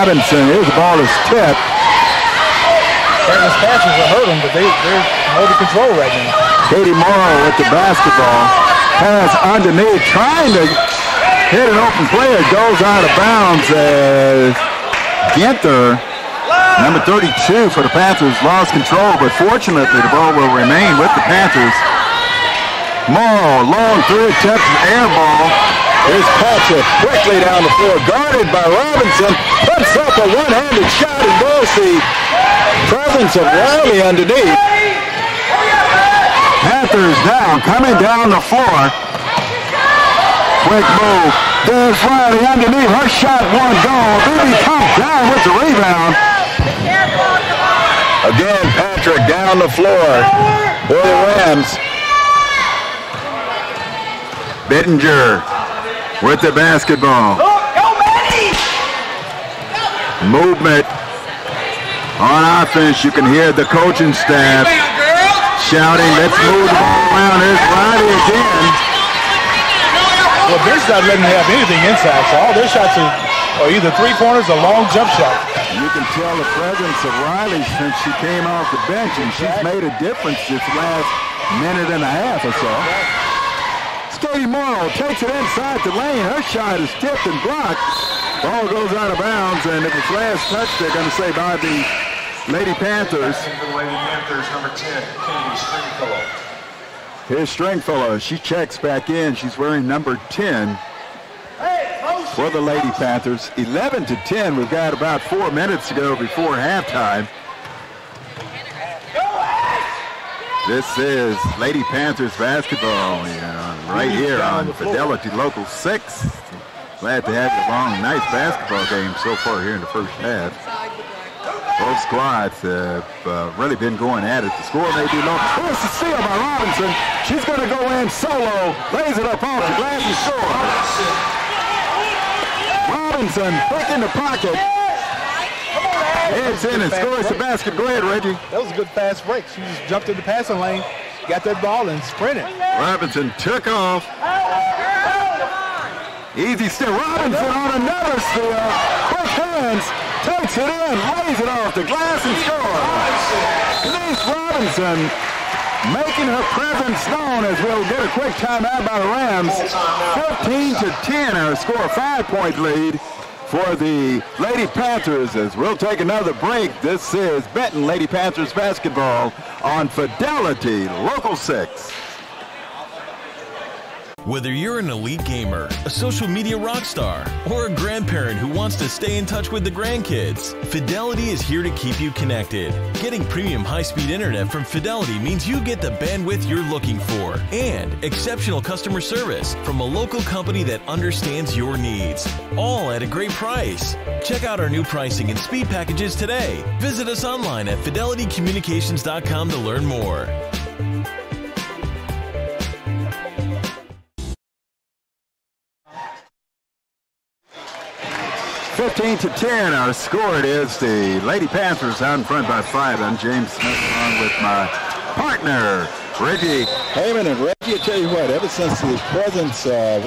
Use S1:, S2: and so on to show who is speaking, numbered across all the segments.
S1: Robinson. Here's the ball is tipped.
S2: His passes will hurt them, but they're holding control right now.
S1: Katie Morrow with the basketball. Pass underneath, trying to hit an open player. Goes out of bounds as Ginther, number 32 for the Panthers, lost control, but fortunately the ball will remain with the Panthers. Morrow, long three attempt, air ball. Here's Patrick quickly down the floor, guarded by Robinson. Puts up a one-handed shot and goes the presence of Riley underneath. Panthers now coming down the floor. Quick move. There's Riley underneath. Her shot won't go. Baby comes down with the rebound. Again, Patrick down the floor for the Rams. Bittinger with the basketball. Movement on offense. You can hear the coaching staff shouting, let's move the ball around. There's Riley again.
S2: Well, Benton's not letting them have anything inside, so all their shots are either three-pointers or long jump shot.
S1: You can tell the presence of Riley since she came off the bench, and she's made a difference this last minute and a half or so. Katie Morrow takes it inside the lane. Her shot is tipped and blocked. Ball goes out of bounds, and if it's last touch, they're going to say by the Lady Panthers.
S3: For the Lady Panthers, number 10, Katie Stringfellow.
S1: Here's Stringfellow. She checks back in. She's wearing number 10 for the Lady Panthers. 11-10. We've got about 4 minutes to go before halftime. This is Lady Panthers basketball, right here on Fidelity Local 6. Glad to have you along. Nice basketball game so far here in the first half. Both squads have really been going at it. The score may be low. Here's the steal by Robinson. She's going to go in solo. Lays it up off the glass and score. Robinson, quick in the pocket. Heads in and scores the basket. Go ahead, Reggie.
S2: That was a good fast break. She just jumped in the passing lane, got that ball, and sprinted.
S1: Robinson took off. Easy steal. Robinson on another steal. Quick hands. Takes it in. Lays it off the glass and scores. Denise Robinson making her presence known as we'll get a quick timeout by the Rams. 15-10. Our score, a 5-point lead for the Lady Panthers as we'll take another break. This is Benton Lady Panthers basketball on Fidelity Local 6.
S4: Whether you're an elite gamer, a social media rock star, or a grandparent who wants to stay in touch with the grandkids, Fidelity is here to keep you connected. Getting premium high-speed internet from Fidelity means you get the bandwidth you're looking for and exceptional customer service from a local company that understands your needs, all at a great price. Check out our new pricing and speed packages today. Visit us online at fidelitycommunications.com to learn more.
S1: 15-10, our score. It is the Lady Panthers out in front by 5. I'm James Smith along with my partner, Reggie Heyman. And Reggie, I tell you what, ever since the presence of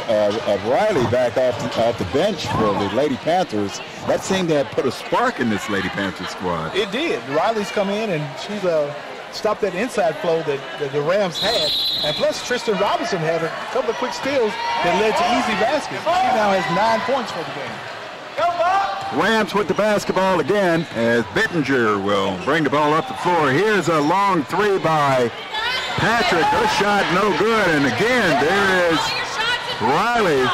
S1: Riley back off the bench for the Lady Panthers, that seemed to have put a spark in this Lady Panthers squad.
S2: It did. Riley's come in and she's stopped that inside flow that the Rams had. And plus, Tristan Robinson had a couple of quick steals that led to easy baskets. She now has 9 points for the game.
S1: Rams with the basketball again as Bittinger will bring the ball up the floor. Here's a long three by Patrick. Her shot no good. And again, there is Riley.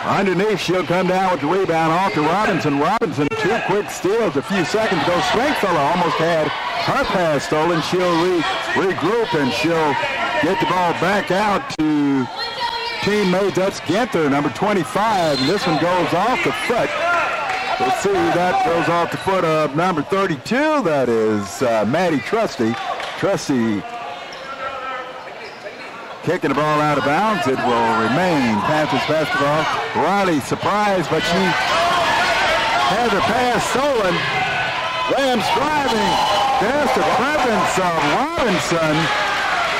S1: Underneath, she'll come down with the rebound off to Robinson. Robinson, 2 quick steals a few seconds ago. Stringfellow almost had her pass stolen. She'll regroup and she'll get the ball back out to teammate. That's Ginther, number 25. And this one goes off the foot. Let's see, that goes off the foot of number 32. That is Maddie Trusty. Trusty kicking the ball out of bounds. It will remain Panthers basketball. Riley surprised, but she has a pass stolen. Rams driving. There's the presence of Robinson.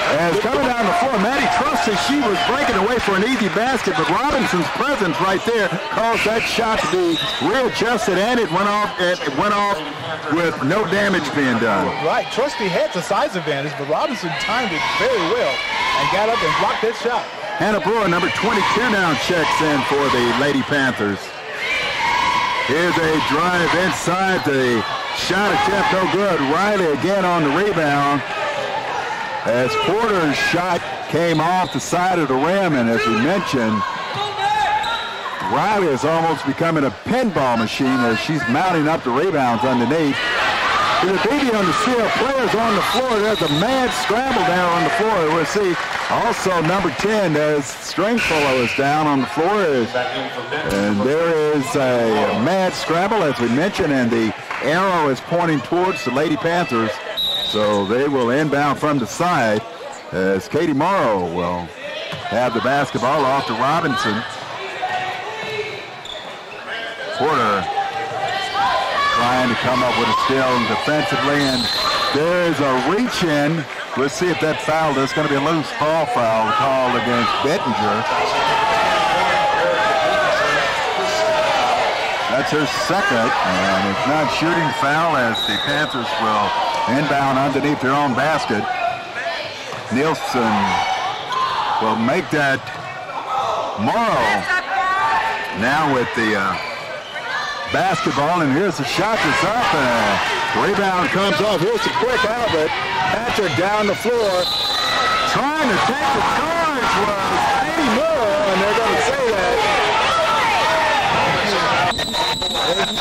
S1: As coming down the floor, Maddie Trusty, she was breaking away for an easy basket, but Robinson's presence right there caused that shot to be readjusted, and it went off with no damage being done.
S2: Right, Trusty had the size advantage, but Robinson timed it very well and got up and blocked that shot.
S1: Hannah Brewer, number 22 now, checks in for the Lady Panthers. Here's a drive inside, the shot attempt no good. Riley again on the rebound. As Porter's shot came off the side of the rim, and as we mentioned, Riley is almost becoming a pinball machine as she's mounting up the rebounds underneath. To the BB on the steal, players on the floor. There's a mad scramble down on the floor. We'll see also number 10 as Stringfellow is down on the floor. And there is a mad scramble, as we mentioned, and the arrow is pointing towards the Lady Panthers. So they will inbound from the side as Katie Morrow will have the basketball off to Robinson. Porter trying to come up with a steal defensively, and there's a reach in. Let's see if that foul, there's going to be a loose ball foul called against Bettinger. That's her second, and it's not shooting foul as the Panthers will inbound underneath their own basket. Nielsen will make that. Morrow now with the basketball, and here's the shot that's up, and rebound comes off. Here's a quick outlet. Patrick down the floor. Trying to take the charge was Katie Morrow, and they're going to say that.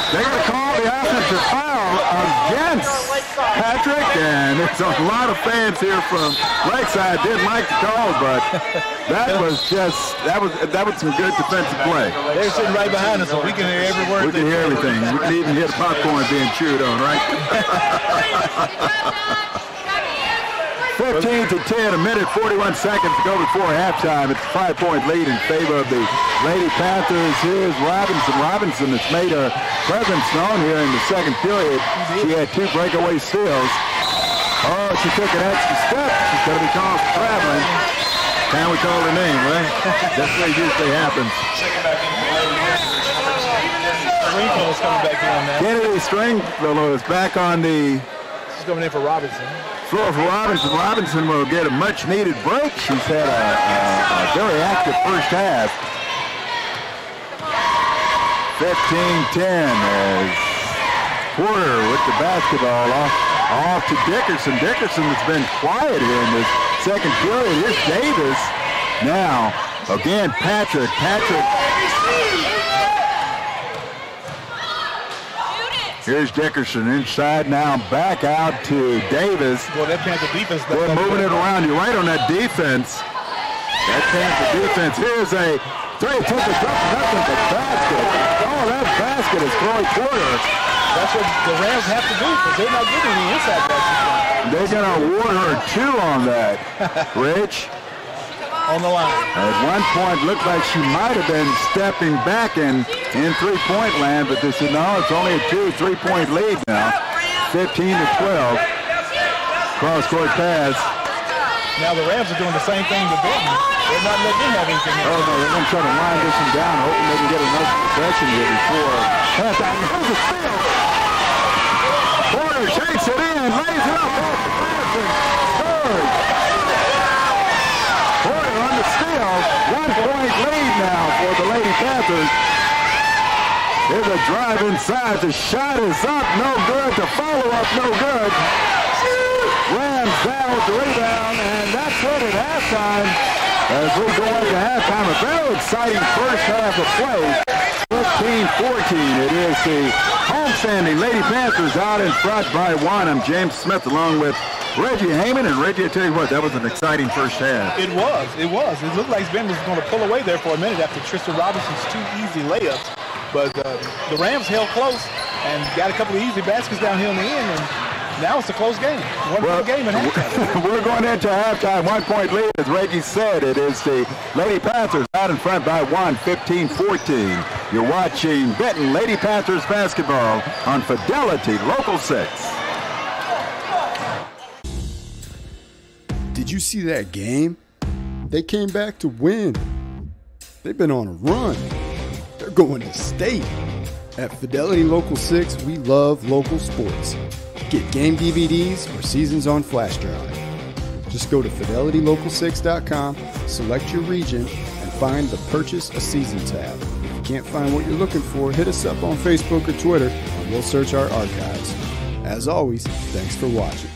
S1: They're going to call the offensive foul against Patrick, and there's a lot of fans here from Lakeside didn't like the call, but that was some good defensive play.
S2: They're sitting right behind us, so we can hear every word.
S1: We can hear everything. We can even hear the popcorn being chewed on, right? 15-10, a minute, 41 seconds to go before halftime. It's a 5-point lead in favor of the Lady Panthers. Here's Robinson. Robinson has made her presence known here in the second period. She had 2 breakaway steals. Oh, she took an extra step. She's going to be called for traveling. Can we call her name, right? That's what usually happens.
S2: Stringfellow's coming back in now.
S1: Kennedy Stringfellow is back on the
S2: She's coming in for Robinson.
S1: Floor for Robinson. Robinson will get a much-needed break. She's had a very active first half. 15-10 as Porter with the basketball off to Dickerson. Dickerson has been quiet here in this second period. Here's Davis. Now, again, Patrick. Here's Dickerson inside now, back out to Davis.
S2: Boy, that Panther defense.
S1: We're moving it around. You're right on that defense. That Panther defense. Here's a three. Took the drop, nothing but basket. Oh, that basket is Chloe Porter.
S2: That's what the Rams have to do because they're not getting any inside baskets.
S1: They're going to award her 2 on that. Rich.
S2: On the line.
S1: At one point, looked like she might have been stepping back in three-point land, but they said, no, it's only a 2-3-point lead now. 15-12. Cross-court pass.
S2: Now the Rams are doing the same thing to Benton. They're not letting them have anything.
S1: Oh, no, they're going to try to line this one down, hoping they can get another possession here before halftime. Here's the steal. Porter takes it in, lays it up off the glass, and scores. Porter on the steal. 1-point lead now for the Lady Panthers. Here's a drive inside. The shot is up, no good. The follow-up, no good. Rams down with the rebound, and that's it at halftime. As we go into halftime, a very exciting first half of play. 15-14. It is the homestanding Lady Panthers out in front by 1. I'm James Smith along with Reggie Heyman. And Reggie, I tell you what, that was an exciting first half.
S2: It was. It looked like Ben was going to pull away there for a minute after Tristan Robinson's 2 easy layups. But the Rams held close and got a couple of easy baskets down here in the end. And now it's a close game. One game and halftime. We're
S1: going into halftime. 1-point lead. As Reggie said, it is the Lady Panthers out in front by 1, 15-14. You're watching Benton Lady Panthers basketball on Fidelity Local 6.
S5: Did you see that game? They came back to win. They've been on a run. They're going to state. At Fidelity Local 6, we love local sports. Get game DVDs or seasons on flash drive. Just go to fidelitylocal6.com, select your region, and find the Purchase a Season tab. If you can't find what you're looking for, hit us up on Facebook or Twitter, and we'll search our archives. As always, thanks for watching.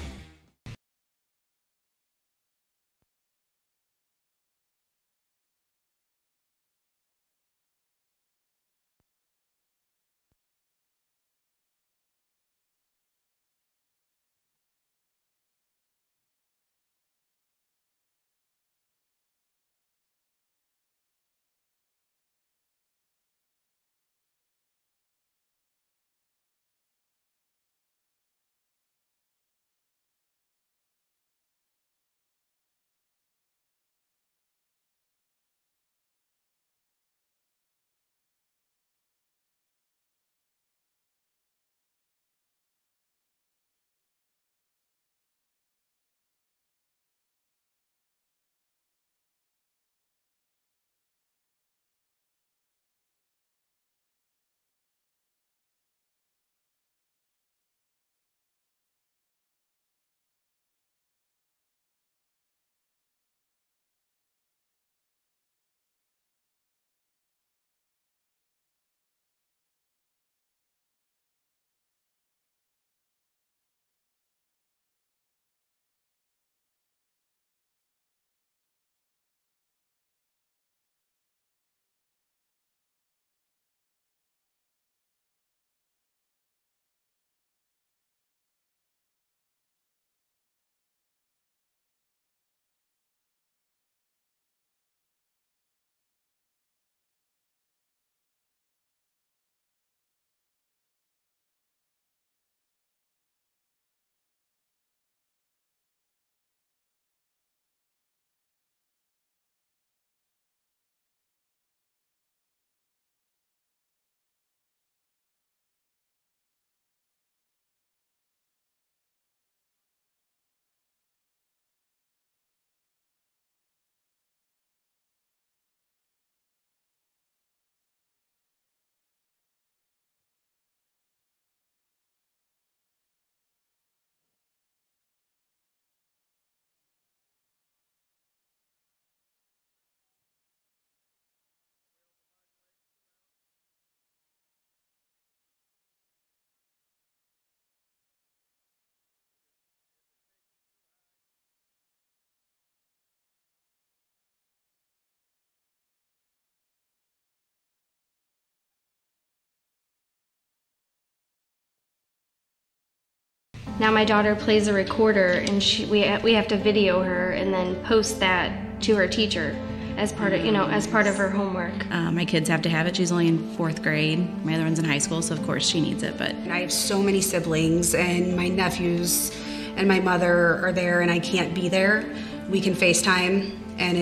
S6: Now my daughter plays a recorder, and we have to video her and then post that to her teacher as part of her homework.
S7: My kids have to have it. She's only in 4th grade. My other one's in high school, so of course she needs it. But
S8: I have so many siblings, and my nephews and my mother are there, and I can't be there. We can FaceTime, and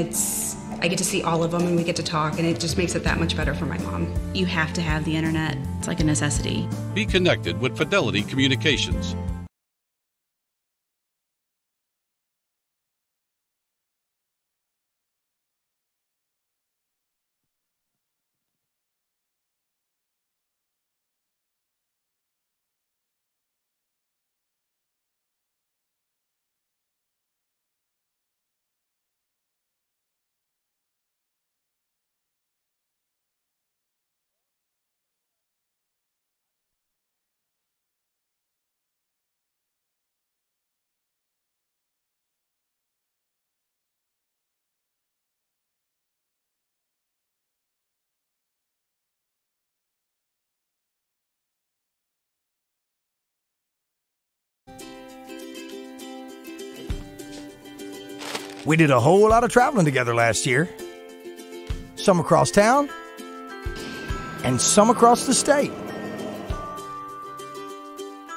S8: I get to see all of them, and we get to talk, and it just makes it that much better for my mom.
S7: You have to have the internet. It's like a necessity.
S9: Be connected with Fidelity Communications.
S10: We did a whole lot of traveling together last year. Some across town and some across the state.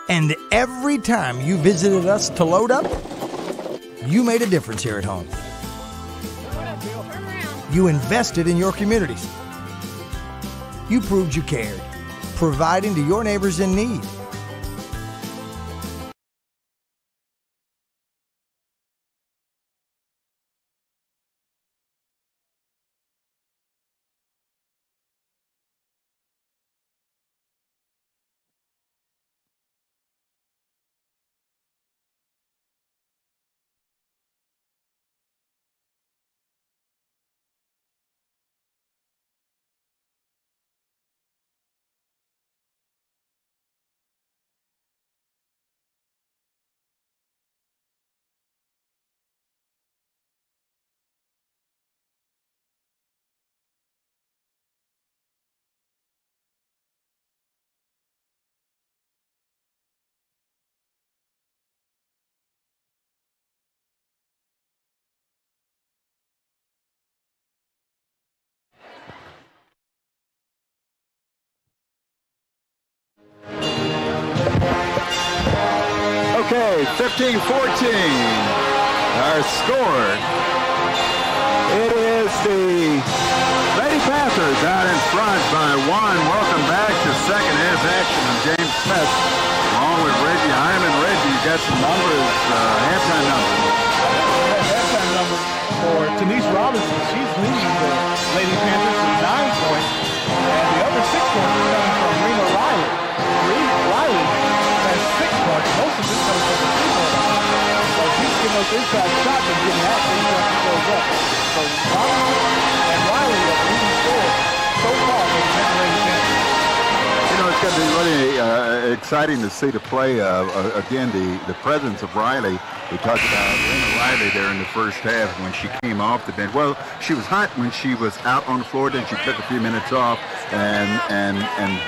S10: And every time you visited us to load up, you made a difference here at home. You invested in your communities. You proved you cared, providing to your neighbors in need.
S1: Okay, 15-14. Our score. It is the Lady Panthers out in front by 1. Welcome back to second half action. And James Smith, along with Reggie Hyman. Reggie, you got some numbers, halftime numbers.
S2: Halftime number for Denise Robinson. She's leading the Lady Panthers with 9 points. And the other 6 points are coming from Rena Riley. Riley has 6 points. Most of this comes from the 3-point line. So she's getting those inside shots and getting that inside she goes up. So Robinson and Riley are leading scorers so far for the Lady Panthers.
S1: You know, it's going to be really exciting to see the play of, again, the presence of Riley. We talked about Rena Riley there in the first half when she came off the bench. Well, she was hot when she was out on the floor, then she took a few minutes off, and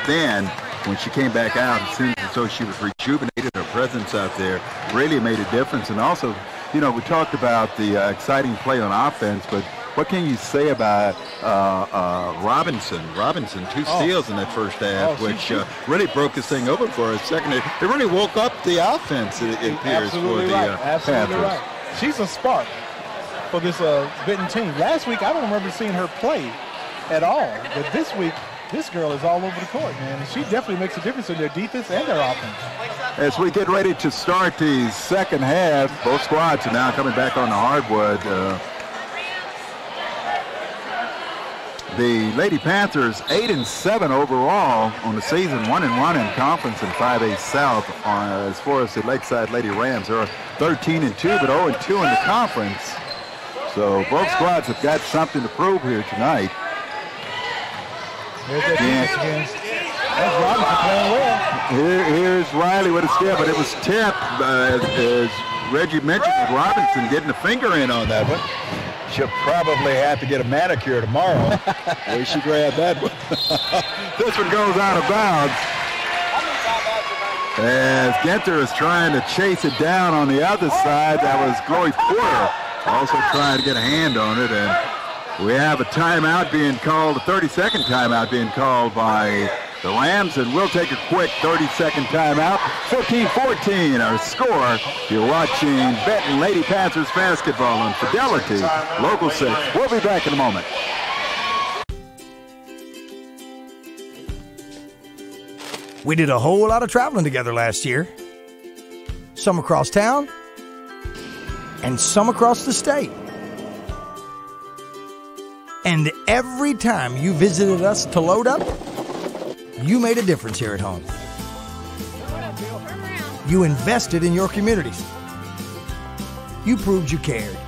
S1: then when she came back out, it seems as though she was rejuvenated. Her presence out there really made a difference. And also, you know, we talked about the exciting play on offense, but what can you say about Robinson? Robinson, 2 steals in that first half, which really broke this thing open for us. Second, it really woke up the offense, it appears, for the Panthers.
S2: Right. She's a spark for this Benton team. Last week, I don't remember seeing her play at all. But this week, this girl is all over the court, man. And she definitely makes a difference in their defense and their offense.
S1: As we get ready to start the second half, both squads are now coming back on the hardwood. The Lady Panthers 8-7 overall on the season, 1-1 in conference in 5A South. As far as the Lakeside Lady Rams, they're 13-2, but 0-2 in the conference. So both squads have got something to prove here tonight.
S2: There's that defense again. That's Robinson playing well.
S1: Here's Riley with a steal, but it was tipped, as Reggie mentioned, with Robinson getting a finger in on that one. She'll probably have to get a manicure tomorrow. Where she grabbed that one. This one goes out of bounds. As Genter is trying to chase it down on the other side, that was Chloe Porter also trying to get a hand on it. And we have a timeout being called, a 30-second timeout being called by the Rams, and we'll take a quick 30-second timeout. 14-14 our score. You're watching Benton Lady Panthers basketball on Fidelity, Local 6. We'll be back in a moment.
S10: We did a whole lot of traveling together last year. Some across town and some across the state. And every time you visited us to load up, you made a difference here at home. You invested in your communities. You proved you cared,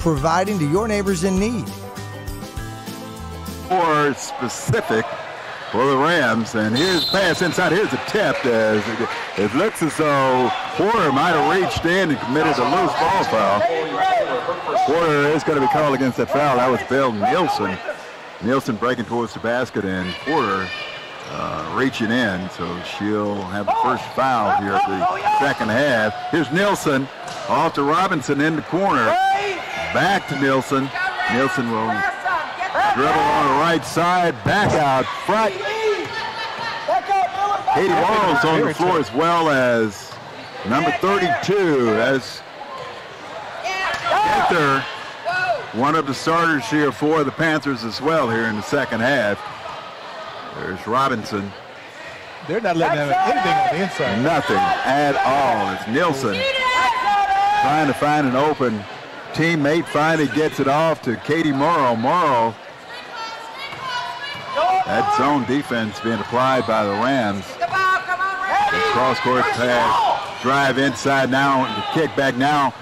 S10: providing to your neighbors in need.
S1: More specific for the Rams, and here's the pass inside. Here's a tip. As it looks as though Porter might have reached in and committed a loose ball foul. Porter is going to be called against that foul. That was Bill Nielsen. Nielsen breaking towards the basket, and Porter reaching in, so she'll have the first foul here at the second half. Here's Nielsen off to Robinson in the corner. Back to Nielsen. Nielsen will dribble on the right side, back out front. Katie Morrow's on the floor as well as number 32. As Panther, one of the starters here for the Panthers as well here in the second half. There's Robinson.
S2: They're not letting them have anything on the inside.
S1: Nothing at all. It's Nielsen trying to find an open teammate. Finally gets it off to Katie Morrow. Morrow. That zone defense being applied by the Rams. Cross-court pass. Drive inside now. The kick back now.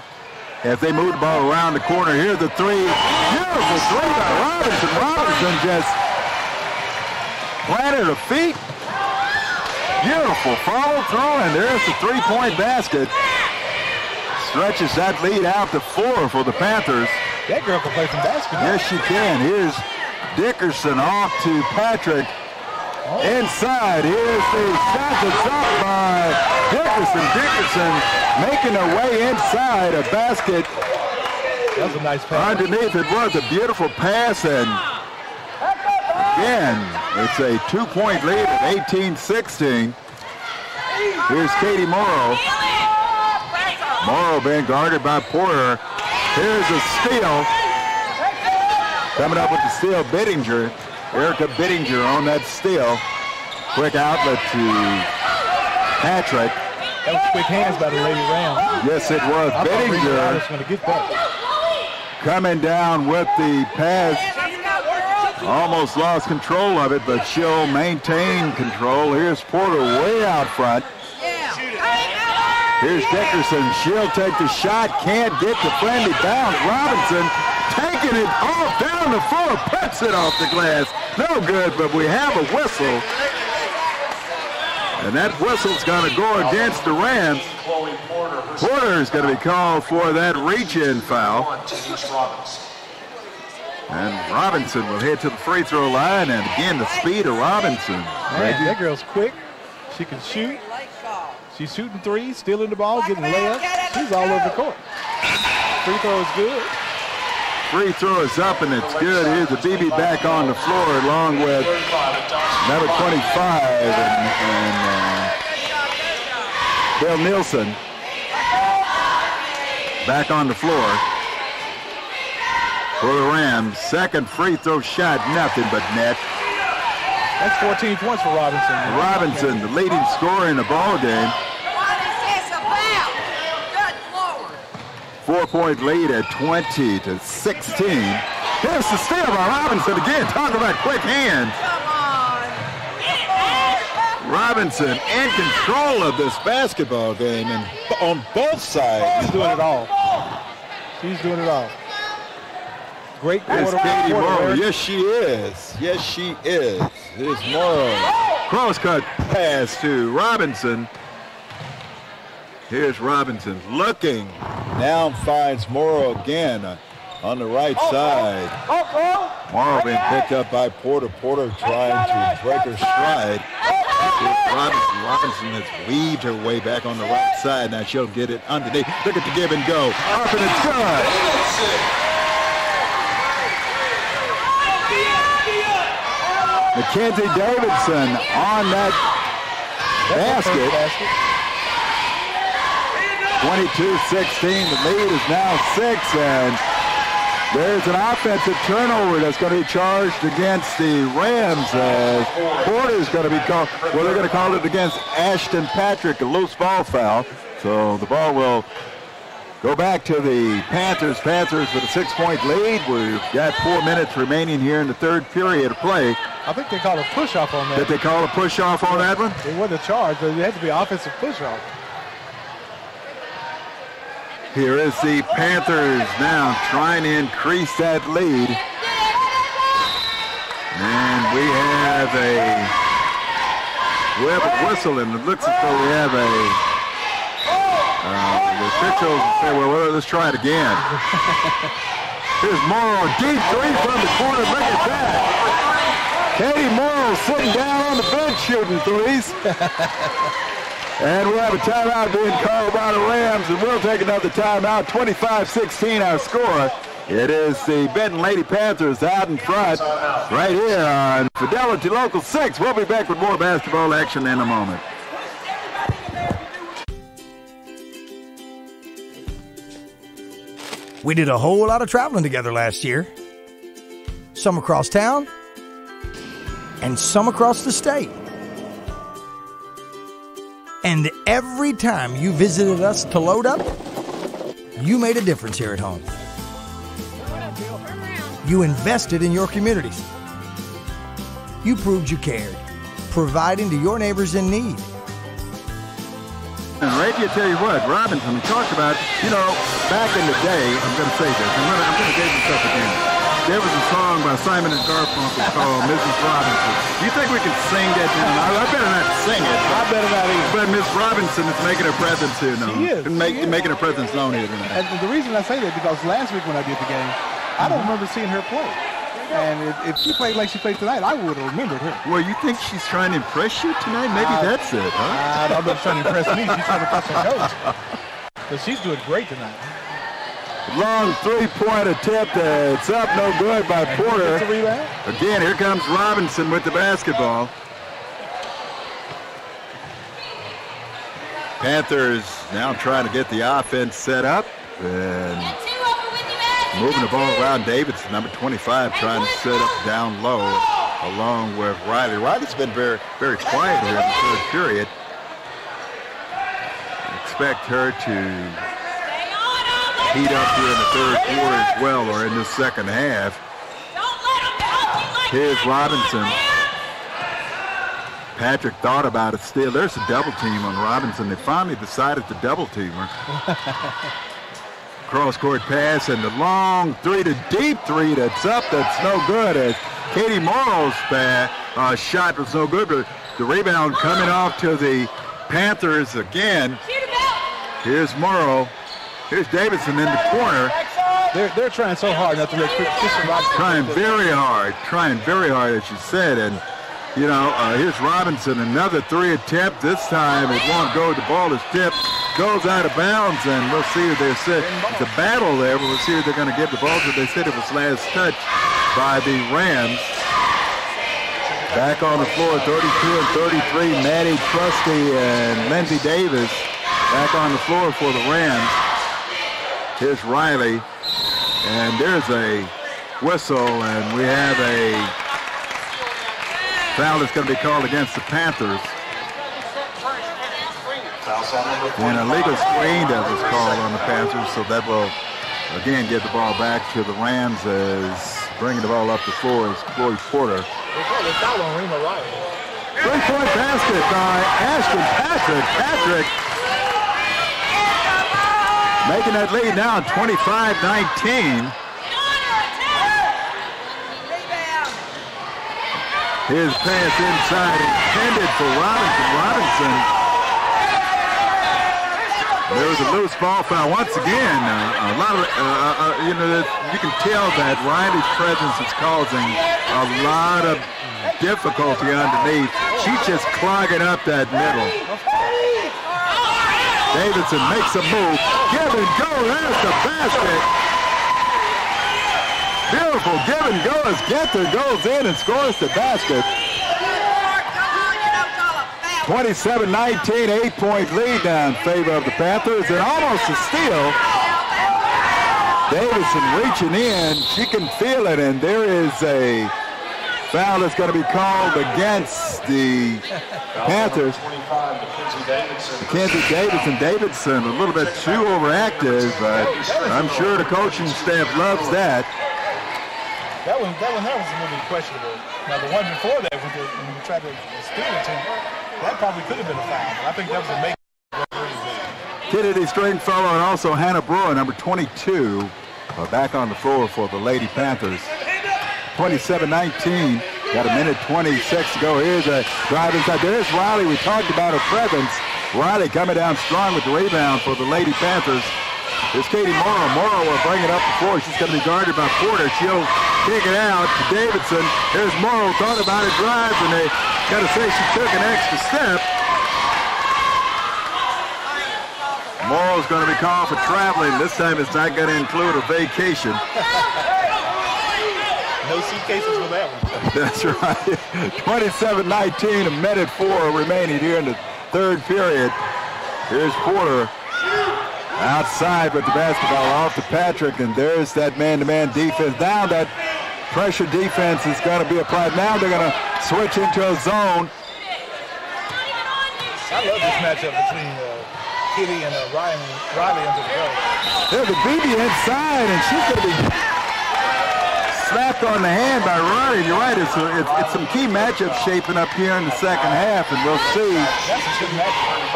S1: As they move the ball around the corner. Here's the three. Beautiful three by Robinson. Robinson just planted her feet. Beautiful follow through, and there's the three-point basket. Stretches that lead out to 4 for the Panthers.
S2: That girl can play some basketball.
S1: Yes, she can. Here's Dickerson off to Patrick. Inside, here's the shot that's up by Dickerson. Dickerson making her way inside a basket.
S2: That was a nice pass.
S1: Underneath it was a beautiful pass, and again, it's a 2-point lead at 18-16. Here's Katie Morrow. Morrow being guarded by Porter. Here's a steal. Coming up with the steal, Bittinger. Erica Bittinger on that steal. Quick outlet to Patrick.
S2: That was quick hands by the Lady Rams.
S1: Yes, it was. Bittinger
S2: Going to get that.
S1: coming down with the pass. Almost lost control of it, but she'll maintain control. Here's Porter way out front. Here's Dickerson. She'll take the shot. Can't get the friendly bounce. Robinson taking it off down the floor. Puts it off the glass. No good, but we have a whistle. And that whistle's going to go against the Rams. Porter's going to be called for that reach-in foul. And Robinson will head to the free throw line. And again, the speed of Robinson.
S2: Man, that girl's quick. She can shoot. She's shooting threes, stealing the ball, getting layups. She's all over the court. Free throw is good.
S1: Free throw is up and it's good. Here's the BB back on the floor along with number 25 and Bill Nielsen back on the floor for the Rams. Second free throw shot, nothing but net.
S2: That's 14 points for Robinson.
S1: Robinson, the leading scorer in the ball game. 4-point lead at 20-16. Here's the steal by Robinson again. Talk about quick hands. Robinson in control of this basketball game and on both sides.
S2: She's doing it all. She's doing it all. Great
S1: Here's Katie Morrow. Yes, she is. Yes, she is. Here's Morrow. Cross-cut pass to Robinson. Here's Robinson looking. Now finds Morrow again on the right side. Morrow being picked up by Porter. Porter trying to break her stride. Robinson has weaved her way back on the right side. Now she'll get it underneath. Look at the give and go. Up and it's good. Mackenzie Davidson on that basket. 22-16, the lead is now 6, and there's an offensive turnover that's going to be charged against the Rams. Porter's going to be called, well, they're going to call it against Ashton Patrick, a loose ball foul. So the ball will go back to the Panthers. Panthers with a 6-point lead. We've got 4 minutes remaining here in the third period of play.
S2: I think they called a push-off on that.
S1: Did they call a push-off on that one?
S2: It wasn't a charge, but it had to be an offensive push-off.
S1: Here is the Panthers now trying to increase that lead. And we have a whistle, and it looks as though we have the officials say, well, let's try it again. Here's Morrow, deep three from the corner. Look at that. Katie Morrow sitting down on the bench shooting threes. And we'll have a timeout being called by the Rams, and we'll take another timeout. 25-16 our score. It is the Benton Lady Panthers out in front right here on Fidelity Local 6. We'll be back with more basketball action in a moment.
S10: We did a whole lot of traveling together last year. Some across town and some across the state. And every time you visited us to load up, you made a difference here at home. You invested in your communities. You proved you cared, providing to your neighbors in need.
S1: And Ray, I tell you what, Robinson, we talked about, back in the day, I'm going to say this, I'm going to date myself again. There was a song by Simon and Garfunkel called Mrs. Robinson. Do you think we can sing that now? I better not sing it.
S2: I better not either.
S1: But Miss Robinson is making her presence here now.
S2: She is.
S1: Making her presence known here tonight.
S2: And the reason I say that because last week when I did the game, I don't remember seeing her play. And if she played like she played tonight, I would have remembered her.
S1: Well, you think she's trying to impress you tonight? Maybe that's it, huh?
S2: I'm not trying to impress me. She's trying to impress her coach. But she's doing great tonight.
S1: Long three-point attempt. It's up, no good by Porter. Again, here comes Robinson with the basketball. Panthers now trying to get the offense set up and moving the ball around. Davidson, number 25, trying to set up down low along with Riley. Riley's been very, very quiet here in the third period. Expect her to heat up here in the third quarter as well, or in the second half. Here's Robinson. Patrick thought about it still. There's a double team on Robinson. They finally decided to double team her. Cross-court pass and the long three, the deep three that's up, that's no good. As Katie Morrow's shot was no good, but the rebound coming off to the Panthers again. Here's Morrow. Here's Davidson in the corner.
S2: They're trying so hard not to let Christian Robinson.
S1: Trying very hard, as you said. And, you know, here's Robinson, another three attempt. This time it won't go. The ball is tipped, goes out of bounds, and we'll see if they're set. It's a battle there, but we'll see if they're going to give the ball to. They said it was last touch by the Rams. Back on the floor, 32 and 33, Maddie Trusty and Lindsey Davis back on the floor for the Rams. Here's Riley, and there's a whistle, and we have a foul that's going to be called against the Panthers. And a legal screen that was called on the Panthers, so that will again give the ball back to the Rams as bringing the ball up the floor is Chloe Porter. Three-point basket by Ashton Patrick. Patrick making that lead now 25-19. His pass inside intended for Robinson. Robinson. There was a loose ball foul once again. A lot of, you know, you can tell that Riley's presence is causing a lot of difficulty underneath. She's just clogging up that middle. Davidson makes a move. Give and go. There's the basket. Beautiful give and go as Genther goes in and scores the basket. 27-19, 8-point lead now in favor of the Panthers, and almost a steal. Davidson reaching in. She can feel it, and there is a foul that's going to be called against the Panthers. Mackenzie Davidson, a little bit too overactive, but I'm sure the coaching staff loves that.
S2: That one was a little questionable. Now the one before that, when you tried to steal it, that probably could have been a foul. But I think that was a make.
S1: Kennedy Stringfellow and also Hannah Brewer, number 22, are back on the floor for the Lady Panthers. 27-19. Got a minute 26 to go. Here's a drive inside. There's Riley. We talked about her presence. Riley coming down strong with the rebound for the Lady Panthers. Here's Katie Morrow. Morrow will bring it up the floor. She's going to be guarded by Porter. She'll kick it out to Davidson. Here's Morrow. Thought about it, drives, and they got to say she took an extra step. Morrow's going to be called for traveling. This time it's not going to include a vacation.
S2: No suitcases for that one.
S1: That's right. 27-19, a minute 4 remaining here in the third period. Here's Porter outside with the basketball off to Patrick, and there's that man-to-man defense. Now that pressure defense is going to be applied. Now they're going to switch into a zone.
S2: I love this matchup between Kitty and Riley under the belt.
S1: There's a BB inside, and she's going to be slapped on the hand by Riley. You're right, it's some key matchups shaping up here in the second half, and we'll see.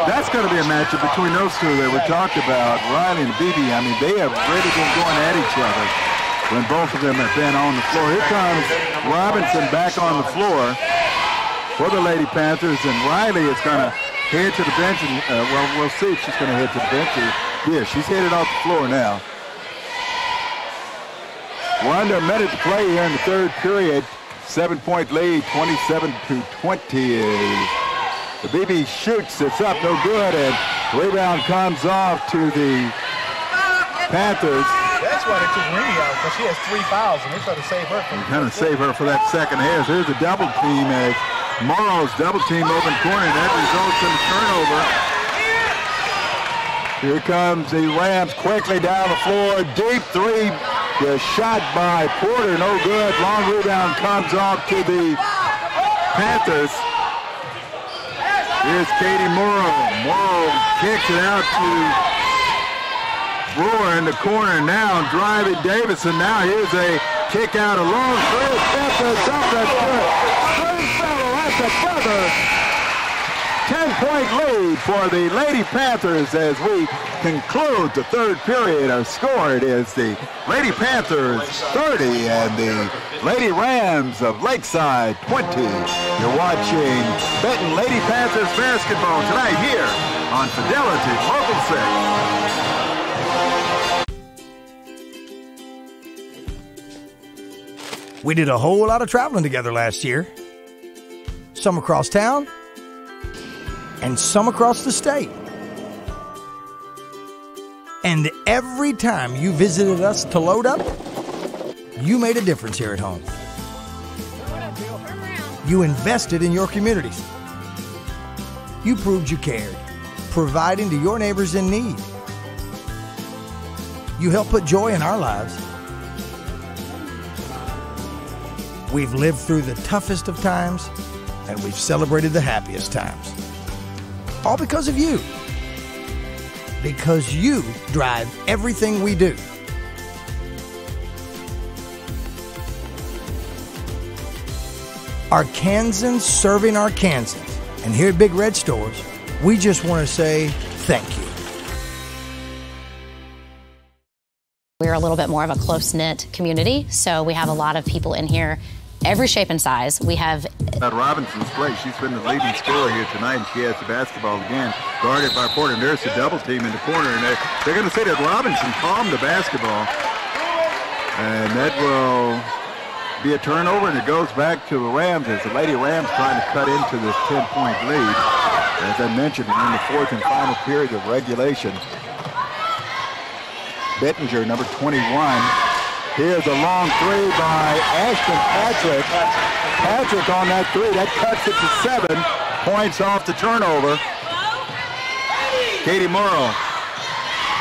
S1: That's going to be a matchup between those two that we talked about, Riley and BB. I mean, they have really been going at each other when both of them have been on the floor. Here comes Robinson back on the floor for the Lady Panthers, and Riley is going to head to the bench. And, well, we'll see if she's going to head to the bench. Yeah, she's headed off the floor now. We're under a minute to play here in the third period. 7-point lead, 27-20. The BB shoots, it's up, no good, and rebound comes off to the Panthers.
S2: That's why they took Rini out, because she has 3 fouls, and they try to save her.
S1: Kind of save her for that second half. Here's a double team as Morrow's double team open corner, and that results in a turnover. Here comes the Rams quickly down the floor. Deep three. The shot by Porter, no good. Long rebound comes off to the Panthers. Here's Katie Morrow. Morrow kicks it out to Brewer in the corner. Now driving Davidson. Now here's a kick out, a long three. That's good. Stringfellow at the buzzer. 10-point lead for the Lady Panthers as we conclude the third period. Our score, it is the Lady Panthers 30 and the Lady Rams of Lakeside 20. You're watching Benton Lady Panthers basketball tonight here on Fidelity Local 6.
S10: We did a whole lot of traveling together last year. Some across town and some across the state. And every time you visited us to load up, you made a difference here at home. You invested in your communities. You proved you cared, providing to your neighbors in need. You helped put joy in our lives. We've lived through the toughest of times, and we've celebrated the happiest times. All because of you. Because you drive everything we do. Arkansans serving Arkansans. And here at Big Red Stores, we just want to say thank you.
S11: We're a little bit more of a close-knit community, so we have a lot of people in here, every shape and size. We have...
S1: Robinson's play. She's been the leading scorer here tonight, and she has the basketball again, guarded by Porter. And there's the double team in the corner, and they're going to say that Robinson palmed the basketball. And that will be a turnover, and it goes back to the Rams as the Lady Rams trying to cut into this 10-point lead. As I mentioned, we're in the fourth and final period of regulation. Bettinger, number 21. Here's a long three by Ashton Patrick. Patrick on that three. That cuts it to 7 points off the turnover. Katie Morrow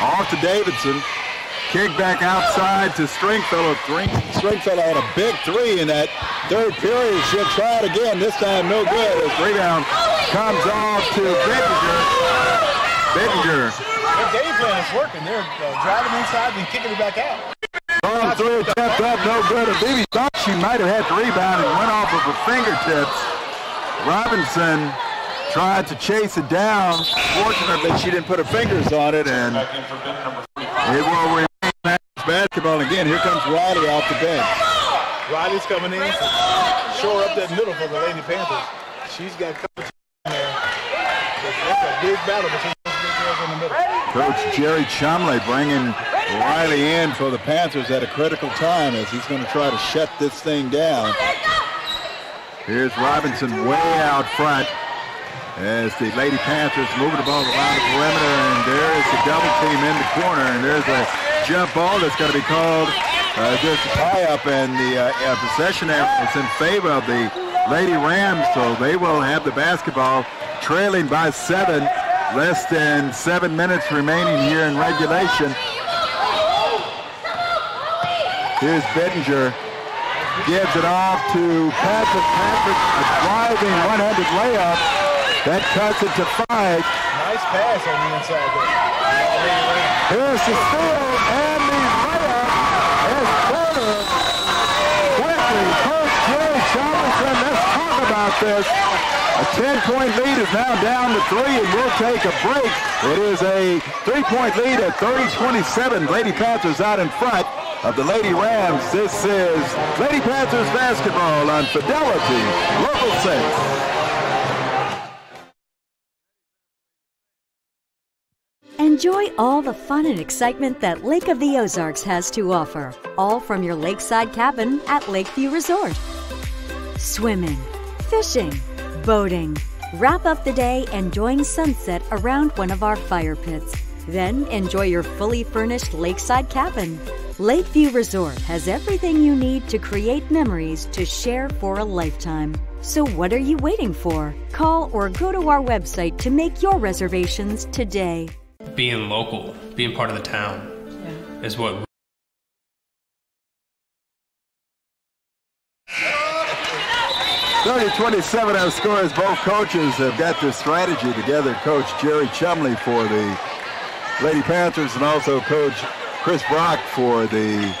S1: off to Davidson. Kick back outside to Stringfellow. Stringfellow had a big three in that third period. She'll try it again. This time no good. As rebound comes off to Bettinger. Bettinger.
S2: Their game plan is working. They're driving inside and kicking it back out.
S1: Long three attempt up, no good. And Bibi thought she might have had the rebound and went off of her fingertips. Robinson tried to chase it down. Fortunately, she didn't put her fingers on it, and it will remain basketball again. Here comes Riley off the bench.
S2: Riley's coming in to shore up that middle for the Lady Panthers. She's got coverage in there. That's a big battle between those big girls in the middle.
S1: Coach Jerry Chumley bringing Riley in for the Panthers at a critical time as he's going to try to shut this thing down. Here's Robinson way out front as the Lady Panthers move the ball around the perimeter, and there's the double team in the corner, and there's a jump ball that's going to be called just a tie-up, and the possession is in favor of the Lady Rams, so they will have the basketball trailing by 7. Less than 7 minutes remaining here in regulation. Here's Bettinger. Gives it off to Patrick. Patrick, a driving one-handed layup. That cuts it to 5.
S2: Nice pass on the inside there.
S1: Here's the steal and the layup as Porter quickly. Coach Jerry Robinson, let's talk about this. A 10-point lead is now down to 3, and we'll take a break. It is a 3-point lead at 30-27. Lady Panthers out in front of the Lady Rams. This is Lady Panthers basketball on Fidelity Local 6.
S12: Enjoy all the fun and excitement that Lake of the Ozarks has to offer, all from your lakeside cabin at Lakeview Resort. Swimming, fishing, boating. Wrap up the day enjoying sunset around one of our fire pits. Then enjoy your fully furnished lakeside cabin. Lakeview Resort has everything you need to create memories to share for a lifetime. So what are you waiting for? Call or go to our website to make your reservations today.
S13: being local, being part of the town is what.
S1: 30-27 our scores. Both coaches have got their strategy together. Coach Jerry Chumley for the Lady Panthers and also Coach Chris Brock for the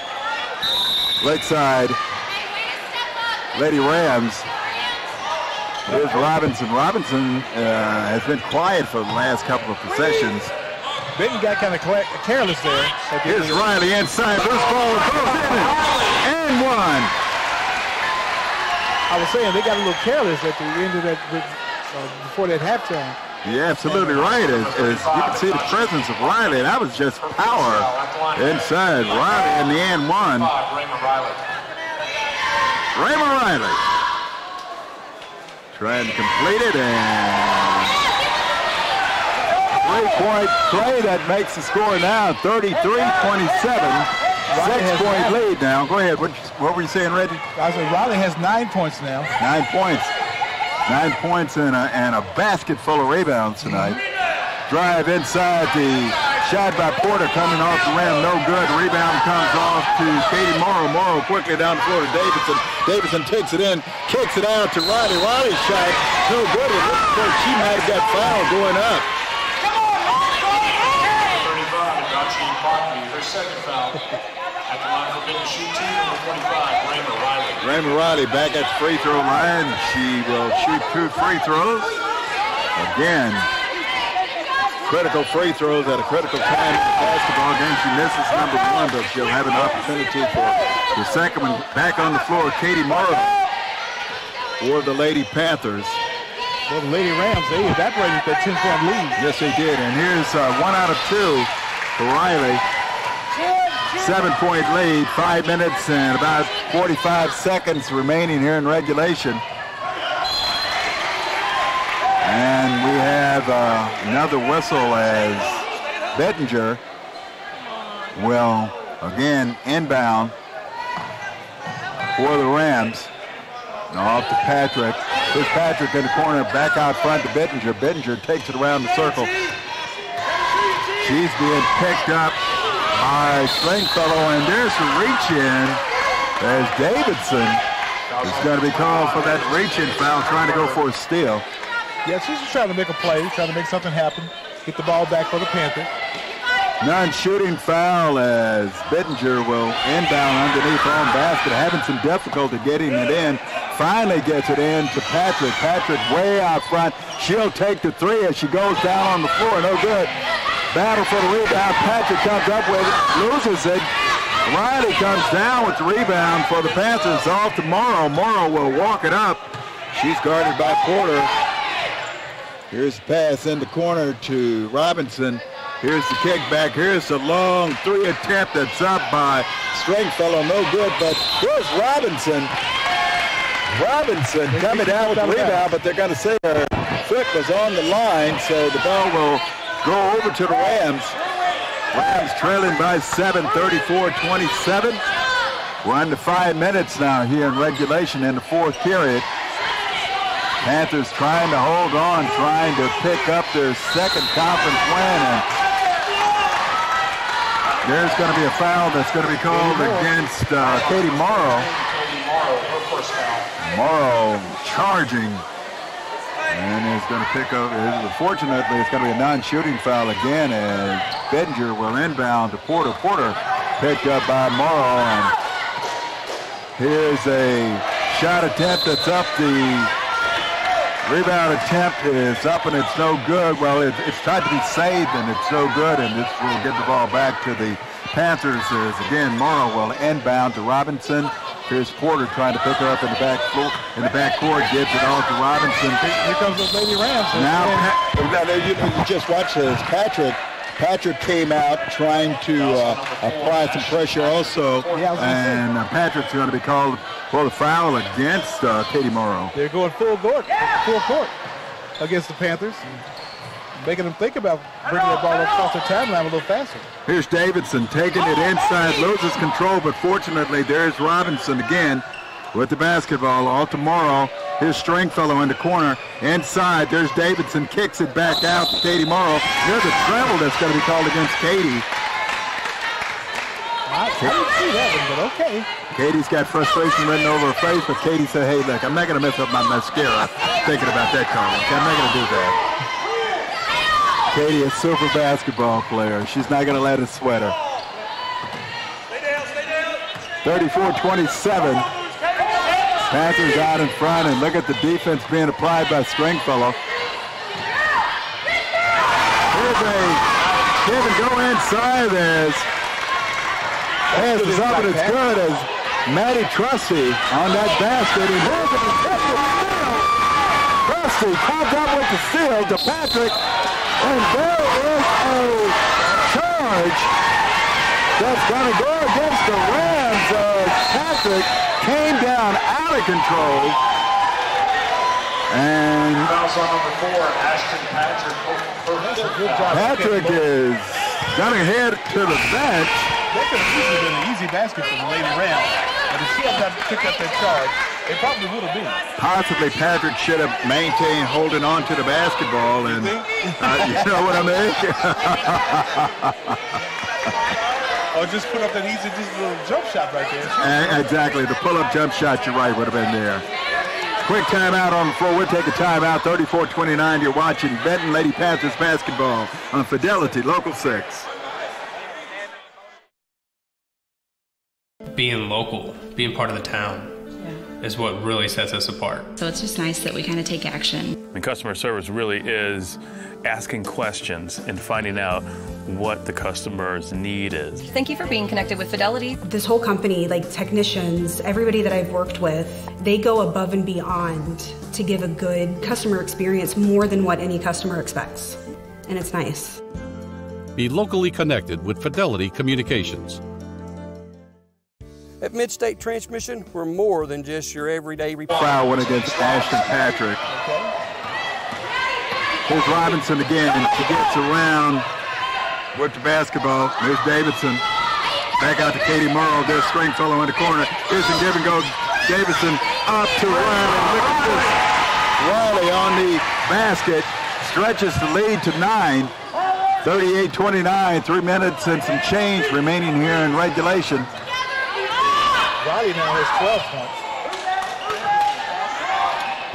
S1: Lakeside Lady Rams. Here's Robinson. Robinson has been quiet for the last couple of possessions.
S2: Benton got kind of careless there.
S1: Here's Riley inside. Loose ball goes in and one.
S2: I was saying they got a little careless at the end of that before that halftime.
S1: You're absolutely right. As you can see the presence of Riley. That was just power inside. Riley in the end one. Raymond Riley trying to complete it, and three-point play that makes the score now 33-27. 6-point lead now. Go ahead. What were you saying, Reggie?
S2: I said Riley has 9 points now.
S1: 9 points. 9 points and a basket full of rebounds tonight. Drive inside, the shot by Porter coming off the rim, no good. Rebound comes off to Katie Morrow. Morrow quickly down the floor to Davidson. Davidson takes it in, kicks it out to Riley. Riley's shot, no good. It looks like she might have got fouled going up.
S3: 35, Dachi Parkby, her second foul. At the line for Benton shoot team, number 45, Raymond Riley.
S1: Raymond Riley back at the free throw line. She will shoot 2 free throws. Again, critical free throws at a critical time in the basketball game. She misses number 1, but she'll have an opportunity for the second one. Back on the floor, Katie Morrow for the Lady Panthers.
S2: Well, the Lady Rams, they evaporated that 10-point lead.
S1: Yes, they did. And here's 1 out of 2 for Riley. 7-point lead, 5 minutes and about 45 seconds remaining here in regulation. And we have another whistle as Bettinger will again inbound for the Rams. Off to Patrick. Here's Patrick in the corner, back out front to Bettinger. Bettinger takes it around the circle. She's being picked up by Stringfellow, and there's a reach-in as Davidson is going to be called for that reach-in foul, trying to go for a steal.
S2: Yeah, she's just trying to make a play, trying to make something happen, get the ball back for the Panthers.
S1: Non-shooting foul as Bettinger will inbound underneath her own basket, having some difficulty getting it in. Finally gets it in to Patrick. Patrick way out front. She'll take the 3 as she goes down on the floor. No good. Battle for the rebound. Patrick comes up with it, loses it. Riley comes down with the rebound for the Panthers. Off to Morrow. Morrow will walk it up. She's guarded by Porter. Here's the pass in the corner to Robinson. Here's the kickback. Here's the long 3 attempt that's up by Stringfellow. No good, but here's Robinson. Robinson coming down with the rebound, but they're going to say her foot was on the line, so the ball will go over to the Rams. Rams trailing by 7, 34-27. We're under 5 minutes now here in regulation in the 4th period. Panthers trying to hold on, trying to pick up their second conference win. And there's going to be a foul that's going to be called against Katie Morrow. Morrow charging. And is going to pick up, fortunately, it's going to be a non-shooting foul again as Bettinger will inbound to Porter. Porter picked up by Morrow, and here's a shot attempt that's up. The rebound attempt is up, and it's no good. Well, it's tried to be saved, and it's no good, and this will get the ball back to the Panthers as, again, Morrow will inbound to Robinson. Here's Porter trying to pick her up in the back floor, in the back court, gives it off to Robinson.
S2: Here comes the Lady Rams.
S1: Now, you just watch this. Patrick came out trying to apply some pressure also, and Patrick's going to be called for the foul against Katie Morrow.
S2: They're going full court against the Panthers, making them think about bringing the ball across the timeline a little faster.
S1: Here's Davidson taking it inside, loses control, but fortunately there's Robinson again with the basketball. All to Morrow. Here's Stringfellow in the corner. Inside, there's Davidson, kicks it back out to Katie Morrow. There's a travel that's going to be called against Katie.
S2: I didn't see that one, but okay.
S1: Katie's got frustration written over her face, but Katie said, hey, look, I'm not going to mess up my mascara thinking about that call. Okay, I'm not going to do that. Katie, a super basketball player. She's not going to let it sweat her. 34-27. Panthers out in front, and look at the defense being applied by Stringfellow. Here's a give and go inside as pass is up, and it's good as Maddie Trusty on that basket. And here's a steal. Trusty comes up with the steal to Patrick, and there is a charge that's going to go against the Rams. Patrick came down out of control. And
S3: fouls on number 4, Ashton Patrick.
S1: Patrick is going to head to the bench.
S2: That could have easily been an easy basket for the Lady Rams. But if she had not picked up that charge, it probably would have been.
S1: Possibly Patrick should have maintained holding on to the basketball. And you know what I mean?
S2: Or just put up that easy, just little jump shot right there.
S1: Exactly. The pull-up jump shot, you're right, would have been there. Quick timeout on the floor. We'll take a timeout. 34-29. You're watching Benton Lady Panthers basketball on Fidelity Local 6.
S13: Being local, being part of the town, is what really sets us apart.
S7: So it's just nice that we kind of take action.
S14: And customer service really is asking questions and finding out what the customer's need is.
S15: Thank you for being connected with Fidelity.
S8: This whole company, like technicians, everybody that I've worked with, they go above and beyond to give a good customer experience more than what any customer expects. And it's nice.
S9: Be locally connected with Fidelity Communications.
S16: At Midstate Transmission, we're more than just your everyday repair.
S1: Foul went against Ashton Patrick. Here's Robinson again, and she gets around with the basketball. There's Davidson. Back out to Katie Morrow. There's Stringfellow in the corner. Here's a give and go. Davidson up to Riley. Look at this. Riley on the basket. Stretches the lead to 9. 38-29. 3 minutes and some change remaining here in regulation.
S2: Riley now has 12 points.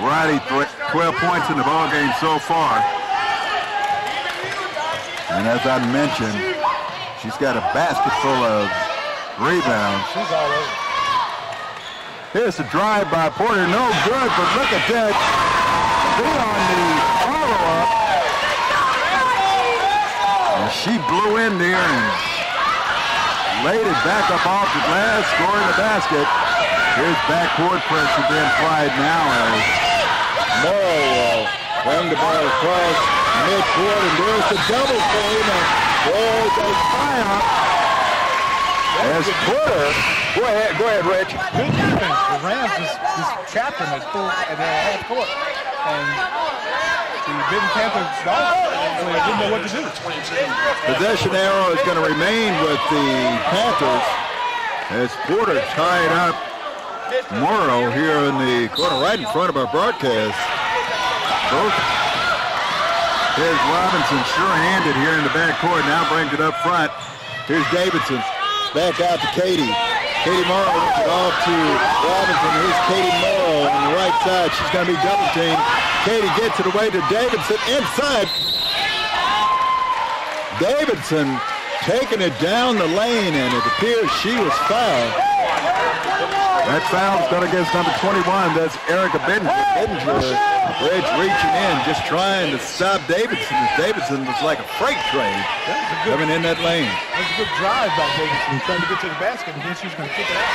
S1: Riley, 12 points in the ball game so far. And as I mentioned, she's got a basket full of rebounds.
S2: She's all over.
S1: Here's the drive by Porter. No good, but look at that. Be on the follow-up. And she blew in there and laid it back up off the glass, scoring the basket. Here's backcourt pressure being applied now as Morrow will bring the ball across midcourt, and there's the double team, and there's a tie-up. As Porter, go ahead, Rich.
S2: Good defense. The Rams just trapped him at half court, and the Benton Panthers didn't know what to do.
S1: Possession arrow is going to remain with the Panthers as Porter tied up Morrow here in the corner right in front of our broadcast. Here's Robinson, sure-handed here in the backcourt. Now brings it up front. Here's Davidson. Back out to Katie. Katie Morrow gets it off to Robinson. Here's Katie Morrow on the right side. She's going to be double-teamed. Katie gets it away to Davidson inside. Davidson taking it down the lane, and it appears she was fouled. That foul is going against number 21. That's Erica Benton. Rich reaching in, just trying to stop Davidson. Davidson was like a freight train coming in that lane.
S2: That was a good drive by Davidson, trying to get to the basket, and then she was going to kick it out.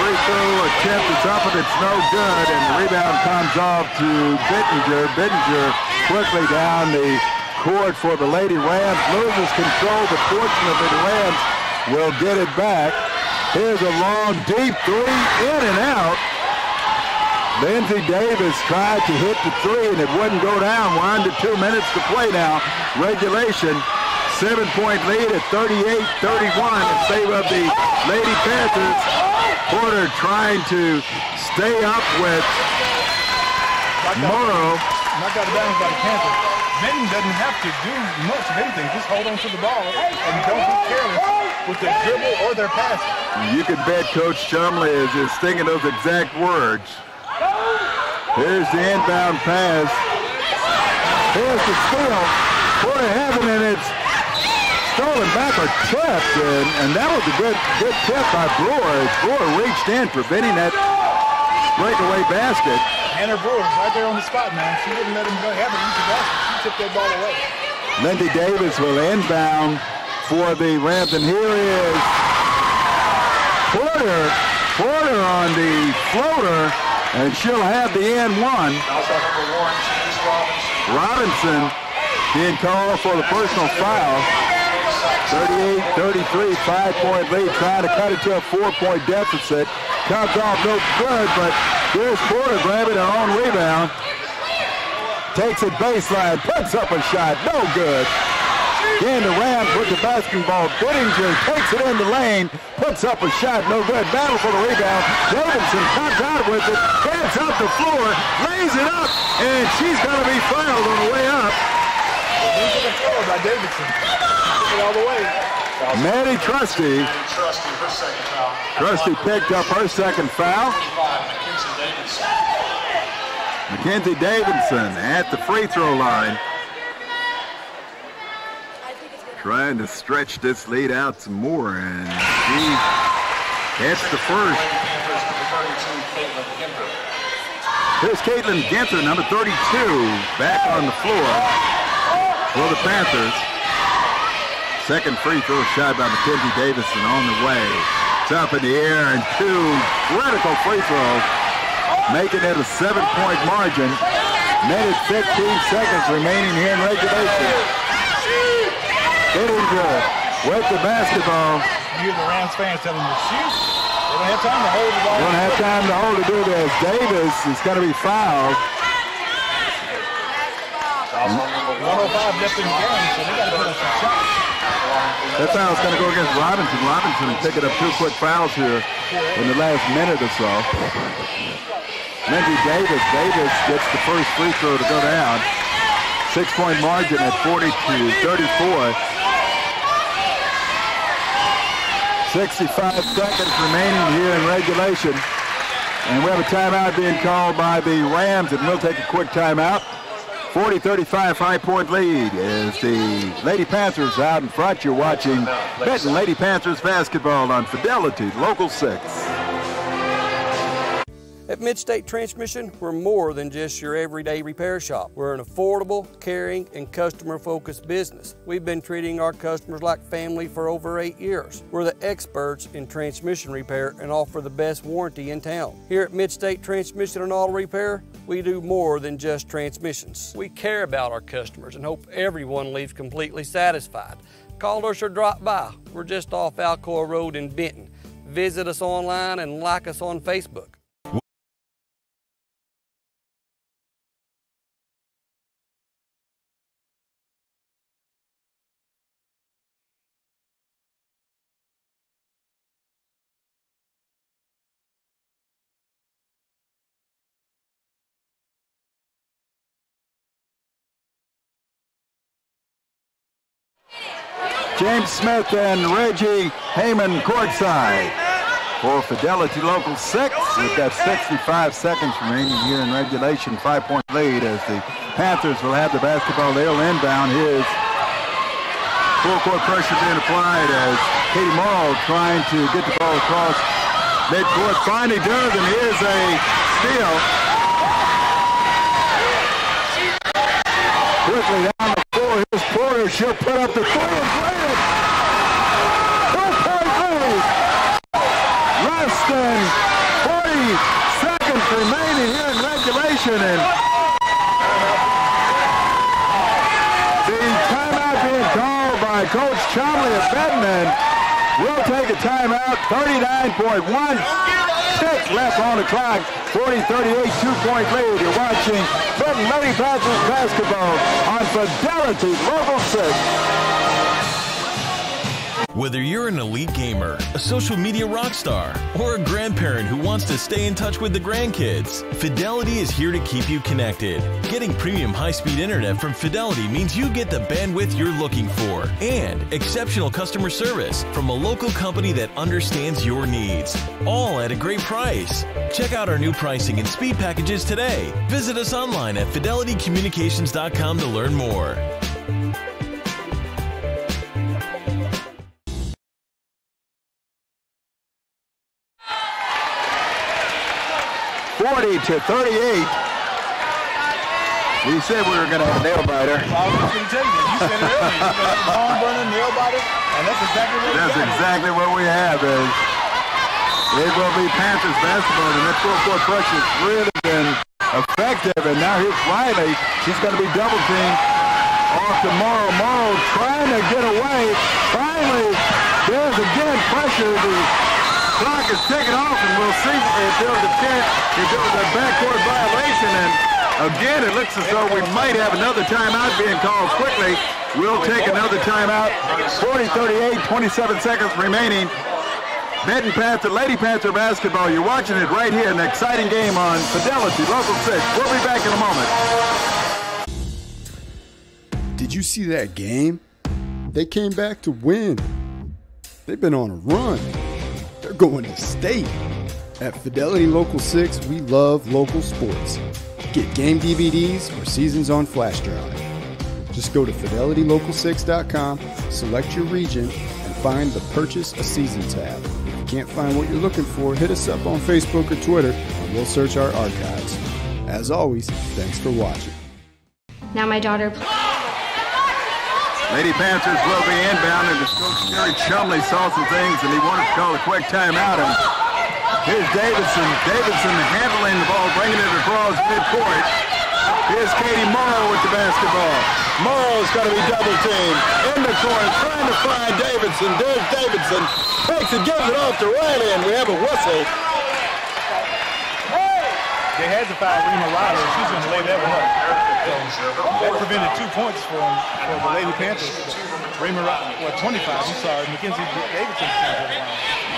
S1: Free throw attempt is up, and it's no good, and the rebound comes off to Bittinger. Bittinger quickly down the court for the Lady Rams, loses control, but fortunately the Rams will get it back. Here's a long, deep three, in and out. Lindsay Davis tried to hit the three, and it wouldn't go down. We're under 2 minutes to play now. Regulation, 7-point lead at 38-31 in favor of the Lady Panthers. Porter trying to stay up with Morrow.
S2: Knocked out of bounds by the Panther. Benton doesn't have to do much of anything. Just hold on to the ball and don't be careless with their dribble or their passing.
S1: You can bet Coach Chumley is thinking those exact words. Here's the inbound pass. Here's the steal. Porter having it, and it's stolen back or tipped, and that was a good tip by Brewer. Brewer reached in, preventing that breakaway basket.
S2: And her Brewer right there on the spot, man. She wouldn't let him go have an easy basket. She tipped that ball away.
S1: Lindy Davis will inbound for the Rams, and here is Porter. Porter on the floater, and she'll have the N1. Robinson being called for the personal foul. 38-33, 5-point lead, trying to cut it to a 4-point deficit. Comes off no good, but here's Porter grabbing her own rebound. Takes it baseline, puts up a shot, no good. Again, the Rams with the basketball. Bittinger takes it in the lane, puts up a shot, no good. Battle for the rebound. Davidson comes out with it, gets up the floor, lays it up, and she's going to be fouled on the way up.
S2: Into the floor by Davidson. All the way.
S1: Maddie Trusty. Trusty picked up her second foul. Mackenzie Davidson at the free throw line. Trying to stretch this lead out some more, and she hits the first. Here's Caitlin Ginther, number 32, back on the floor for the Panthers. Second free throw shot by Mackenzie Davidson on the way. It's up in the air, and two critical free throws, making it a 7-point margin. Minute 15 seconds remaining here in regulation. Bittinger with the basketball.
S2: You hear the Rams fans telling them to shoot. They don't have time to hold the ball.
S1: They don't have time to hold to do this. Davis is going to be fouled.
S2: 105 left in the game, so they got to put up some shots.
S1: That foul's going to go against Robinson. Robinson picking up 2 quick fouls here in the last minute or so. Lindsey Davis. Davis gets the first free throw to go down. 6-point margin at 42-34. 65 seconds remaining here in regulation. And we have a timeout being called by the Rams, and we'll take a quick timeout. 40-35, 5-point lead as the Lady Panthers out in front. You're watching Benton Lady Panthers basketball on Fidelity Local 6.
S16: At Midstate Transmission, we're more than just your everyday repair shop. We're an affordable, caring, and customer-focused business. We've been treating our customers like family for over 8 years. We're the experts in transmission repair and offer the best warranty in town. Here at Midstate Transmission and Auto Repair, we do more than just transmissions. We care about our customers and hope everyone leaves completely satisfied. Call us or drop by. We're just off Alcoa Road in Benton. Visit us online and like us on Facebook.
S1: James Smith and Reggie Heyman courtside for Fidelity Local 6. We've got 65 seconds remaining here in regulation. 5-point lead as the Panthers will have the basketball. They'll inbound. Here's full court pressure being applied as Katie Morrow trying to get the ball across midcourt. Finally does, and here's a steal. Quickly down the floor. Here's Porter. She'll put up the three and play it. 2-point lead. Less than 40 seconds remaining here in regulation, and the timeout being called by Coach Chumley at Benton. We'll take a timeout. 39.16 left on the clock. 40-38, 2-point lead. You're watching Benton Lady Panthers basketball on Fidelity Local 6.
S4: Whether you're an elite gamer, a social media rock star, or a grandparent who wants to stay in touch with the grandkids, Fidelity is here to keep you connected. Getting premium high-speed internet from Fidelity means you get the bandwidth you're looking for and exceptional customer service from a local company that understands your needs, all at a great price. Check out our new pricing and speed packages today. Visit us online at fidelitycommunications.com to learn more.
S1: 40-38. We said we were going to have a nail biter.
S2: I was going to tell you, you said it earlier. You're going to have a barn burner, nail biter, and that's exactly what we have.
S1: That's exactly what we have. Is it will be Panthers basketball, and that full-court pressure has really been effective. And now here's Riley. She's going to be double-teamed off to Morrow. Morrow trying to get away. Finally, there's again pressure. The clock is ticking off, and we'll see if there was a backcourt violation. And again, it looks as though we might have another timeout being called quickly. We'll take another timeout. 40-38, 27 seconds remaining. Benton Panther, Lady Panther basketball. You're watching it right here, an exciting game on Fidelity, Local 6. We'll be back in a moment.
S5: Did you see that game? They came back to win. They've been on a run. They're going to state. At Fidelity Local 6, we love local sports. Get game DVDs or seasons on flash drive. Just go to fidelitylocal6.com, select your region, and find the Purchase a Season tab. If you can't find what you're looking for, hit us up on Facebook or Twitter, and we'll search our archives. As always, thanks for watching.
S6: Now my daughter...
S1: Lady Panthers will be inbound, and Gary Chumley saw some things, and he wanted to call a quick timeout. And here's Davidson. Davidson handling the ball, bringing it across midcourt. Here's Katie Morrow with the basketball. Morrow's going to be double-teamed in the corner, trying to find Davidson. There's Davidson. Takes it, gives it off to Riley, and we have a whistle.
S2: They had to foul Rima Riley. She's going to lay that one up. That prevented 2 points for the Lady Panthers. Rima Riley, 25, I'm sorry. Mackenzie Davidson.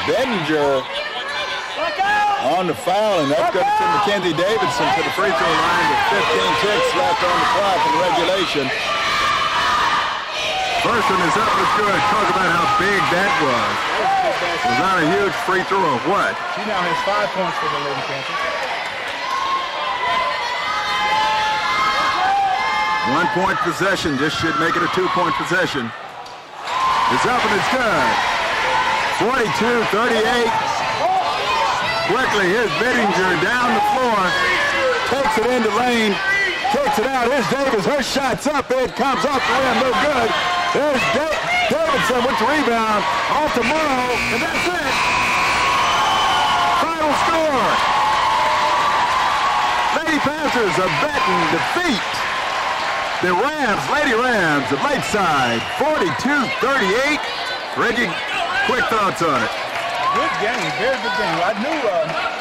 S1: Benton on the foul, and that's going to send Mackenzie Davidson to the free throw line with 15 ticks left on the clock in regulation. First one is up. Let's go and talk about how big that was. Was that a huge free throw or what?
S2: She now has 5 points for the Lady Panthers.
S1: 1 point possession. This should make it a 2-point possession. It's up and it's good. 42-38. Quickly, here's Bittinger down the floor. Takes it into lane. Kicks it out. Here's Davis. Her shot's up. It comes off the rim. No good. There's Davidson with the rebound. Off to Morrow. And that's it. Final score. Lady Panthers of Benton defeat the Rams, Lady Rams of Lakeside, 42-38. Reggie, quick thoughts on it.
S2: Good game, very good game. I knew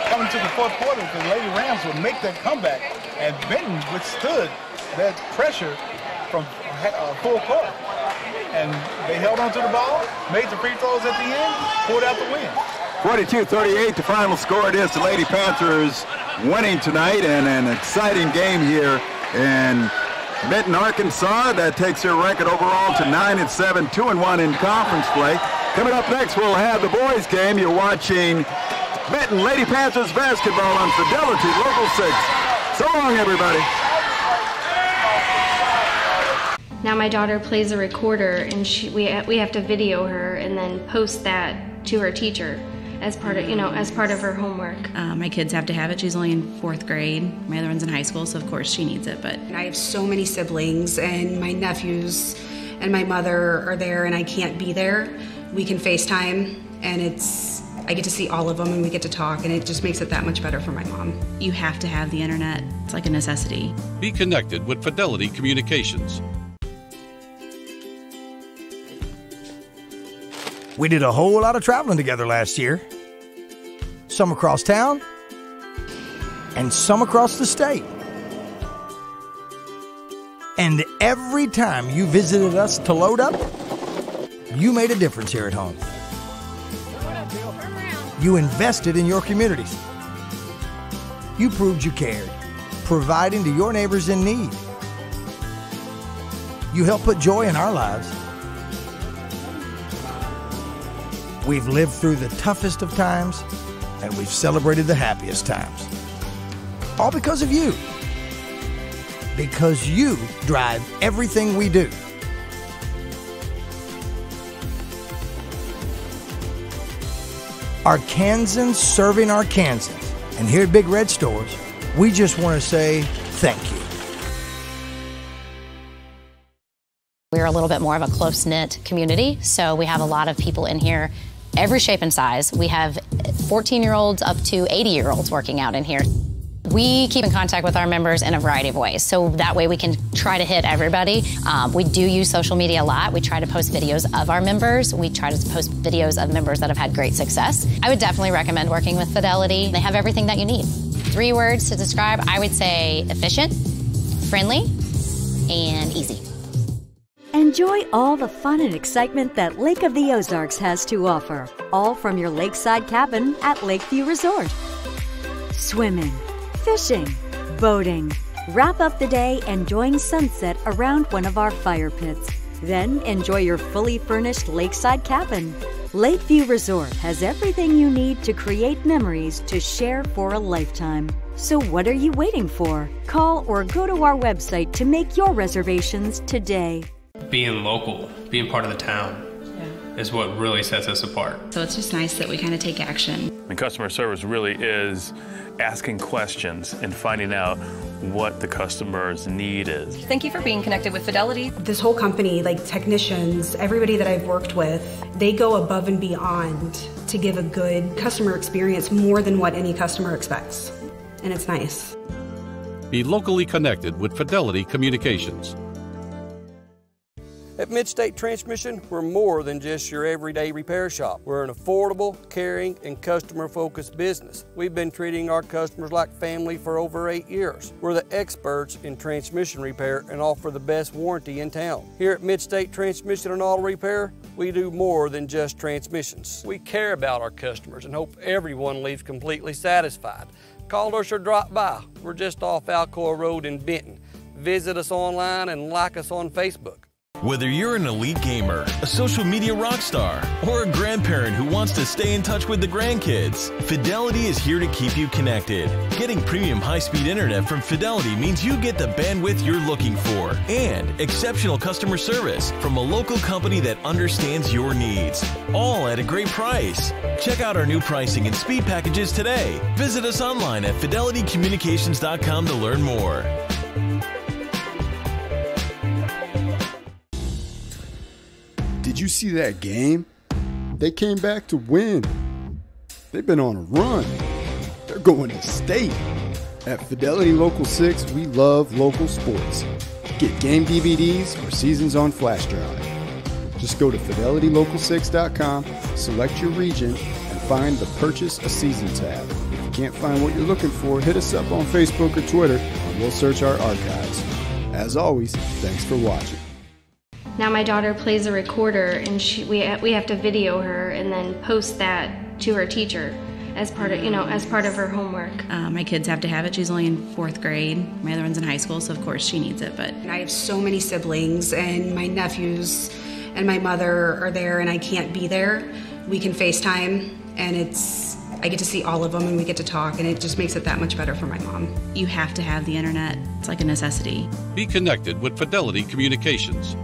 S2: coming to the fourth quarter that the Lady Rams would make that comeback, and Benton withstood that pressure from full court. And they held onto the ball, made the free throws at the end, pulled out the win.
S1: 42-38, the final score. It is the Lady Panthers winning tonight, and an exciting game here in Benton, Arkansas. That takes their record overall to 9-7, 2-1 in conference play. Coming up next, we'll have the boys' game. You're watching Benton Lady Panthers basketball on Fidelity Local 6. So long, everybody.
S6: Now my daughter plays a recorder, and we have to video her and then post that to her teacher as part of her homework.
S7: My kids have to have it. She's only in 4th grade. My other one's in high school, so of course she needs it. But
S8: I have so many siblings, and my nephews and my mother are there, and I can't be there. We can FaceTime, and I get to see all of them, and we get to talk, and it just makes it that much better for my mom.
S7: You have to have the internet. It's like a necessity.
S9: Be connected with Fidelity Communications.
S10: We did a whole lot of traveling together last year. Some across town and some across the state. And every time you visited us to load up, You made a difference here at home. You invested in your communities. You proved you cared, providing to your neighbors in need. You helped put joy in our lives. We've lived through the toughest of times, and we've celebrated the happiest times. All because of you. Because you drive everything we do. Arkansans serving Arkansans. And here at Big Red Stores, we just want to say thank you.
S11: We're a little bit more of a close-knit community, so we have a lot of people in here, every shape and size. We have 14-year-olds up to 80-year-olds working out in here. We keep in contact with our members in a variety of ways, so that way we can try to hit everybody. We do use social media a lot. We try to post videos of our members. We try to post videos of members that have had great success. I would definitely recommend working with Fidelity. They have everything that you need. 3 words to describe, I would say efficient, friendly, and easy.
S12: Enjoy all the fun and excitement that Lake of the Ozarks has to offer, all from your lakeside cabin at Lakeview Resort. Swimming, fishing, boating. Wrap up the day enjoying sunset around one of our fire pits. Then enjoy your fully furnished lakeside cabin. Lakeview Resort has everything you need to create memories to share for a lifetime. So what are you waiting for? Call or go to our website to make your reservations today.
S13: Being local, being part of the town, is what really sets us apart.
S7: So it's just nice that we kind of take action.
S14: And customer service really is asking questions and finding out what the customer's need is.
S15: Thank you for being connected with Fidelity.
S8: This whole company, like technicians, everybody that I've worked with, they go above and beyond to give a good customer experience more than what any customer expects. And it's nice.
S9: Be locally connected with Fidelity Communications.
S16: At Midstate Transmission, we're more than just your everyday repair shop. We're an affordable, caring, and customer-focused business. We've been treating our customers like family for over 8 years. We're the experts in transmission repair and offer the best warranty in town. Here at Midstate Transmission and Auto Repair, we do more than just transmissions. We care about our customers and hope everyone leaves completely satisfied. Call us or drop by. We're just off Alcoa Road in Benton. Visit us online and like us on Facebook.
S4: Whether you're an elite gamer, a social media rock star, or a grandparent who wants to stay in touch with the grandkids, Fidelity is here to keep you connected. Getting premium high-speed internet from Fidelity means you get the bandwidth you're looking for and exceptional customer service from a local company that understands your needs, all at a great price. Check out our new pricing and speed packages today. Visit us online at fidelitycommunications.com to learn more.
S5: Did you see that game? They came back to win. They've been on a run. They're going to state. At Fidelity Local 6, we love local sports. Get game DVDs or seasons on flash drive. Just go to fidelitylocal6.com, select your region, and find the Purchase a Season tab. If you can't find what you're looking for, hit us up on Facebook or Twitter, and we'll search our archives. As always, thanks for watching.
S6: Now my daughter plays a recorder, and we have to video her and then post that to her teacher as part of her homework.
S7: My kids have to have it. She's only in 4th grade. My other one's in high school, so of course she needs it. But
S8: I have so many siblings, and my nephews and my mother are there, and I can't be there. We can FaceTime, and I get to see all of them, and we get to talk, and it just makes it that much better for my mom.
S7: you have to have the internet. It's like a necessity.
S9: Be connected with Fidelity Communications.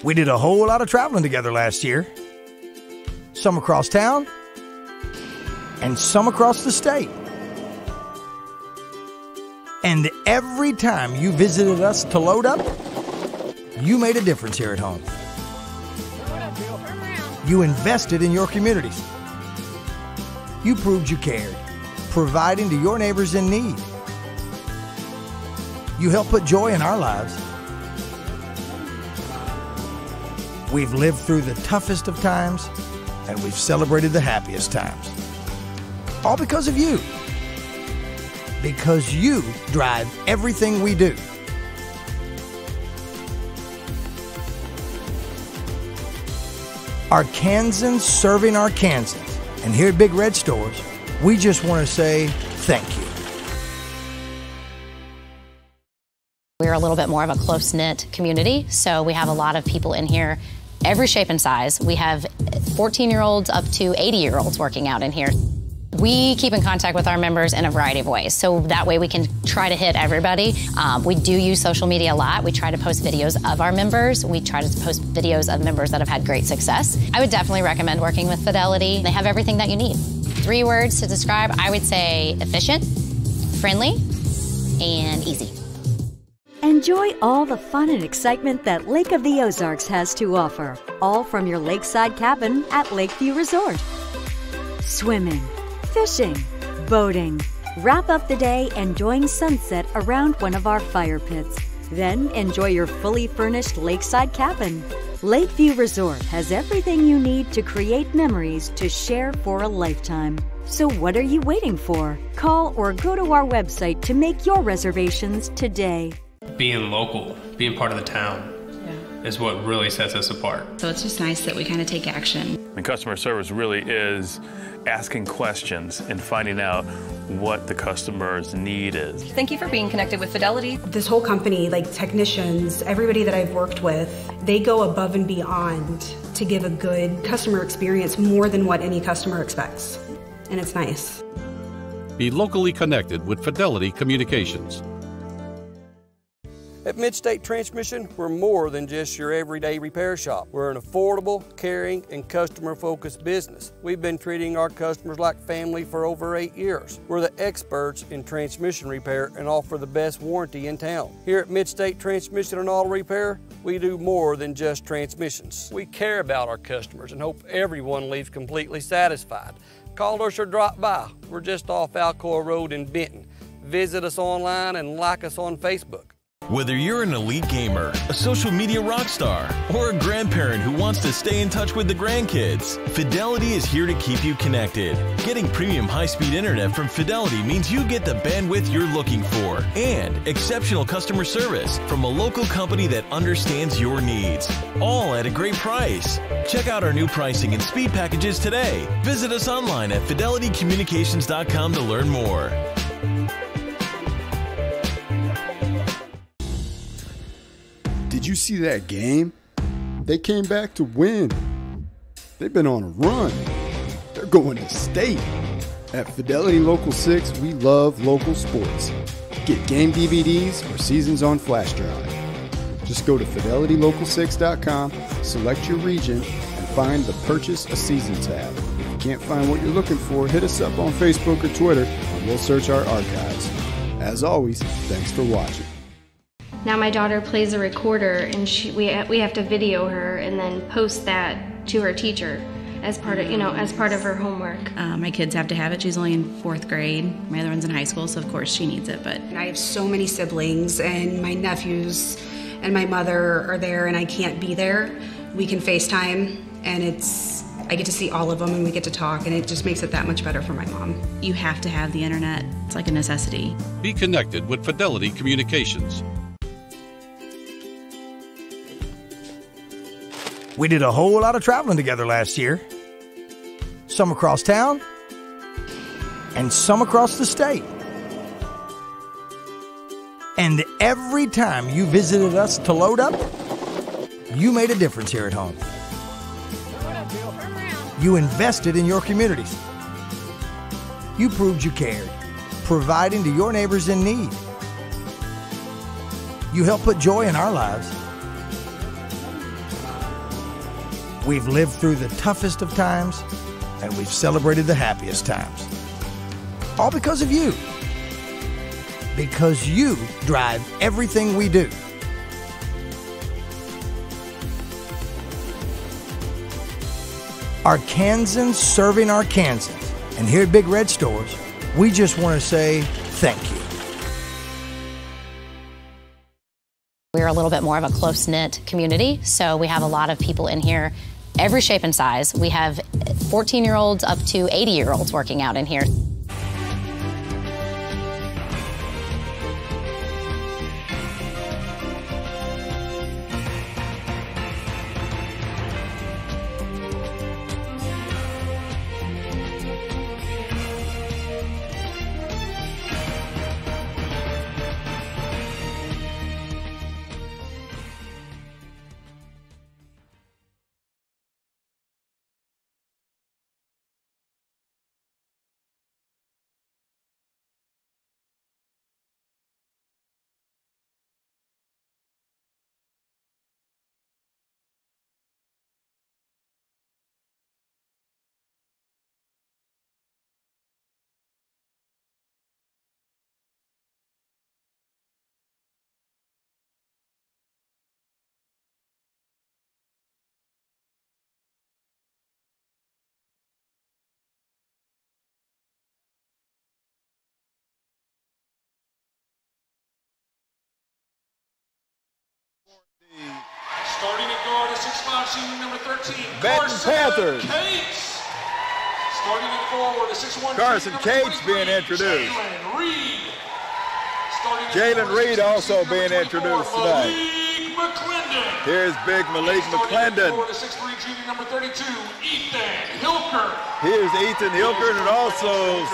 S10: We did a whole lot of traveling together last year. Some across town and some across the state. And every time you visited us to load up, you made a difference here at home. You invested in your communities. You proved you cared, providing to your neighbors in need. You helped put joy in our lives. We've lived through the toughest of times, and we've celebrated the happiest times. All because of you. Because you drive everything we do. Arkansans serving Arkansans. And here at Big Red Stores, we just want to say thank you.
S11: We're a little bit more of a close-knit community, so we have a lot of people in here, every shape and size. We have 14-year-olds up to 80-year-olds working out in here. We keep in contact with our members in a variety of ways, so that way we can try to hit everybody. We do use social media a lot. We try to post videos of our members. We try to post videos of members that have had great success. I would definitely recommend working with Fidelity. They have everything that you need. 3 words to describe, I would say efficient, friendly, and easy.
S12: Enjoy all the fun and excitement that Lake of the Ozarks has to offer, all from your lakeside cabin at Lakeview Resort. Swimming, fishing, boating. Wrap up the day enjoying sunset around one of our fire pits. Then enjoy your fully furnished lakeside cabin. Lakeview Resort has everything you need to create memories to share for a lifetime. So what are you waiting for? Call or go to our website to make your reservations today.
S13: Being local, being part of the town, is what really sets us apart.
S7: So it's just nice that we kind of take action.
S14: And customer service really is asking questions and finding out what the customer's need is.
S15: Thank you for being connected with Fidelity.
S8: This whole company, like technicians, everybody that I've worked with, they go above and beyond to give a good customer experience, more than what any customer expects. And it's nice.
S9: Be locally connected with Fidelity Communications.
S16: At Midstate Transmission, we're more than just your everyday repair shop. We're an affordable, caring, and customer-focused business. We've been treating our customers like family for over 8 years. We're the experts in transmission repair and offer the best warranty in town. Here at Midstate Transmission and Auto Repair, we do more than just transmissions. We care about our customers and hope everyone leaves completely satisfied. Call us or drop by. We're just off Alcoa Road in Benton. Visit us online and like us on Facebook.
S4: Whether you're an elite gamer, a social media rock star, or a grandparent who wants to stay in touch with the grandkids, Fidelity is here to keep you connected. Getting premium high-speed internet from Fidelity means you get the bandwidth you're looking for and exceptional customer service from a local company that understands your needs, all at a great price. Check out our new pricing and speed packages today. Visit us online at fidelitycommunications.com to learn more.
S5: Did you see that game? They came back to win. They've been on a run. They're going to state. At Fidelity Local 6, we love local sports. Get game DVDs or seasons on flash drive. Just go to fidelitylocal6.com, select your region, and find the Purchase a Season tab. If you can't find what you're looking for, hit us up on Facebook or Twitter, and we'll search our archives. As always, thanks for watching.
S6: Now my daughter plays a recorder, and we have to video her and then post that to her teacher as part of her homework.
S7: My kids have to have it. She's only in 4th grade. My other one's in high school, so of course she needs it. But
S8: I have so many siblings, and my nephews and my mother are there, and I can't be there. We can FaceTime, and I get to see all of them, and we get to talk, and it just makes it that much better for my mom.
S7: You have to have the internet. It's like a necessity.
S9: Be connected with Fidelity Communications.
S10: We did a whole lot of traveling together last year. Some across town and some across the state. And every time you visited us to load up, you made a difference here at home. You invested in your communities. You proved you cared, providing to your neighbors in need. You helped put joy in our lives. We've lived through the toughest of times, and we've celebrated the happiest times. All because of you. Because you drive everything we do. Arkansans serving Arkansans. And here at Big Red Stores, we just want to say thank you.
S11: We're a little bit more of a close-knit community, so we have a lot of people in here, every shape and size. We have 14-year-olds up to 80-year-olds working out in here.
S3: Starting at guard, a 6'5" senior, number 13,
S1: Benton Panthers.
S3: Cates. Starting at forward, a 6'1"
S1: Carson Cates being introduced. Jalen Reed also being introduced tonight. Here's big Malik McClendon.
S3: Forward, a 6'3" junior, number 32, Ethan Hilker.
S1: Here's Ethan Hilker and also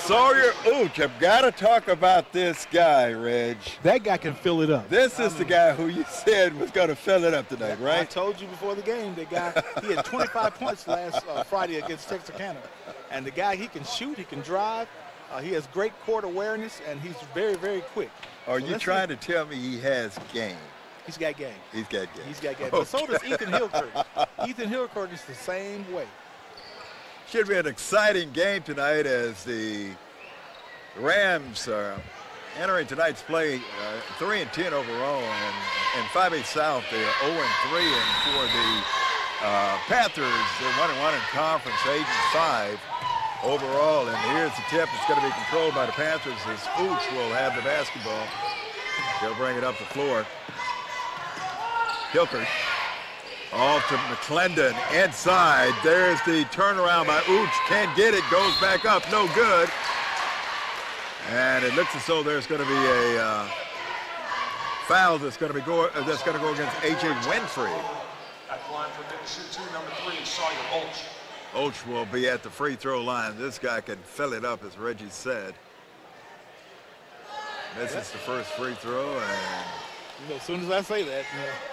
S1: Sawyer Ooch. I've got to talk about this guy, Reg.
S2: That guy can fill it up.
S1: This is the guy who you said was going to fill it up tonight, right?
S2: I told you before the game, that guy, he had 25 points last Friday against Texarkana. And the guy, he can shoot, he can drive, he has great court awareness, and he's very, very quick.
S1: Are you trying to tell me he has game?
S2: He's got game.
S1: He's got game.
S2: He's got game.
S1: Okay.
S2: But so does Ethan Hilker. Ethan Hilker is the same way.
S1: Should be an exciting game tonight as the Rams are entering tonight's play 3-10 overall, and in 5A South they are 0-3, and for the Panthers they're 1-1 in conference, 8-5 overall. And here's the tip. It's going to be controlled by the Panthers as Ooch will have the basketball. He'll bring it up the floor. Hilker off to McClendon inside. There's the turnaround by Ooch. Can't get it. Goes back up. No good. And it looks as though there's going to be a foul that's going to go against A.J. Winfrey.
S3: At the line for Benton, number 3, Sawyer Olch.
S1: Olch will be at the free throw line. This guy can fill it up, as Reggie said. This is the first free throw, and
S2: you know, as soon as I say that,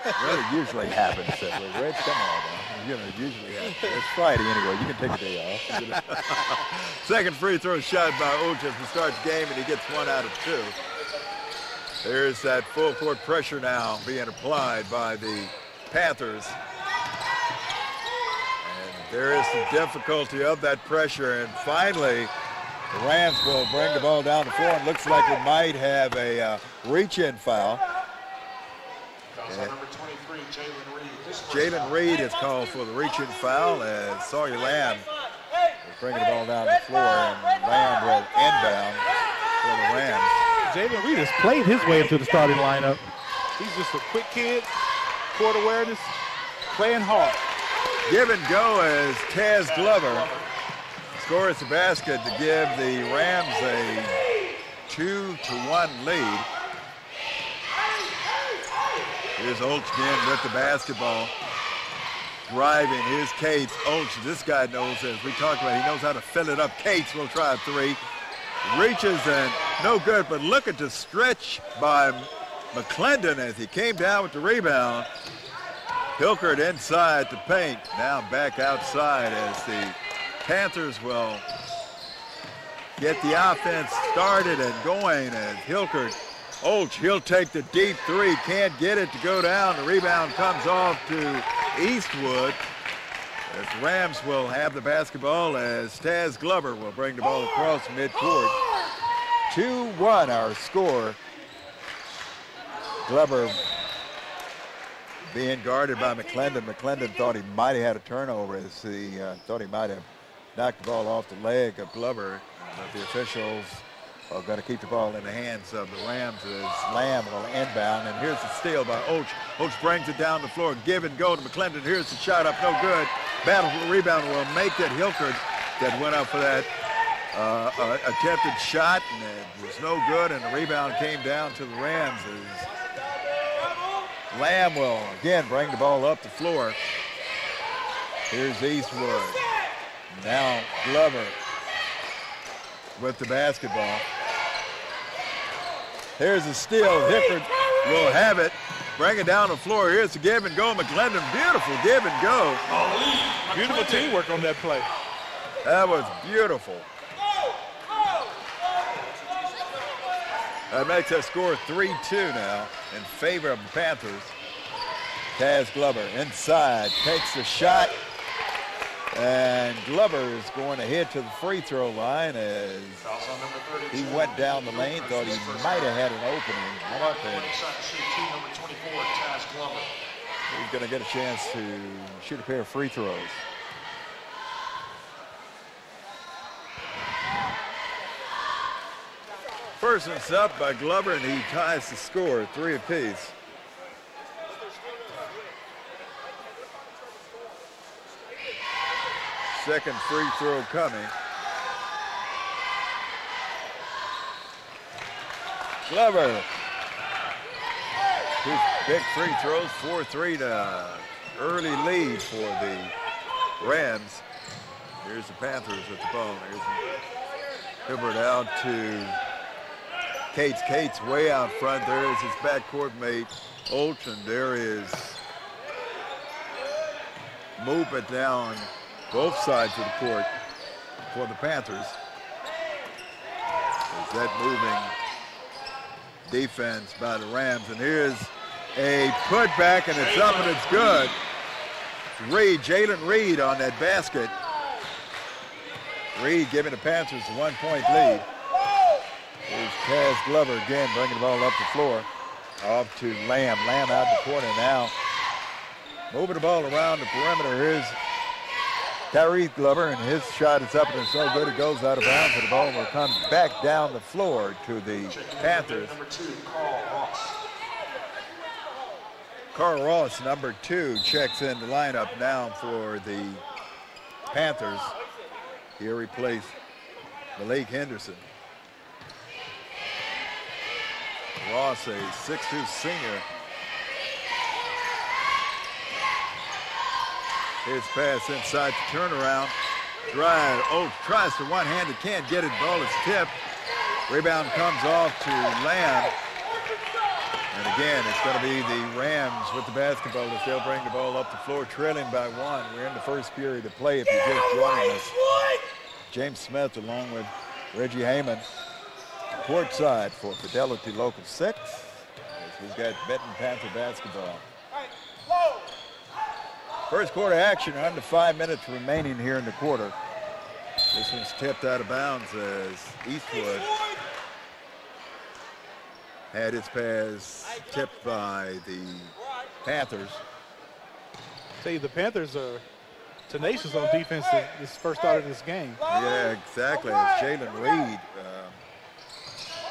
S1: well, it usually happens that way. Reg, come on, man. You know, it usually happens. It's Friday anyway. You can take a day off. Second free throw shot by Olch as we start the game, and he gets 1 out of 2. There's that full court pressure now being applied by the Panthers. And there is the difficulty of that pressure, and finally, the Rams will bring the ball down the floor, and looks like we might have a reach-in foul.
S3: Number 23, Jalen Reed.
S1: Jalen Reed is called for the reach-in foul as Sawyer Lamb is bringing the ball down the floor, and Lamb will inbound for the Rams.
S2: Jalen Reed has played his way into the starting lineup. He's just a quick kid, court awareness, playing hard.
S1: Give and go as Taz Glover scores the basket to give the Rams a 2-1 lead. Here's Olch again with the basketball. Driving, here's Cates. Olch, this guy knows, as we talked about, he knows how to fill it up. Cates will try a 3. Reaches and no good, but look at the stretch by McClendon as he came down with the rebound. Hilkert inside the paint. Now back outside as the Panthers will get the offense started and going as Hilkert. Olch, he'll take the deep 3, can't get it to go down. The rebound comes off to Eastwood. As the Rams will have the basketball as Taz Glover will bring the ball across midcourt. 2-1 our score. Glover being guarded by McClendon. McClendon thought he might have had a turnover as he thought he might have knocked the ball off the leg of Glover. But the officials are going to keep the ball in the hands of the Rams as Lamb will inbound. And here's the steal by Oach. Oach brings it down the floor. Give and go to McClendon. Here's the shot up. No good. Battle for the rebound will make that Hilkert that went up for that attempted shot. And it was no good. And the rebound came down to the Rams as Lamb will again bring the ball up the floor. Here's Eastwood. Now Glover with the basketball. Here's a steal. Hickard will have it. Bring it down the floor. Here's the give and go. McClendon, beautiful give and go.
S2: Beautiful teamwork on that play.
S1: That was beautiful. That makes that score 3-2 now in favor of the Panthers. Taz Glover inside, takes the shot. And Glover is going to head to the free throw line as he went down the lane, thought he might have had an opening. He's going to get a chance to shoot a pair of free throws. First one's up by Glover, and he ties the score, 3 apiece. Second free throw coming. Glover. 2 big free throws, 4-3 to early lead for the Rams. Here's the Panthers with the ball. Here's Hibbert out to Cates. Cates way out front. There is his backcourt mate, Olch, and there is movement down both sides of the court for the Panthers. Is that moving defense by the Rams? And here's a putback, and it's up and it's good. Reed, Jalen Reed on that basket. Reed giving the Panthers a 1-point lead. Here's Taz Glover again bringing the ball up the floor. Off to Lamb. Lamb out the corner now. Moving the ball around the perimeter. Here's Tyrese Glover, and his shot is up and it's no good. It goes out of bounds, and the ball will come back down the floor to the Panthers.
S3: Number 2, Carl Ross.
S1: Carl Ross, number 2, checks in the lineup now for the Panthers. Here replaced Malik Henderson. Ross, a 6'2" senior. Here's pass inside the turnaround. Drive. Oh, tries to one-handed, can't get it. Ball is tipped. Rebound comes off to Lamb. And again, it's going to be the Rams with the basketball as they'll bring the ball up the floor, trailing by 1. We're in the first period of play if you're just joining us. James Smith along with Reggie Heyman. Courtside for Fidelity Local 6. As he's got Benton Panther basketball. First quarter action, under 5 minutes remaining here in the quarter. This one's tipped out of bounds as Eastwood had his pass tipped by the Panthers.
S2: Tell you, the Panthers are tenacious on defense this first start of this game.
S1: Yeah, exactly. It's Jalen Reed.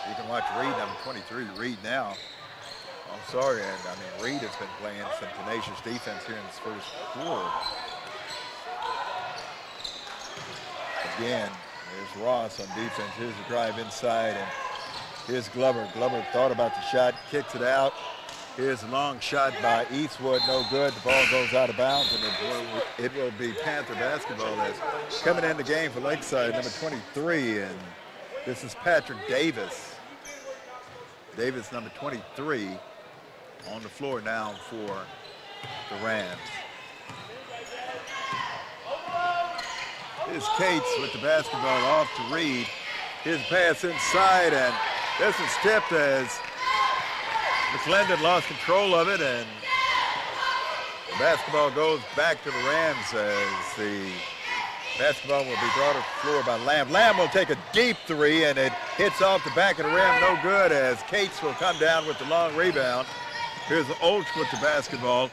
S1: You can watch Reed, number 23, Reed now. I'm sorry, and I mean, Reed has been playing some tenacious defense here in this first quarter. Again, there's Ross on defense. Here's the drive inside, and here's Glover. Glover thought about the shot, kicks it out. Here's a long shot by Eastwood, no good. The ball goes out of bounds, and it will be Panther basketball that's coming in the game for Lakeside, number 23, and this is Patrick Davis. Davis, number 23, on the floor now for the Rams. Here's Cates with the basketball off to Reed. His pass inside, and this is tipped as McClendon lost control of it, and The basketball goes back to the Rams as the basketball will be brought up the floor by Lamb. Lamb will take a deep three, and it hits off the back of the rim. No good, as Cates will come down with the long rebound. Here's Olch with the basketball.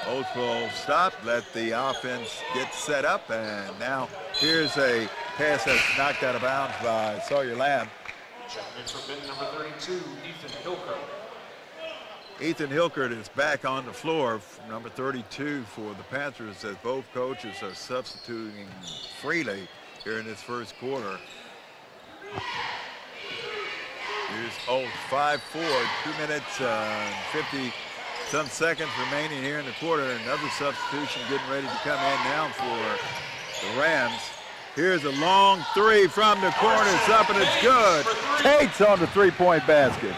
S1: Olch will stop, let the offense get set up, and now here's a pass that's knocked out of bounds by Sawyer Lamb.
S3: Checking in for Benton, number 32, Ethan Hilker.
S1: Ethan Hilkert is back on the floor, number 32 for the Panthers, as both coaches are substituting freely here in this first quarter. Here's Olch, 5-4, 2 minutes and 50-some seconds remaining here in the quarter. Another substitution getting ready to come in now for the Rams. Here's a long three from the corner. It's up and it's good. Cates on the three-point basket.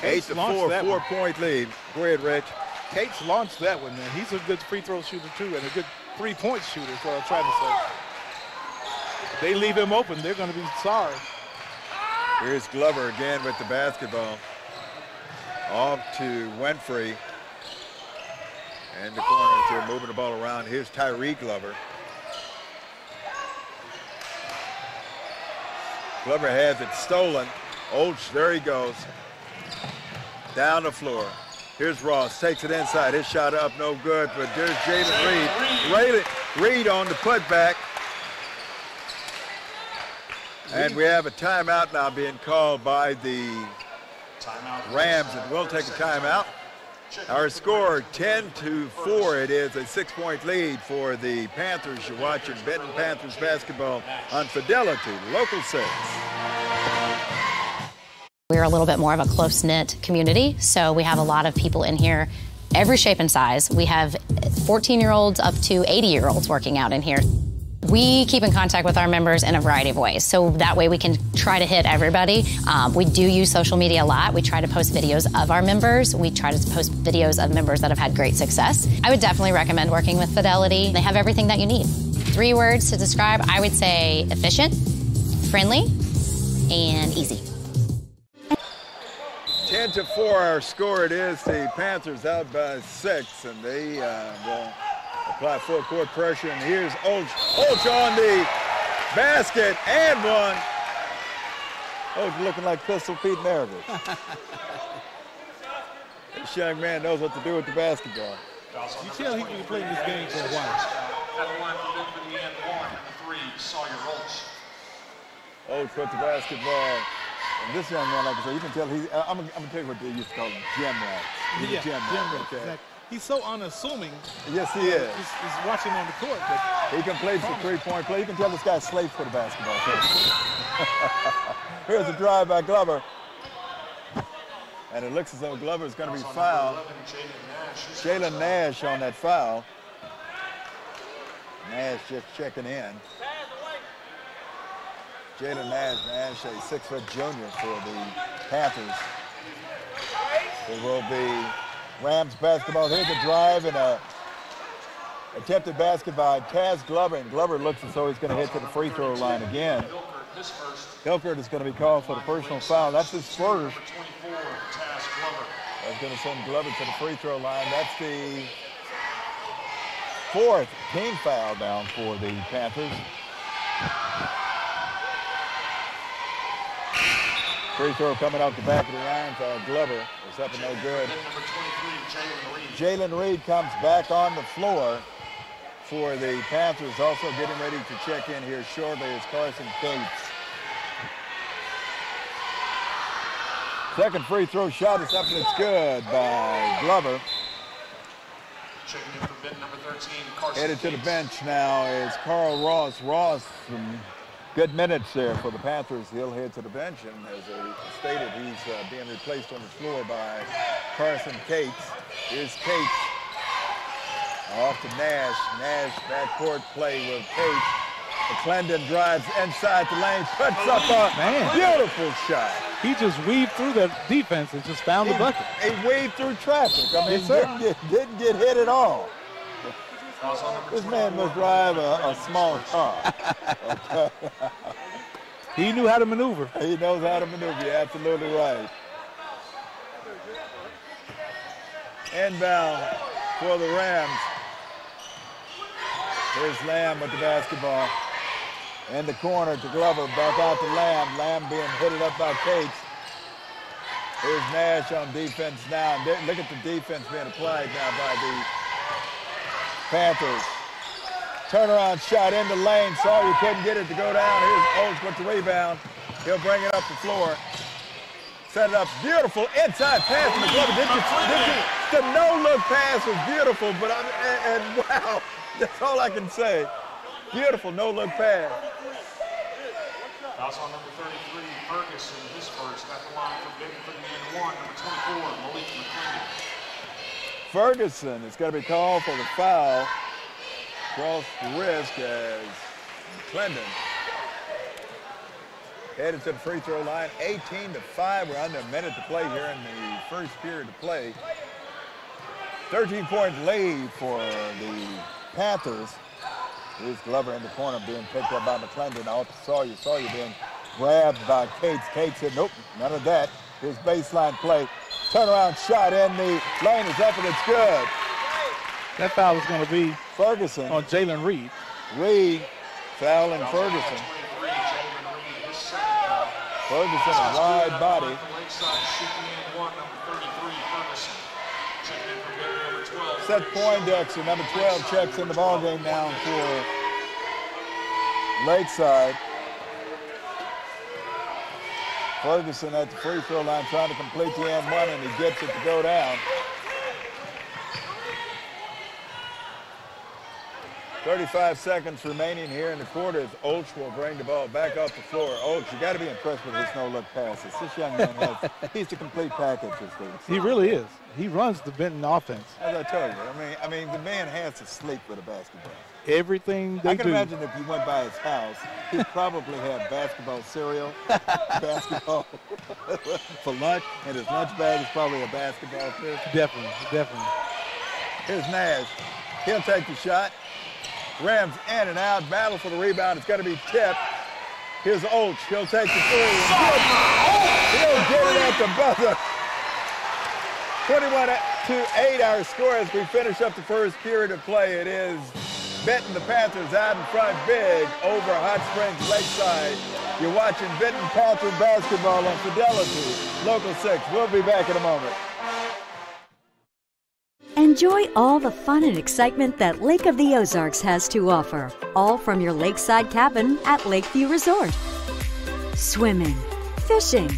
S1: 8-4, 4-point lead. Go ahead, Rich.
S2: Cates launched that one, man. He's a good free throw shooter, too, and a good three-point shooter, is what I'm trying to say. If they leave him open, they're going to be sorry.
S1: Here's Glover again with the basketball. Off to Winfrey. And the corners, they're moving the ball around. Here's Tyree Glover. Glover has it stolen. Olch, there he goes. Down the floor. Here's Ross, takes it inside. His shot up, no good, but there's Jalen Reed on the putback. And we have a timeout now being called by the Rams, and we'll take a timeout. Our score, 10-4. It is a 6-point lead for the Panthers. You're watching Benton Panthers basketball on Fidelity, Local 6.
S11: We're a little bit more of a close-knit community, so we have a lot of people in here, every shape and size. We have 14-year-olds up to 80-year-olds working out in here. We keep in contact with our members in a variety of ways, so that way we can try to hit everybody. We do use social media a lot. We try to post videos of our members. We try to post videos of members that have had great success. I would definitely recommend working with Fidelity. They have everything that you need. 3 words to describe, I would say efficient, friendly, and easy.
S1: 10-4 our score. It is the Panthers out by 6, and they will apply full court pressure. And here's Olch. Olch on the basket and one. Olch looking like Pistol Pete Maravich. This young man knows what to do with the basketball.
S2: You tell he can play this game for a while.
S3: At the line for Benton for the end one, number 3, Sawyer Olch.
S1: Olch with the basketball. And this young man, like I said, you can tell he's, I'm going to tell you what they used to call him, gym rat. He's a gym rat. Okay.
S2: Exactly. He's so unassuming.
S1: Yes, he is.
S2: He's watching on the court. But
S1: he can play some three-point play. You can tell this guy's slave for the basketball. Here's a drive by Glover. And it looks as though Glover's going to be fouled. Jalen Nash on that foul. Nash just checking in. Jalen Nash, a 6-foot junior for the Panthers. It will be Rams basketball. Here's a drive and a attempted basket by Taz Glover, and Glover looks as though he's going to hit to the free throw line again. Hilkert is going to be called for the personal foul. That's his first. That's going to send Glover to the free throw line. That's the 4th team foul down for the Panthers. Free throw coming off the back of the line for Glover. It's up and no good. Jalen Reed comes back on the floor for the Panthers. Also getting ready to check in here shortly is Carson Cates. Second free throw shot is up and it's good by Glover.
S3: Checking in for Benton, number 13, Carson
S1: Headed to the bench now is Carl Ross. Ross, some good minutes there for the Panthers. He'll head to the bench, and as stated, he's being replaced on the floor by Carson Cates. Here's Cates off to Nash. Nash backcourt play with Cates. McClendon drives inside the lane, puts up a beautiful shot.
S2: He just weaved through the defense and just found the bucket.
S1: He weaved through traffic. I mean, didn't get hit at all. This man must drive a small car.
S2: He knew how to maneuver.
S1: He knows how to maneuver. You're absolutely right. Inbound for the Rams. Here's Lamb with the basketball. In the corner to Glover, back out to Lamb. Lamb being hit up by Cates. Here's Nash on defense now. Look at the defense being applied now by the Panthers. Turnaround shot in the lane. Sawyer couldn't get it to go down. Here's Oates with the rebound. He'll bring it up the floor. Set it up. Beautiful inside pass from the Glover. The no-look pass was beautiful, but wow, that's all I can say. Beautiful no-look pass.
S3: Foul on number 33, Ferguson, his first at the line for Benton for the and one. Number 24, Malik McClendon.
S1: Ferguson is going to be called for the foul. Across the wrist as McClendon headed to the free throw line. 18-5. We're under a minute to play here in the first period of play. 13-point lead for the Panthers. Here's Glover in the corner being picked up by McClendon. Off to Sawyer. Sawyer being grabbed by Cates. Cates said, nope, none of that. Here's baseline play. Turnaround shot in the lane is up and it's good.
S2: That foul is going to be
S1: Ferguson
S2: on Jalen Reed.
S1: Reed fouling Ferguson. Ferguson, a wide body. Seth Poindexter, number 12, checks in the ballgame now for Lakeside. Ferguson at the free throw line trying to complete the and one, and he gets it to go down. 35 seconds remaining here in the quarter as Olch will bring the ball back off the floor. Olch, you got to be impressed with his no-look passes. This young man he's the complete package.
S2: He really is. He runs the Benton offense.
S1: As I told you, I mean, the man has to sleep with a basketball.
S2: Everything they do.
S1: I can imagine if you went by his house, he'd probably have basketball cereal, basketball for lunch, and his lunch bag is probably a basketball too.
S2: Definitely, definitely.
S1: Here's Nash. He'll take the shot. Rams in and out, battle for the rebound. It's got to be tipped. Here's Olch. He'll take the three. He'll get it at the buzzer. 21-8 our score as we finish up the first period of play. It is Benton, the Panthers, out in front big over Hot Springs Lakeside. You're watching Benton Panther basketball on Fidelity, Local 6. We'll be back in a moment.
S12: Enjoy all the fun and excitement that Lake of the Ozarks has to offer, all from your lakeside cabin at Lakeview Resort. Swimming, fishing,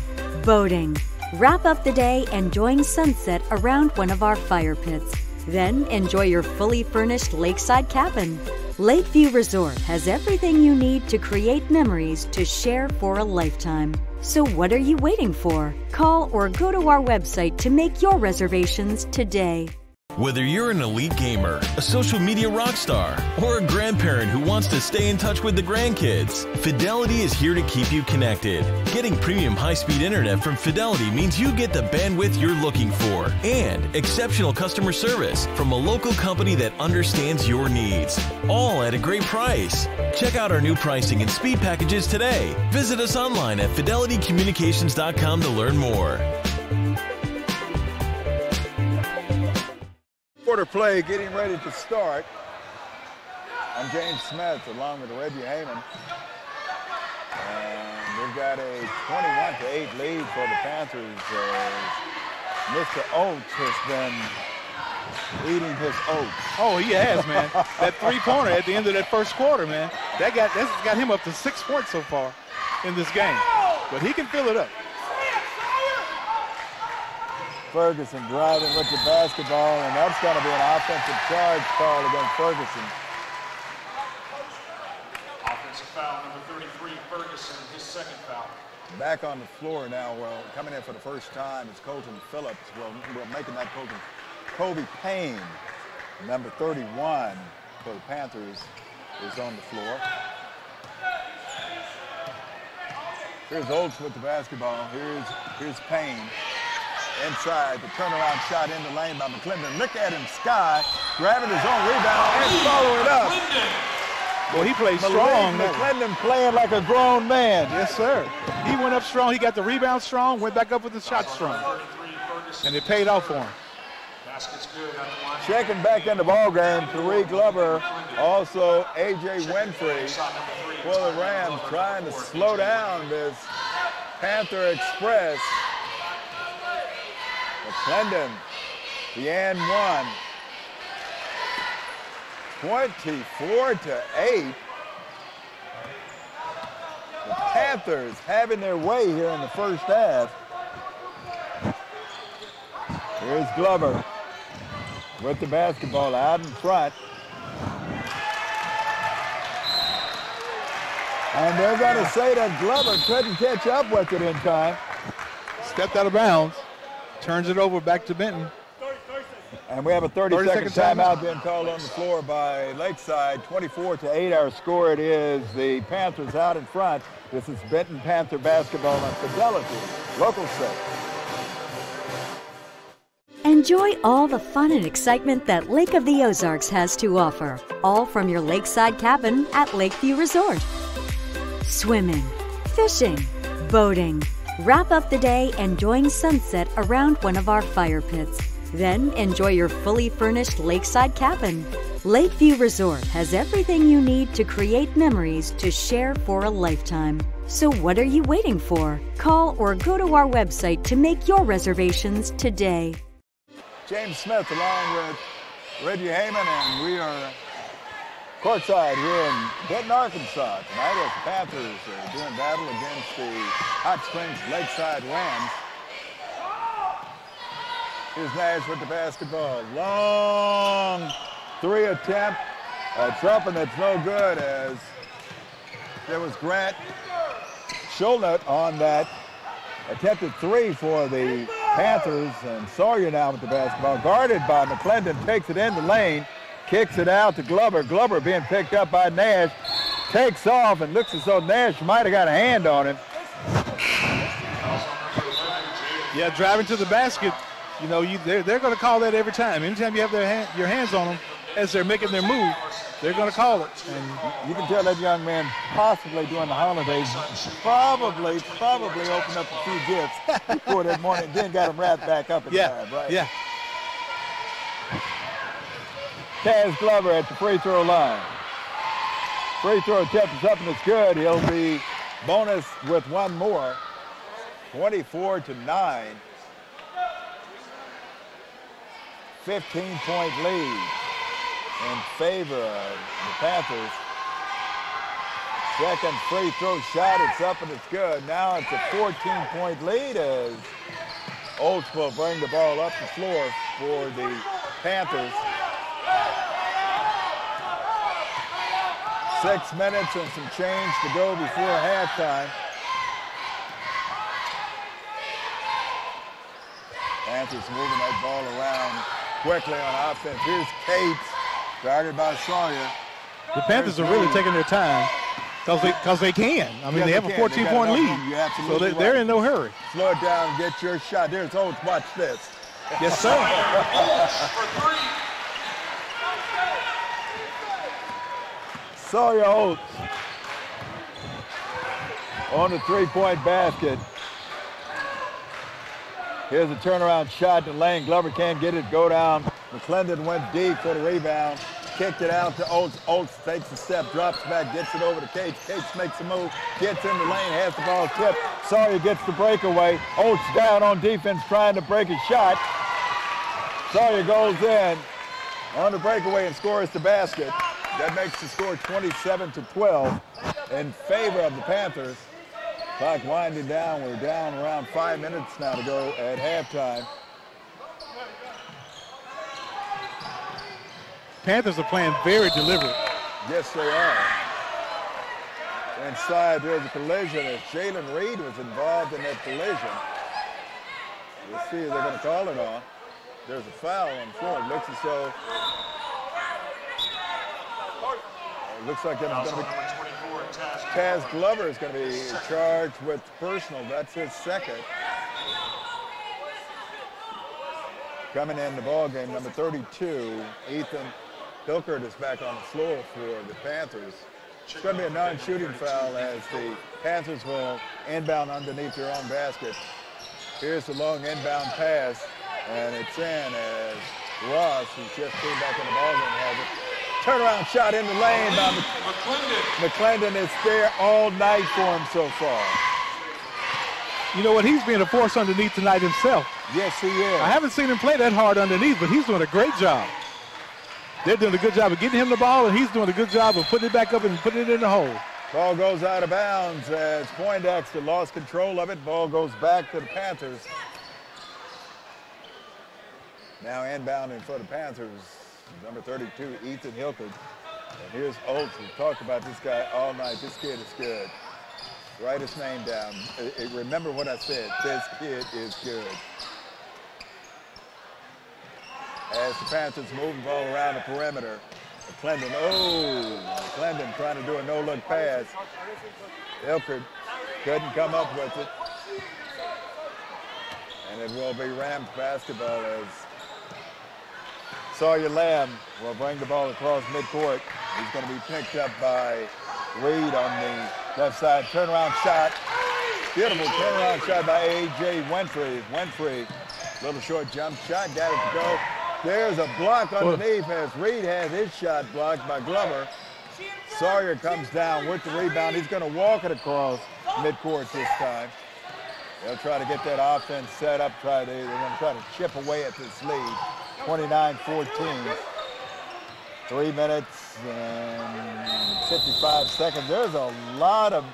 S12: boating. Wrap up the day enjoying sunset around one of our fire pits. Then enjoy your fully furnished lakeside cabin. Lakeview Resort has everything you need to create memories to share for a lifetime. So what are you waiting for? Call or go to our website to make your reservations today.
S4: Whether you're an elite gamer, a social media rock star, or a grandparent who wants to stay in touch with the grandkids, Fidelity is here to keep you connected. Getting premium high-speed internet from Fidelity means you get the bandwidth you're looking for and exceptional customer service from a local company that understands your needs, all at a great price. Check out our new pricing and speed packages today. Visit us online at fidelitycommunications.com to learn more.
S1: Quarter play getting ready to start. I'm James Smith along with Reggie Heyman. And we've got a 21-8 lead for the Panthers. Mr. Oates has been eating his oats.
S2: Oh, he has, man. That three-pointer at the end of that first quarter, man, that's got him up to 6 points so far in this game. But he can fill it up.
S1: Ferguson driving with the basketball, and that's going to be an offensive charge call against Ferguson.
S3: Offensive foul, number 33, Ferguson, his second foul.
S1: Back on the floor now, well, coming in for the first time is Colton Phillips. Well, we're making that Colton. Kobe Payne, number 31 for the Panthers, is on the floor. Here's Olds with the basketball. Here's Payne. Inside, the turnaround shot in the lane by McClendon. Look at him, Sky, grabbing his own rebound and following up.
S2: Well, he played strong.
S1: McClendon playing like a grown man.
S2: Yes, sir. He went up strong. He got the rebound strong, went back up with the shot strong. And it paid off for him.
S3: Basket's good at the line.
S1: Checking back in the ball game, Tariq Glover, also A.J. Winfrey for the Rams, trying to slow down this Panther Express. McClendon, the and one. 24-8. The Panthers having their way here in the first half. Here's Glover with the basketball out in front. And they're going to say that Glover couldn't catch up with it in time.
S2: Stepped out of bounds, turns it over back to Benton.
S1: And we have a 30-second timeout being called on the floor by Lakeside. 24-8 our score. It is the Panthers out in front. This is Benton Panther basketball on Fidelity, Local 6.
S12: Enjoy all the fun and excitement that Lake of the Ozarks has to offer, all from your lakeside cabin at Lakeview Resort. Swimming, fishing, boating. Wrap up the day enjoying sunset around one of our fire pits. Then enjoy your fully furnished lakeside cabin. Lakeview Resort has everything you need to create memories to share for a lifetime. So what are you waiting for? Call or go to our website to make your reservations today.
S1: James Smith along with Reggie Heyman, and we are courtside here in Benton, Arkansas tonight as the Panthers are doing battle against the Hot Springs Lakeside Rams. Here's Nash with the basketball. Long three attempt. It's up and it's no good as there was Grant Schulnut on that attempted three for the Panthers, and Sawyer now with the basketball. Guarded by McClendon, takes it in the lane, kicks it out to Glover. Glover being picked up by Nash, takes off and looks as though Nash might have got a hand on him.
S2: Yeah, driving to the basket. You know, they're going to call that every time. Anytime you have your hands on them as they're making their move, they're going to call it. And
S1: you can tell that young man possibly during the holidays probably opened up a few gifts before that morning, then got them wrapped back up in time, right?
S2: Yeah.
S1: Taz Glover at the free throw line. Free throw attempt is up and it's good. He'll be bonus with one more. 24-9. 15-point lead in favor of the Panthers. Second free throw shot, it's up and it's good. Now it's a 14-point lead as Oates will bring the ball up the floor for the Panthers. 6 minutes and some change to go before halftime. Panthers moving that ball around quickly on offense. Here's Cates, guarded by Sawyer.
S2: The Panthers are really taking their time because they can. I mean, they have a 14-point lead, so they're in no hurry.
S1: Slow it down, get your shot. There's Oates, watch this.
S2: Yes, sir.
S1: Sawyer Oates on the three-point basket. Here's a turnaround shot to Lane. Glover can't get it, go down. McClendon went deep for the rebound. Kicked it out to Oates. Oates takes a step, drops back, gets it over to Cates. Cates makes a move, gets in the lane, has the ball tipped. Sawyer gets the breakaway. Oates down on defense trying to break a shot. Sawyer goes in on the breakaway and scores the basket. That makes the score 27-12 in favor of the Panthers. Clock winding down. We're down around 5 minutes now to go at halftime.
S2: Panthers are playing very deliberate.
S1: Yes, they are. Inside, there's a collision as Jalen Reed was involved in that collision. We'll see if they're going to call it on. There's a foul on the floor. It looks as though it looks like it's going to be Taz Glover is going to be charged with personal. That's his second. Coming in the ball game, number 32, Ethan Hilkert is back on the floor for the Panthers. It's going to be a non-shooting foul as the Panthers will inbound underneath their own basket. Here's the long inbound pass, and it's in as Ross, who just came back in the ballgame, has it. Turnaround shot in the lane by McClendon. Is there all night for him so far.
S2: You know what? He's being a force underneath tonight himself.
S1: Yes, he is.
S2: I haven't seen him play that hard underneath, but he's doing a great job. They're doing a good job of getting him the ball, and he's doing a good job of putting it back up and putting it in the hole.
S1: Ball goes out of bounds as Poindexter lost control of it. Ball goes back to the Panthers. Now inbounding for the Panthers, number 32, Ethan Hilkard. And here's Oates. We've talked about this guy all night. This kid is good. Write his name down. Remember what I said. This kid is good. As the Panthers move the ball around the perimeter. McClendon trying to do a no-look pass. Hilkard couldn't come up with it. And it will be Rams basketball as Sawyer Lamb will bring the ball across midcourt. He's going to be picked up by Reed on the left side. Turnaround shot. Beautiful turnaround shot by A.J. Winfrey. Little short jump shot. Got it to go. There's a block underneath as Reed has his shot blocked by Glover. Sawyer comes down with the rebound. He's going to walk it across midcourt this time. They'll try to get that offense set up. They're going to try to chip away at this lead. 29-14. 3 minutes and 55 seconds. There's a lot of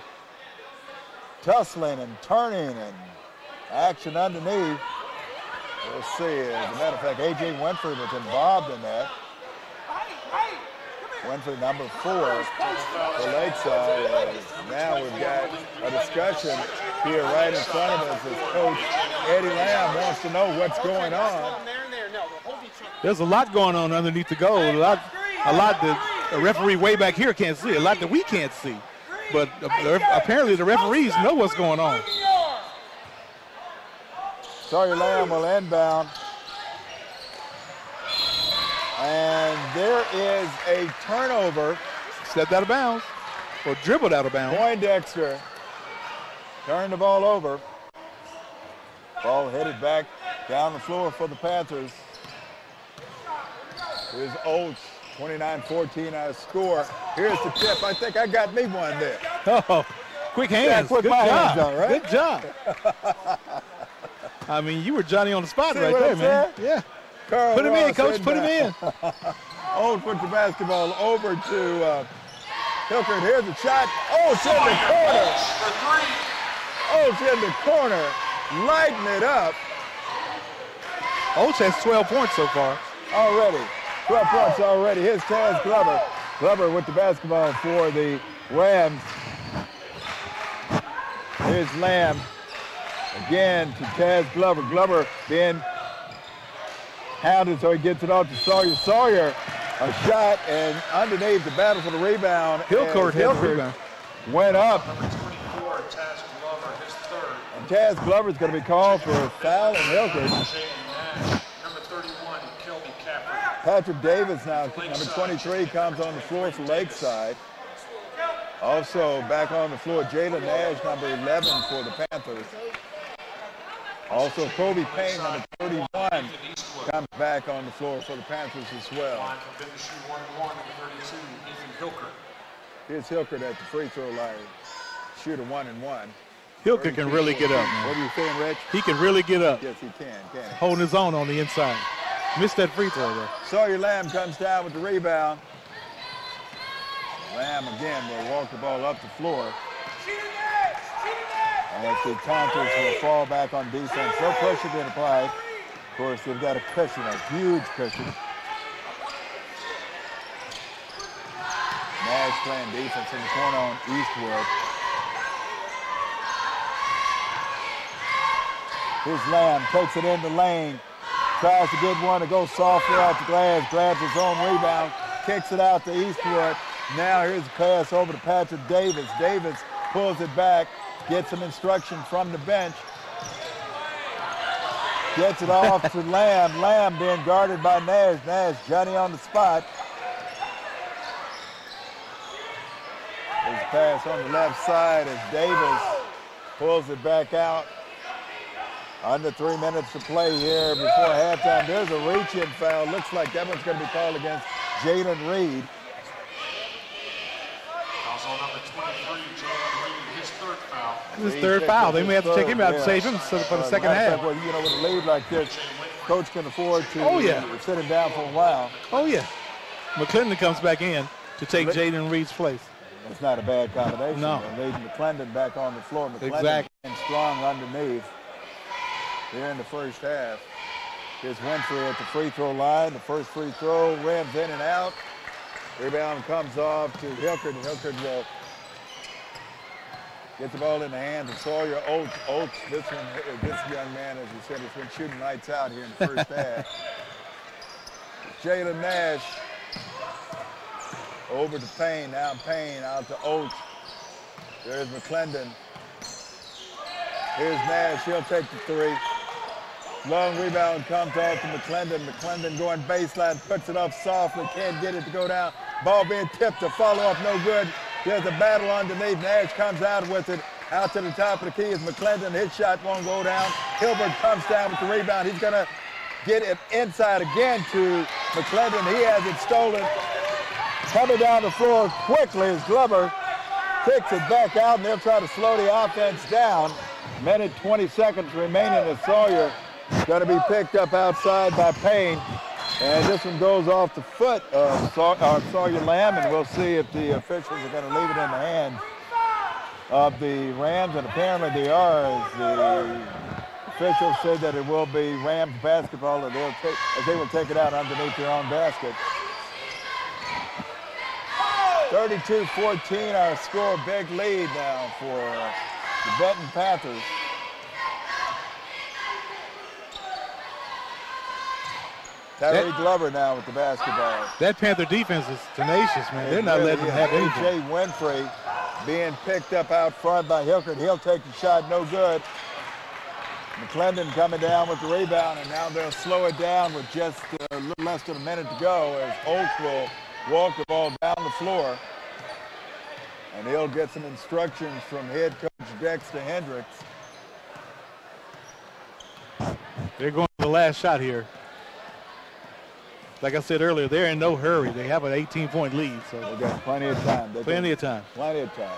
S1: tussling and turning and action underneath. We'll see. As a matter of fact, A.J. Winfrey was involved in that. Winfrey, number 4 for Lakeside. Now we've got a discussion here right in front of us as Coach Eddie Lamb wants to know what's going on.
S2: There's a lot going on underneath the goal. A lot that the referee way back here can't see. A lot that we can't see. But apparently the referees know what's going on.
S1: Sawyer Lamb will inbound. And there is a turnover.
S2: Stepped out of bounds or dribbled out of bounds.
S1: Poindexter turned the ball over. Ball headed back down the floor for the Panthers. Here's Oates, 29-14 our score. Here's the tip. I think I got me one there.
S2: Oh, quick hands.
S1: Put my hands on, right?
S2: Good job. I mean, you were Johnny on the spot right there, man. Yeah.
S1: Carl
S2: put him
S1: Ross
S2: in, Coach. Put him in.
S1: Oates put the basketball over to Hilkard. Here's the shot. Oates in the corner. Oates in the corner. Lighting it up.
S2: Oates has 12 points so far.
S1: Already. 12 points already. Here's Taz Glover. Glover with the basketball for the Rams. Here's Lamb. Again to Taz Glover. Glover being hounded, so he gets it off to Sawyer. Sawyer, a shot, and underneath the battle for the rebound.
S2: Hilkard had the rebound.
S1: Went up.
S3: Number 24, Taz Glover, his third.
S1: And Taz Glover is going to be called for a foul on Hilkard.
S3: Number 31, Kelby Capper.
S1: Patrick Davis now, number 23, comes on the floor for Lakeside. Also back on the floor, Jalen Nash, number 11 for the Panthers. Also, Kobe Payne, number 31, comes back on the floor for the Panthers as well. Here's Hilkard at the free throw line. Shooter 1-and-1.
S2: Hilkard can really get up, man.
S1: What are you saying, Rich?
S2: He can really get up.
S1: Yes, he can he?
S2: Holding his own on the inside. Missed that free throw there.
S1: Sawyer Lamb comes down with the rebound. Lamb again will walk the ball up the floor. As the Panthers will fall back on defense. No pressure being applied. Of course, they've got a cushion, a huge cushion. Nash playing defense in the corner on Eastwood. Here's Lamb, takes it in the lane. Tries to get one to go softly off the glass. Grabs his own rebound. Kicks it out to Eastwood. Now here's a pass over to Patrick Davis. Davis pulls it back. Gets some instruction from the bench. Gets it off to Lamb. Lamb being guarded by Nash. Nash, Johnny on the spot. There's a pass on the left side as Davis pulls it back out. Under 3 minutes to play here before halftime. There's a reach-in foul. Looks like that one's going to be called against Jalen Reed.
S3: Also number 23, Jalen Reed, his third foul.
S2: His third foul. They may have to take him out to save him for the second half.
S1: Well, you know, with a lead like this, coach can afford to sit him down for a while.
S2: Oh, yeah. McClendon comes back in to take Jalen Reed's place.
S1: It's not a bad combination.
S2: No.
S1: Lead McClendon back on the floor. McClendon
S2: Exactly.
S1: strong underneath here in the first half. Here's Winfrey at the free throw line. The first free throw, rims in and out. Rebound comes off to Hilkert. Hilkert will get the ball in the hands of Sawyer. Oates, this young man, as you said, has been shooting lights out here in the first half. Jalen Nash over to Payne. Now Payne out to Oates. There's McClendon. Here's Nash. He'll take the three. Long rebound comes off to McClendon. McClendon going baseline, puts it up softly, can't get it to go down. Ball being tipped, the follow-up no good. There's a battle underneath. Nash comes out with it. Out to the top of the key is McClendon. His shot won't go down. Hilbert comes down with the rebound. He's going to get it inside again to McClendon. He has it stolen. Coming down the floor quickly as Glover kicks it back out, and they'll try to slow the offense down. Minute 20 seconds remaining as Sawyer going to be picked up outside by Payne. And this one goes off the foot of Sawyer Lamb, and we'll see if the officials are going to leave it in the hands of the Rams, and apparently they are, as the officials said that it will be Rams basketball, and they will take it out underneath their own basket. 32-14, our score, big lead now for the Benton Panthers. Tyree Glover now with the basketball.
S2: That Panther defense is tenacious, man. They're not letting them have anything.
S1: A.J. Winfrey being picked up out front by Hilkert. He'll take the shot, no good. McClendon coming down with the rebound, and now they'll slow it down with just a little less than a minute to go as Oates will walk the ball down the floor. And he'll get some instructions from head coach Dexter Hendricks.
S2: They're going for the last shot here. Like I said earlier, they're in no hurry. They have an 18-point lead. So
S1: they've got plenty of time.
S2: Plenty of time.
S1: Plenty of time.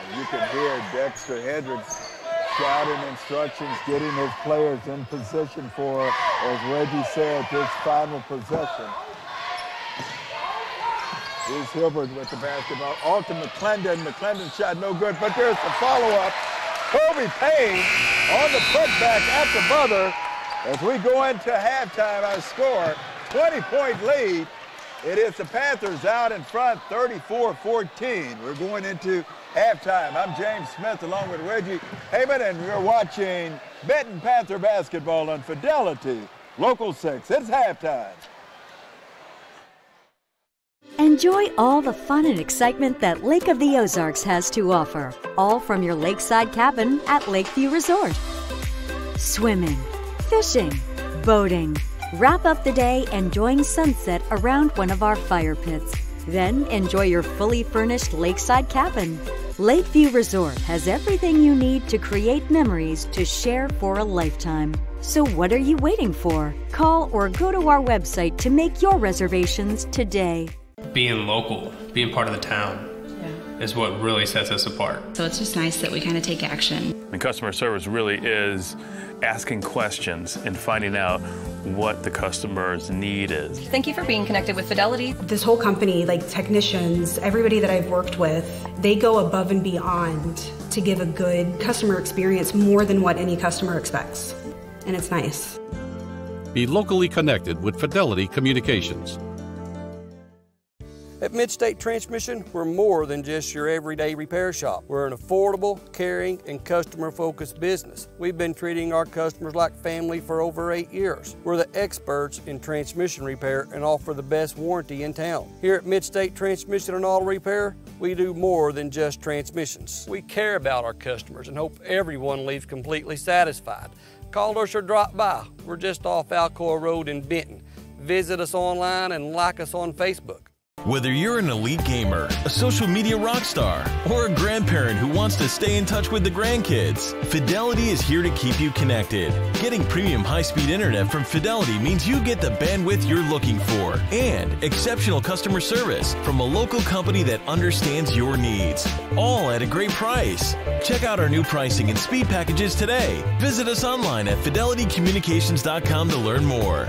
S1: And you can hear Dexter Hendricks shouting instructions, getting his players in position for, as Reggie said, his final possession. Here's Hilbert with the basketball. Off to McClendon. McClendon shot no good, but there's the follow-up. Kobe Payne on the putback at the buzzer as we go into halftime. Our score, 20-point lead. It is the Panthers out in front, 34-14. We're going into halftime. I'm James Smith along with Reggie Heyman, and we're watching Benton Panther basketball on Fidelity Local 6. It's halftime.
S12: Enjoy all the fun and excitement that Lake of the Ozarks has to offer, all from your lakeside cabin at Lakeview Resort. Swimming, fishing, boating. Wrap up the day enjoying sunset around one of our fire pits. Then enjoy your fully furnished lakeside cabin. Lakeview Resort has everything you need to create memories to share for a lifetime. So what are you waiting for? Call or go to our website to make your reservations today.
S13: Being local, being part of the town, is what really sets us apart.
S7: So it's just nice that we kind of take action.
S14: And customer service really is asking questions and finding out what the customer's need is.
S15: Thank you for being connected with Fidelity.
S8: This whole company, like technicians, everybody that I've worked with, they go above and beyond to give a good customer experience, more than what any customer expects. And it's nice.
S9: Be locally connected with Fidelity Communications.
S16: At Midstate Transmission, we're more than just your everyday repair shop. We're an affordable, caring, and customer-focused business. We've been treating our customers like family for over 8 years. We're the experts in transmission repair and offer the best warranty in town. Here at Midstate Transmission and Auto Repair, we do more than just transmissions. We care about our customers and hope everyone leaves completely satisfied. Call us or drop by. We're just off Alcoa Road in Benton. Visit us online and like us on Facebook.
S4: Whether you're an elite gamer, a social media rock star, or a grandparent who wants to stay in touch with the grandkids, Fidelity is here to keep you connected. Getting premium high-speed internet from Fidelity means you get the bandwidth you're looking for and exceptional customer service from a local company that understands your needs, all at a great price. Check out our new pricing and speed packages today. Visit us online at fidelitycommunications.com to learn more.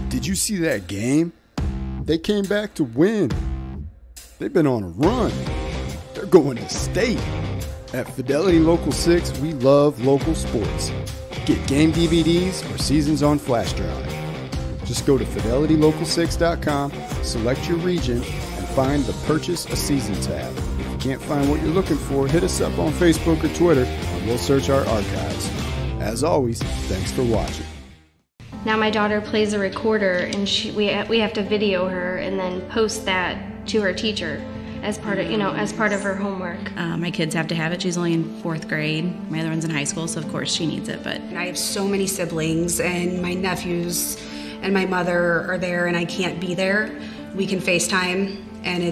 S5: Did you see that game? They came back to win. They've been on a run. They're going to state. At Fidelity Local 6, we love local sports. Get game DVDs or seasons on flash drive. Just go to fidelitylocal6.com, select your region, and find the Purchase a Season tab. If you can't find what you're looking for, hit us up on Facebook or Twitter, and we'll search our archives. As always, thanks for watching.
S6: Now my daughter plays a recorder, and we have to video her and then post that to her teacher as part of her homework.
S7: My kids have to have it. She's only in 4th grade. My other one's in high school, so of course she needs it. But
S8: I have so many siblings, and my nephews and my mother are there, and I can't be there. We can FaceTime, and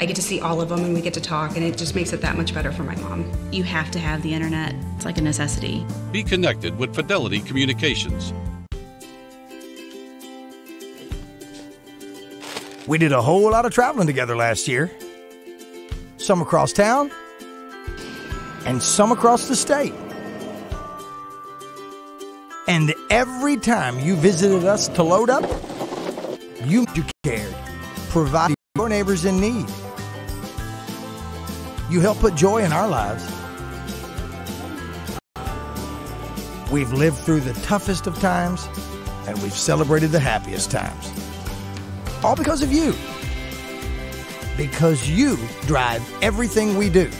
S8: I get to see all of them, and we get to talk, and it just makes it that much better for my mom.
S7: You have to have the internet. It's like a necessity.
S9: Be connected with Fidelity Communications.
S10: We did a whole lot of traveling together last year. Some across town and some across the state. And every time you visited us to load up, you cared, provided your neighbors in need. You helped put joy in our lives. We've lived through the toughest of times, and we've celebrated the happiest times. All because of you. Because you drive everything we do.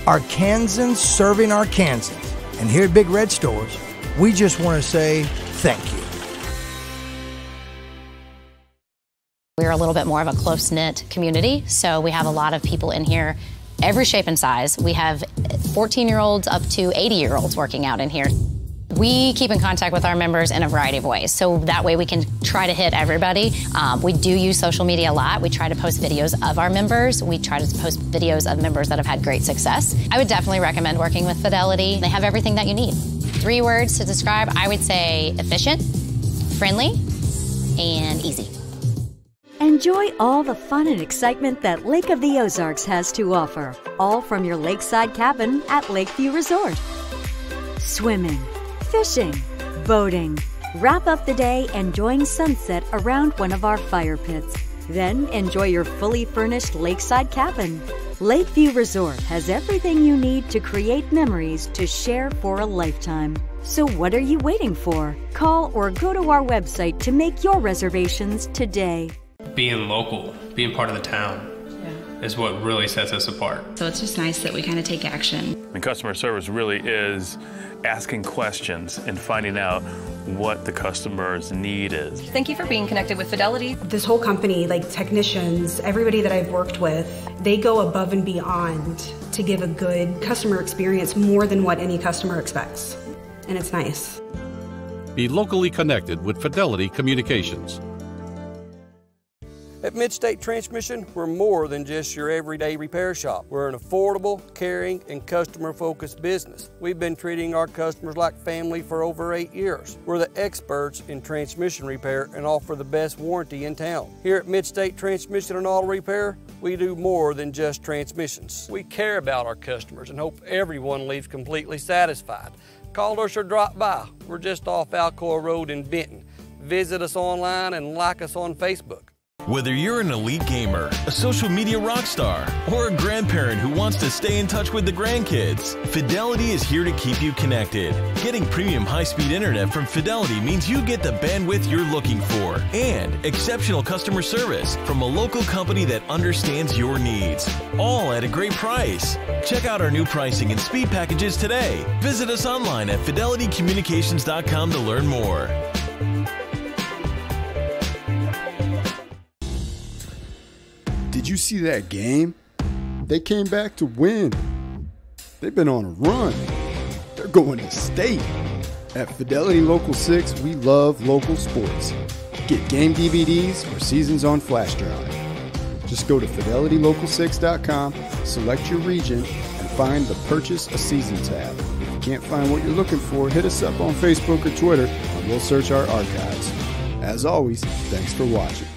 S10: Arkansans serving Arkansans. And here at Big Red Stores, we just want to say thank you.
S11: We're a little bit more of a close-knit community, so we have a lot of people in here, every shape and size. We have 14-year-olds up to 80-year-olds working out in here. We keep in contact with our members in a variety of ways, so that way we can try to hit everybody. We do use social media a lot. We try to post videos of our members. We try to post videos of members that have had great success. I would definitely recommend working with Fidelity. They have everything that you need. 3 words to describe, I would say efficient, friendly, and easy.
S12: Enjoy all the fun and excitement that Lake of the Ozarks has to offer, all from your lakeside cabin at Lakeview Resort. Swimming, fishing, boating. Wrap up the day enjoying sunset around one of our fire pits. Then enjoy your fully furnished lakeside cabin. Lakeview Resort has everything you need to create memories to share for a lifetime. So what are you waiting for? Call or go to our website to make your reservations today.
S13: Being local, being part of the town, is what really sets us apart.
S7: So it's just nice that we kind of take action.
S14: And customer service really is asking questions and finding out what the customer's need is.
S15: Thank you for being connected with Fidelity.
S8: This whole company, like technicians, everybody that I've worked with, they go above and beyond to give a good customer experience, more than what any customer expects. And it's nice.
S9: Be locally connected with Fidelity Communications.
S16: At Midstate Transmission, we're more than just your everyday repair shop. We're an affordable, caring, and customer-focused business. We've been treating our customers like family for over 8 years. We're the experts in transmission repair and offer the best warranty in town. Here at Midstate Transmission and Auto Repair, we do more than just transmissions. We care about our customers and hope everyone leaves completely satisfied. Call us or drop by. We're just off Alcoa Road in Benton. Visit us online and like us on Facebook.
S4: Whether you're an elite gamer, a social media rock star, or a grandparent who wants to stay in touch with the grandkids, Fidelity is here to keep you connected. Getting premium high-speed internet from Fidelity means you get the bandwidth you're looking for and exceptional customer service from a local company that understands your needs, all at a great price. Check out our new pricing and speed packages today. Visit us online at fidelitycommunications.com to learn more.
S5: Did you see that game? They came back to win. They've been on a run. They're going to state. At Fidelity Local 6, we love local sports. Get game DVDs or seasons on flash drive. Just go to fidelitylocal6.com, select your region, and find the Purchase a Season tab. If you can't find what you're looking for, hit us up on Facebook or Twitter, and we'll search our archives. As always, thanks for watching.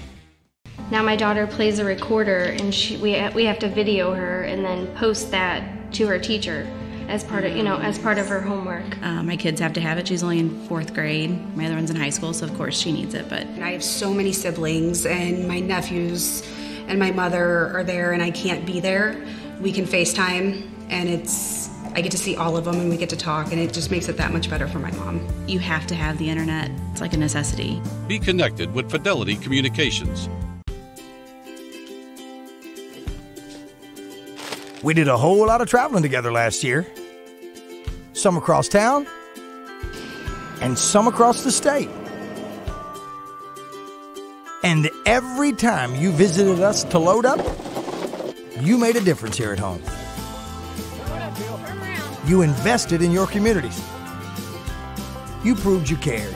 S6: Now my daughter plays a recorder, and we have to video her and then post that to her teacher as part of her homework.
S7: My kids have to have it. She's only in 4th grade. My other one's in high school, so of course she needs it. But
S8: I have so many siblings, and my nephews and my mother are there, and I can't be there. We can FaceTime, and I get to see all of them, and we get to talk, and it just makes it that much better for my mom.
S7: You have to have the internet. It's like a necessity.
S9: Be connected with Fidelity Communications.
S10: We did a whole lot of traveling together last year. Some across town, and some across the state. And every time you visited us to load up, you made a difference here at home. You invested in your communities. You proved you cared.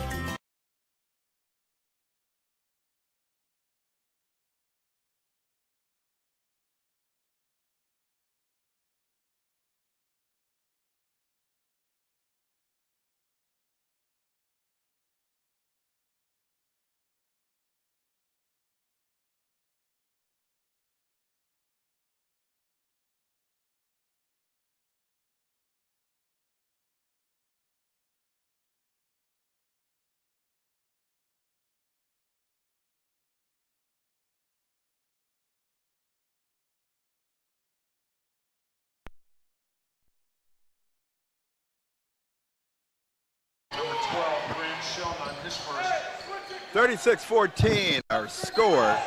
S3: Number 12, Graham Shell on his first.
S1: 36-14, our score.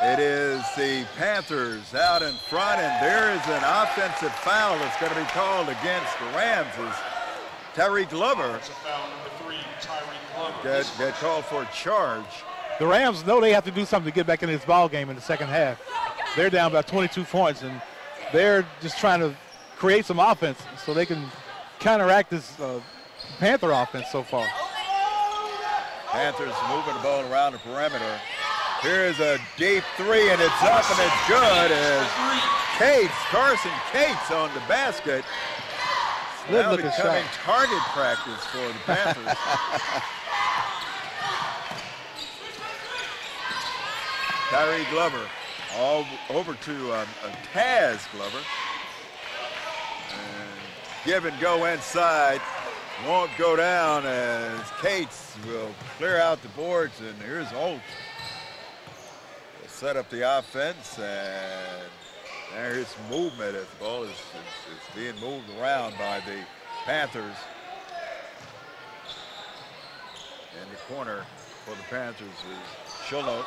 S1: It is the Panthers out in front, and there is an offensive foul that's going to be called against the Rams. Tyreek Glover got called for a charge.
S2: The Rams know they have to do something to get back in this ball game in the second half. They're down by 22 points, and they're just trying to create some offense so they can counteract this Panther offense so far.
S1: Panthers moving the ball around the perimeter. Here's a deep three, and it's up, and it's good as Carson Cates on the basket. Now becoming target practice for the Panthers. Tyree Glover all over to Taz Glover. And give and go inside. Won't go down as Cates will clear out the boards, and here's Holt. We'll set up the offense, and there's movement as the ball is being moved around by the Panthers. In the corner for the Panthers is Schulnote.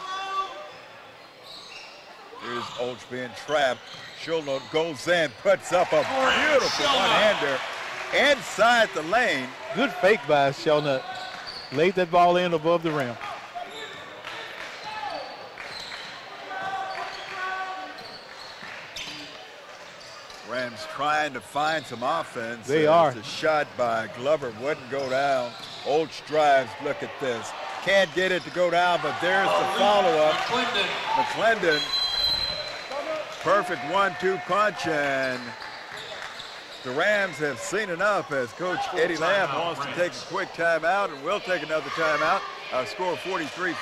S1: Here's Olch being trapped. Schulnote goes in, puts up a beautiful one-hander inside the lane.
S2: Good fake by Schulnote. Laid that ball in above the rim.
S1: Rams trying to find some offense.
S2: They are.
S1: The shot by Glover wouldn't go down. Olch drives, look at this. Can't get it to go down, but there's the follow-up. McClendon. Perfect 1-2 punch, and the Rams have seen enough as Coach Eddie Lamb wants to take a quick timeout, and we'll take another timeout. Our score 43-14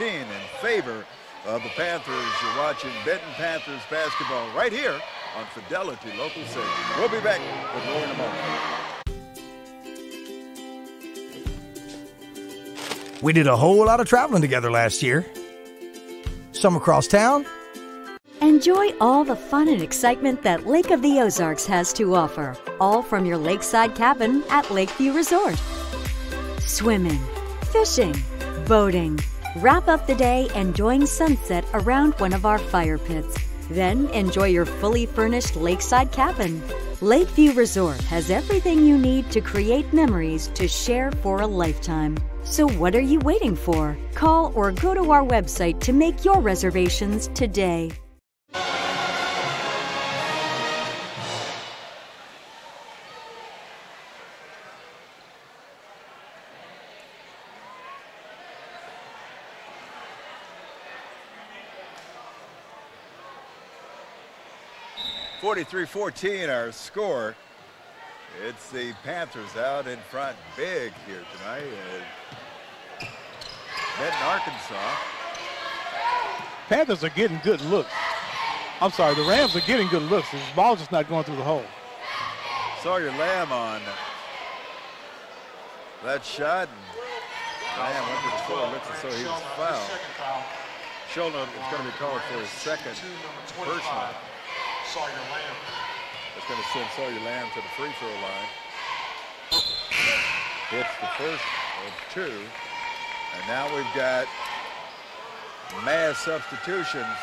S1: in favor of the Panthers. You're watching Benton Panthers basketball right here on Fidelity Local 6. We'll be back with more in a moment.
S10: We did a whole lot of traveling together last year. Some across town.
S12: Enjoy all the fun and excitement that Lake of the Ozarks has to offer, all from your lakeside cabin at Lakeview Resort. Swimming, fishing, boating. Wrap up the day enjoying sunset around one of our fire pits. Then enjoy your fully furnished lakeside cabin. Lakeview Resort has everything you need to create memories to share for a lifetime. So what are you waiting for? Call or go to our website to make your reservations today.
S1: 43-14 our score. It's the Panthers out in front big here tonight at Benton, Arkansas.
S2: Panthers are getting good looks. I'm sorry, the Rams are getting good looks. The ball's just not going through the hole.
S1: Sawyer Lamb on that shot. Lamb went to the floor. Looks as though he was fouled. Schulner is going to be called for his second personal.
S3: Sawyer Lamb.
S1: It's going to send Sawyer Lamb to the free throw line. Hits the first of two. And now we've got mass substitutions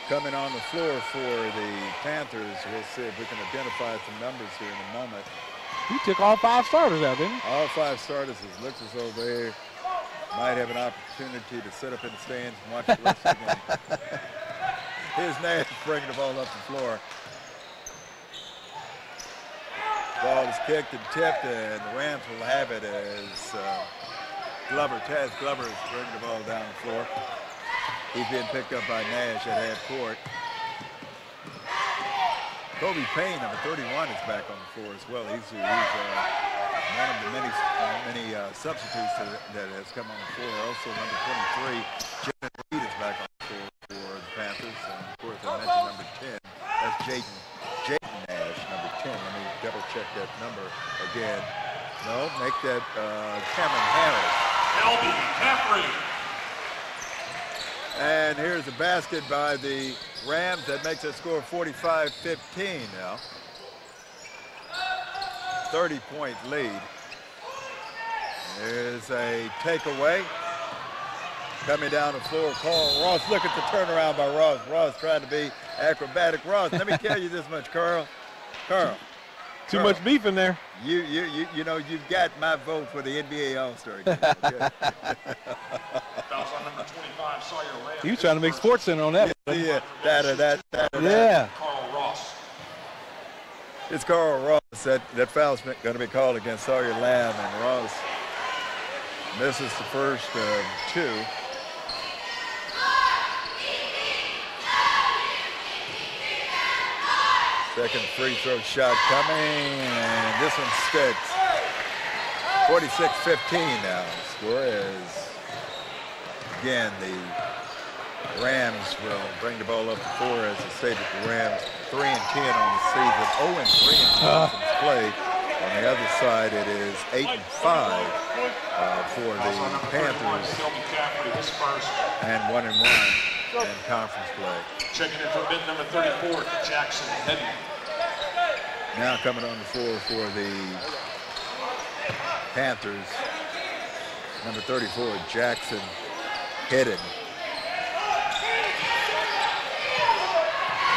S1: coming on the floor for the Panthers. We'll see if we can identify some numbers here in a moment.
S2: He took all 5 starters out, didn't he?
S1: All 5 starters. It looks as though they might have an opportunity to sit up in the stands and watch the rest of the game. Here's Nash bringing the ball up the floor. Ball is kicked and tipped, and the Rams will have it as Taz Glover is bringing the ball down the floor. He's being picked up by Nash at half court. Kobe Payne, number 31, is back on the floor as well. He's one of the many substitutes that has come on the floor. Also, number 23, Jalen Reed is back on the floor for the Panthers. And of course, I mentioned number 10. That's Jayden Nash, number 10. Let me double check that number again. No, make that Cameron Harris.
S3: Elby Caffrey.
S1: And here's a basket by the Rams that makes it score 45-15 now. 30-point lead. There's a takeaway. Coming down the floor, Carl Ross. Look at the turnaround by Ross. Ross trying to be acrobatic. Ross, let me tell you this much, Carl.
S2: Too much beef in there.
S1: You know, you've got my vote for the NBA All-Star game. Okay?
S3: Fouls on number 25, Sawyer Lamb.
S2: He was trying to make Sports Center on that.
S1: Yeah.
S3: Carl Ross.
S1: It's Carl Ross. That foul's going to be called against Sawyer Lamb, and Ross misses the first of 2. Second free throw shot coming, and this one sticks. 46-15 now. Score is, again, the Rams will bring the ball up the floor. As I stated, the Rams 3-10 on the season, 0-3 in conference play. On the other side, it is 8-5 for the Panthers, and 1-1 in conference play.
S3: Checking in for bid number 34, Jackson Hedden.
S1: Now coming on the floor for the Panthers, number 34, Jackson Hedden.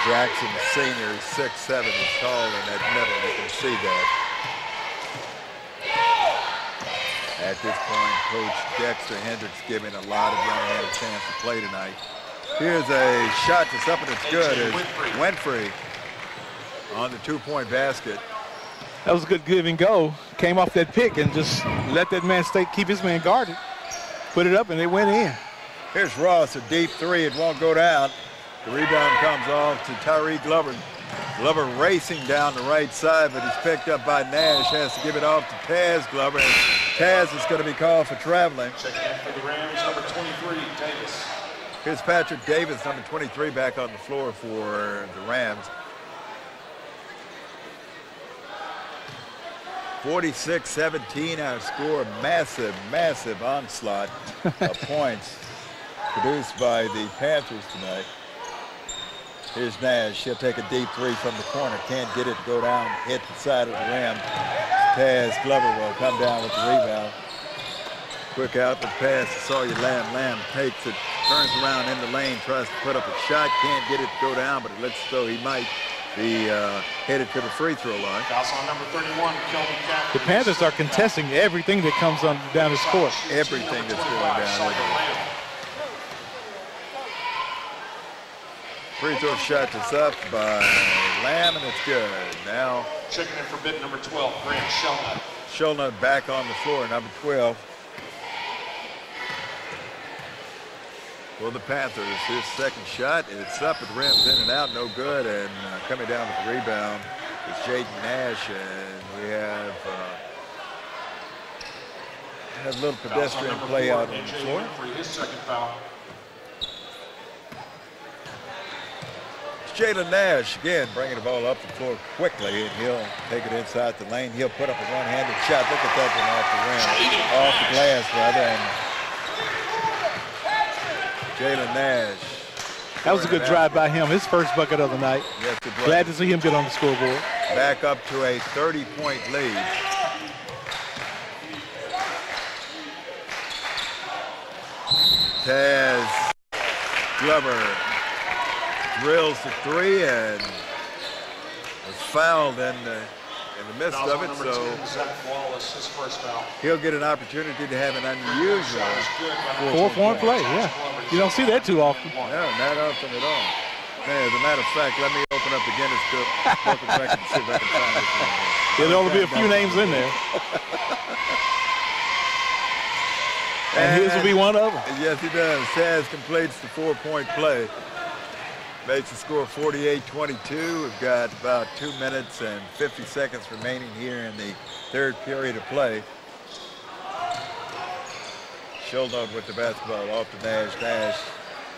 S1: Jackson, senior, is 6'7", he's tall in that middle, you can see that. At this point, Coach Dexter Hendricks giving a lot of young men a chance to play tonight. Here's a shot that's up and it's good. It's Winfrey on the 2-point basket.
S2: That was a good give and go. Came off that pick and just let that man keep his man guarded. Put it up and it went in.
S1: Here's Ross, a deep 3. It won't go down. The rebound comes off to Tyree Glover. Glover racing down the right side, but he's picked up by Nash. Has to give it off to Taz Glover. And Taz is going to be called for traveling.
S3: Checking in for the Rams, number 23, Davis.
S1: Here's Patrick Davis, number 23, back on the floor for the Rams. 46-17 our score. Massive onslaught of points produced by the Panthers tonight. Here's Nash. He'll take a deep 3 from the corner. Can't get it to go down, hit the side of the rim. Taz Glover will come down with the rebound. Quick out the pass to Sawyer Lamb. Lamb takes it, turns around in the lane, tries to put up a shot. Can't get it to go down, but it looks as though he might be headed to the free throw line.
S3: Foul on number 31, Kelvin Caffrey.
S2: The Panthers are contesting everything that comes on down his court.
S1: Everything that's going down. Free throw shot is up by Lamb, and it's good. Now
S3: checking in for bid number 12, Grant Shelnut.
S1: Shelnut back on the floor, number 12. for the Panthers. His second shot, it's up at the rim, in and out, no good. And coming down with the rebound is Jaden Nash, and we have a little pedestrian play out on the floor.
S3: His second foul.
S1: Jalen Nash, again, bringing the ball up the floor quickly, and he'll take it inside the lane. He'll put up a one-handed shot. Look at that one off the rim, off the glass, rather. And Jalen Nash.
S2: That was a good drive by him. His first bucket of the night.
S1: Yes, it was.
S2: Glad to see him get on the scoreboard.
S1: Back up to a 30-point lead. Taz Glover drills the three and was fouled in the midst of it, so he'll get an opportunity to have an unusual
S2: 4-point play. Yeah, you don't see that too often.
S1: No, not often at all. As a matter of fact, let me open up the Guinness Book of Records and see if I can find it.
S2: There'll only be a few names in there. And his will be one of them.
S1: Yes, he does. Taz completes the 4-point play. Makes the score 48-22. We've got about 2 minutes and 50 seconds remaining here in the third period of play. Schulnote with the basketball off to Nash. Nash,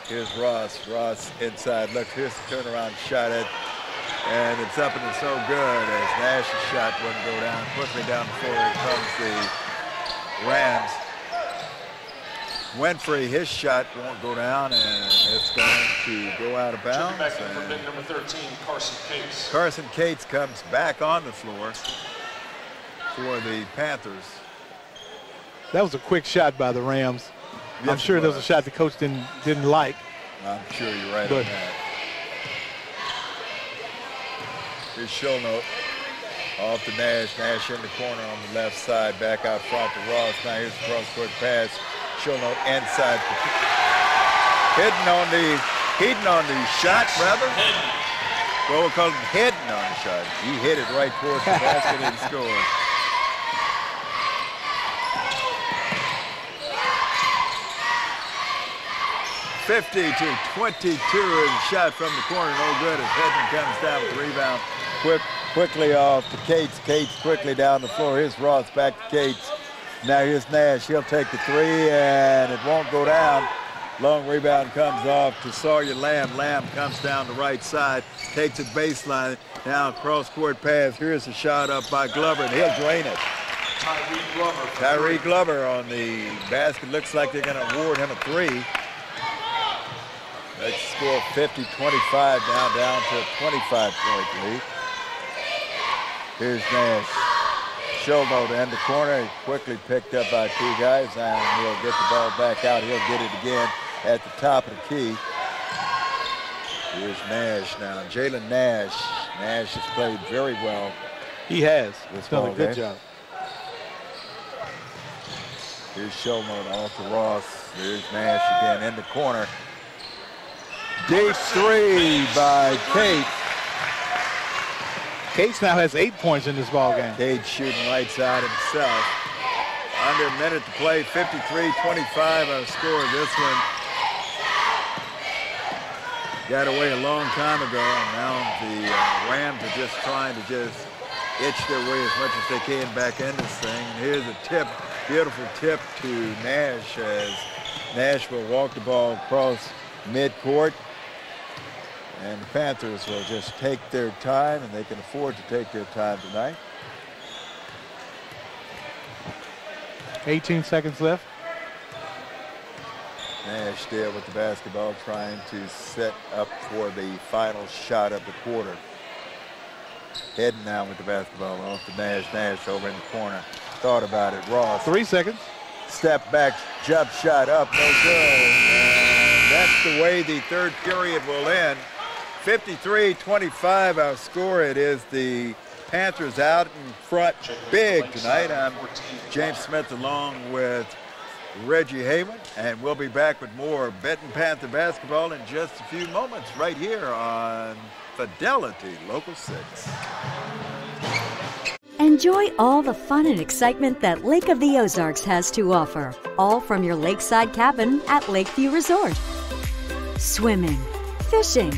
S1: here's Ross. Ross inside looks. Here's the turnaround shot at, and it's up and it's no good as Nash's shot wouldn't go down. Quickly down the floor, here comes the Rams. Winfrey, his shot won't go down, and it's going to go out of bounds.
S3: Back in for bid number 13, Carson Cates.
S1: Carson Cates comes back on the floor for the Panthers.
S2: That was a quick shot by the Rams.
S1: Yes,
S2: I'm sure there was a shot the coach didn't like.
S1: I'm sure you're right on that. Here's Schulnote off to Nash. Nash in the corner on the left side, back out front to Ross. Now here's the cross-court pass. Schulnote inside. Heading on the shot, rather. Well, we'll call him heading on the shot. He hit it right towards the basket and scored. (50-22) is a shot from the corner, no good as Benton comes down with the rebound. Quickly off to Cates. Cates quickly down the floor. Here's Ross back to Cates. Now here's Nash. He'll take the three, and it won't go down. Long rebound comes off to Sawyer Lamb. Lamb comes down the right side, takes it baseline. Now cross-court pass. Here's a shot up by Glover, and he'll drain it. Tyree Glover on the basket. Looks like they're going to award him a three. Let's score 50-25 now, down to a 25-point lead. Here's Nash. Schulnote in the corner. He quickly picked up by two guys, and he'll get the ball back out. He'll get it again at the top of the key. Here's Nash now. Jalen Nash. Nash has played very well.
S2: He has.
S1: He's
S2: done a good job.
S1: Here's Schulnote off to Ross. Here's Nash again in the corner. Deep three by Cates.
S2: Cates now has 8 points in this ball game.
S1: Cates shooting lights out himself. Under a minute to play, 53-25 on the score. This one got away a long time ago, and now the Rams are just trying to just itch their way as much as they can back in this thing. And here's a tip, beautiful tip to Nash as Nash will walk the ball across midcourt. And the Panthers will just take their time, and they can afford to take their time tonight.
S2: 18 seconds left.
S1: Nash there with the basketball, trying to set up for the final shot of the quarter. Heading now with the basketball off to Nash. Nash over in the corner. Thought about it. Ross.
S2: 3 seconds.
S1: Step back, jump shot up, no good. And that's the way the third period will end. 53-25 our score. It is the Panthers out in front big tonight. I'm James Smith along with Reggie Hayward, and we'll be back with more Benton Panther basketball in just a few moments right here on Fidelity Local 6.
S12: Enjoy all the fun and excitement that Lake of the Ozarks has to offer, all from your lakeside cabin at Lakeview Resort. swimming, fishing,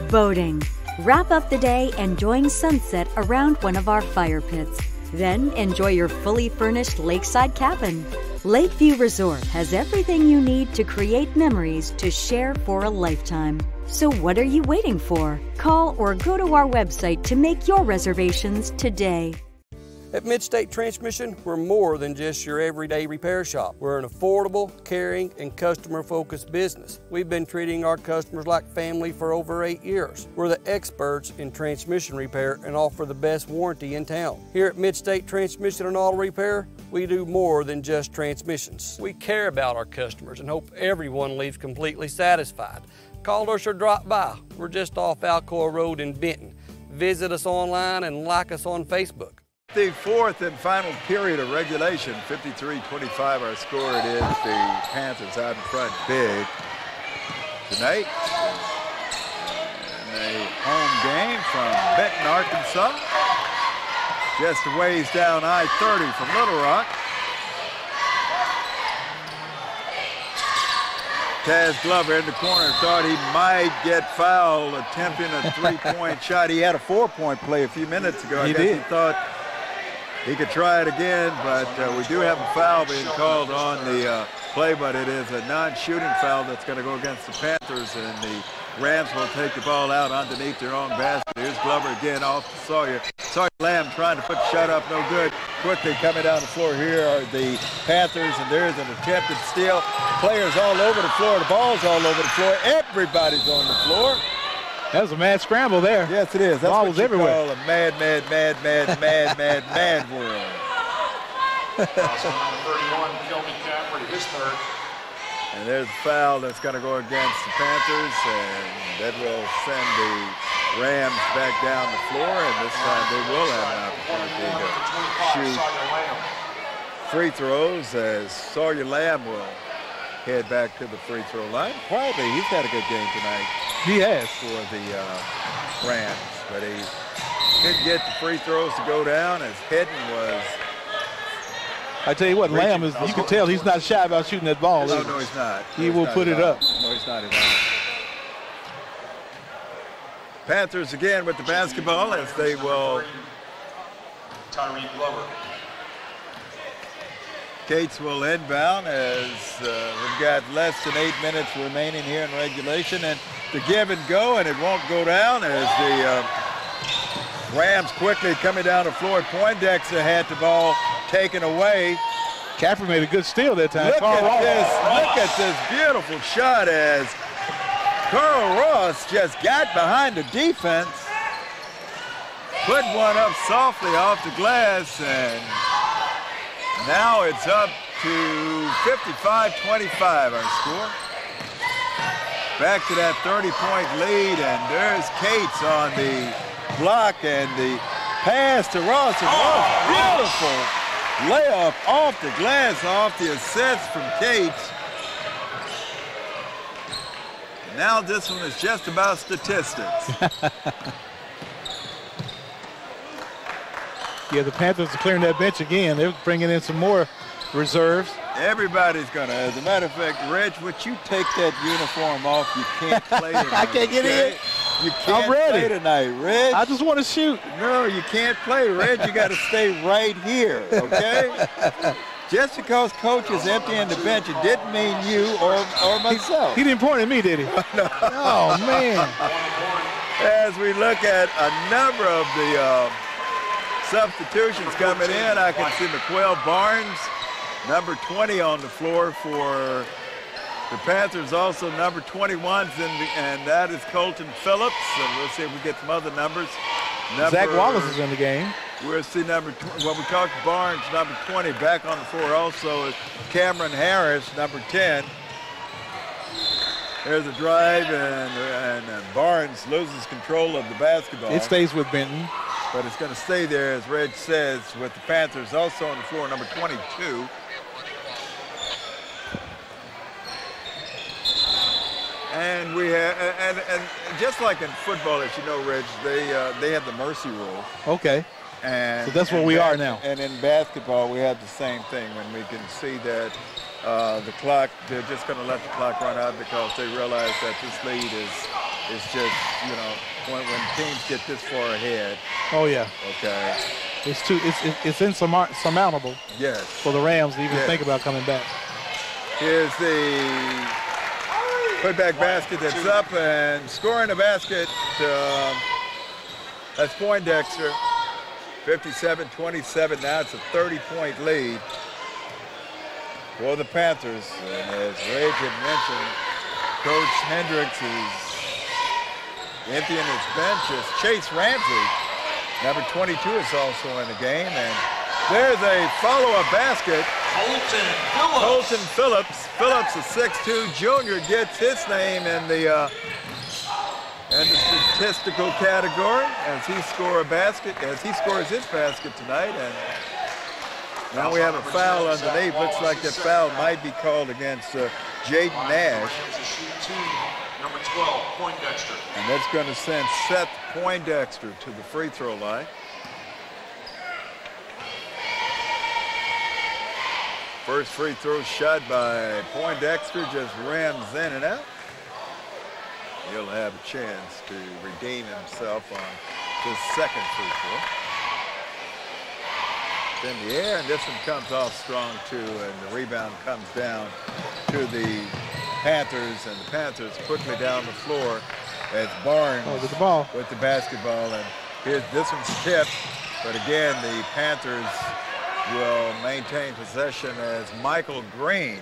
S12: boating. Wrap up the day enjoying sunset around one of our fire pits. Then enjoy your fully furnished lakeside cabin. Lakeview Resort has everything you need to create memories to share for a lifetime. So what are you waiting for? Call or go to our website to make your reservations today.
S16: At Midstate Transmission, we're more than just your everyday repair shop. We're an affordable, caring, and customer-focused business. We've been treating our customers like family for over 8 years. We're the experts in transmission repair and offer the best warranty in town. Here at Midstate Transmission and Auto Repair, we do more than just transmissions. We care about our customers and hope everyone leaves completely satisfied. Call us or drop by. We're just off Alcoa Road in Benton. Visit us online and like us on Facebook.
S1: The fourth and final period of regulation, 53-25 our score. It is the Panthers out in front big tonight. And a home game from Benton, Arkansas. Just a ways down I-30 from Little Rock. Taz Glover in the corner thought he might get fouled attempting a three-point shot. He had a four-point play a few minutes ago. I guess he thought he could try it again, but we do have a foul being called on the play, but it is a non-shooting foul that's going to go against the Panthers, and the Rams will take the ball out underneath their own basket. Here's Glover again off to Sawyer. Sawyer Lamb trying to put the shot up, no good. Quickly coming down the floor here are the Panthers, and there's an attempted steal. Players all over the floor, the ball's all over the floor. Everybody's on the floor.
S2: That was a mad scramble there.
S1: Yes, it is. That's
S2: ball
S1: what
S2: was
S1: you
S2: everywhere.
S1: call a mad world.
S3: Also number 31, Kelvin Caffrey, his third.
S1: And there's a foul that's going to go against the Panthers, and that will send the Rams back down the floor, and this time they will have an opportunity to shoot free throws as Sawyer Lamb will head back to the free throw line. Quietly, he's had a good game tonight.
S2: He has.
S1: For the Rams, but he couldn't get the free throws to go down as Hedden was.
S2: I tell you what, Lamb is, you can tell he's not shy about shooting that ball.
S1: No, no, he's not.
S2: He will put it up.
S1: No, he's not at all. Panthers again with the basketball as they will.
S3: Tyree Glover.
S1: Cates will inbound as we've got less than 8 minutes remaining here in regulation, and the give and go, and it won't go down as the Rams quickly coming down the floor. Poindexter had the ball taken away.
S2: Caffrey made a good steal that time.
S1: Look at this beautiful shot as Carl Ross just got behind the defense, put one up softly off the glass, and now it's up to 55-25 our score. Back to that 30-point lead, and there's Cates on the block, and the pass to Ross. And Ross, beautiful layup off the glass, off the assist from Cates. Now this one is just about statistics.
S2: Yeah, the Panthers are clearing that bench again. They're bringing in some more reserves.
S1: Everybody's going to. As a matter of fact, Reg, would you take that uniform off? You can't play tonight.
S2: I can't get in.
S1: You can't play tonight, Reg.
S2: I just want to shoot.
S1: No, you can't play, Reg. You got to stay right here, okay? Just because coach is emptying the bench, it didn't mean you or myself.
S2: He didn't point at me, did he?
S1: No.
S2: Oh, man.
S1: As we look at a number of the substitutions coming in, I can see McQuell Barnes, number 20 on the floor for the Panthers. Also number 21's and that is Colton Phillips. And we'll see if we get some other numbers.
S2: Zach Wallace is in the game.
S1: We'll see number 20. Well, we talked Barnes, number 20, back on the floor. Also is Cameron Harris, number 10. There's a drive, and Barnes loses control of the basketball.
S2: It stays with Benton.
S1: But it's going to stay there, as Reg says, with the Panthers also on the floor, number 22. And we have, and just like in football, as you know, Reg, they have the mercy rule.
S2: Okay.
S1: And
S2: so that's where we are now.
S1: And in basketball, we have the same thing when we can see that the clock, they're just going to let the clock run out because they realize that this lead is just, you know, when teams get this far ahead.
S2: Oh, yeah.
S1: Okay.
S2: It's insurmountable.
S1: Yes.
S2: For the Rams to even think about coming back.
S1: Here's the putback basket that's up and scoring the basket. That's Poindexter. 57-27. Now it's a 30-point lead for the Panthers. And as Rage had mentioned, Coach Hendricks is emptying his bench as Chase Ramsey, number 22, is also in the game. And there's a follow-up basket. Colton Phillips. Phillips, a 6'2 junior, gets his name in the statistical category as he scores his basket tonight. And now we have a foul underneath. Looks like that foul might be called against Jaden Nash.
S3: Number 12, Poindexter.
S1: And that's going to send Seth Poindexter to the free throw line. First free throw shot by Poindexter just rims in and out. He'll have a chance to redeem himself on his second free throw. In the air, and this one comes off strong too, and the rebound comes down to the Panthers, and the Panthers quickly down the floor as Barnes with the basketball. And here's this one's tipped, but again the Panthers will maintain possession as Michael Green,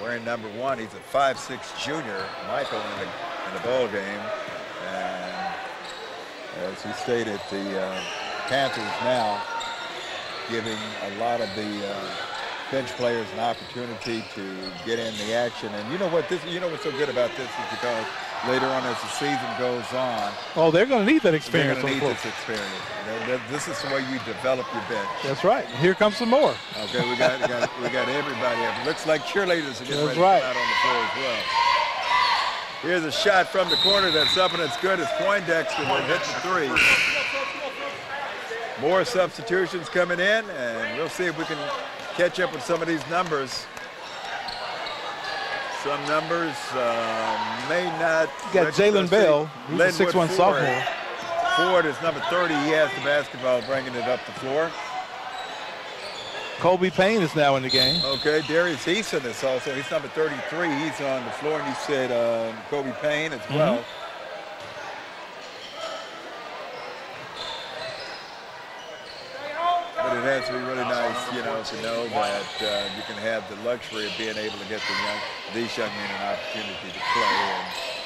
S1: wearing number 1. He's a 5'6 junior, Michael, in the ball game. And as he stated, the Panthers now giving a lot of the bench players an opportunity to get in the action. And you know what's so good about this is because later on as the season goes on,
S2: they're going to need that experience.
S1: They're going to need this experience. This is the way you develop your bench.
S2: That's right. Here comes some more.
S1: Okay, we got everybody up. It looks like cheerleaders are getting ready to come out on the floor as well. Here's a shot from the corner that's up and it's good as Poindexter will hit the three. More substitutions coming in, and we'll see if we can catch up with some of these numbers. Some numbers may not.
S2: You got Jalen Bell, he's a 6'1 sophomore.
S1: Ford is number 30. He has the basketball, bringing it up the floor.
S2: Kobe Payne is now in the game.
S1: Okay, Darius Eason is also. He's number 33. He's on the floor, and you said Kobe Payne as well. But it has to be really nice, you know, to know that you can have the luxury of being able to get these young men an opportunity to play.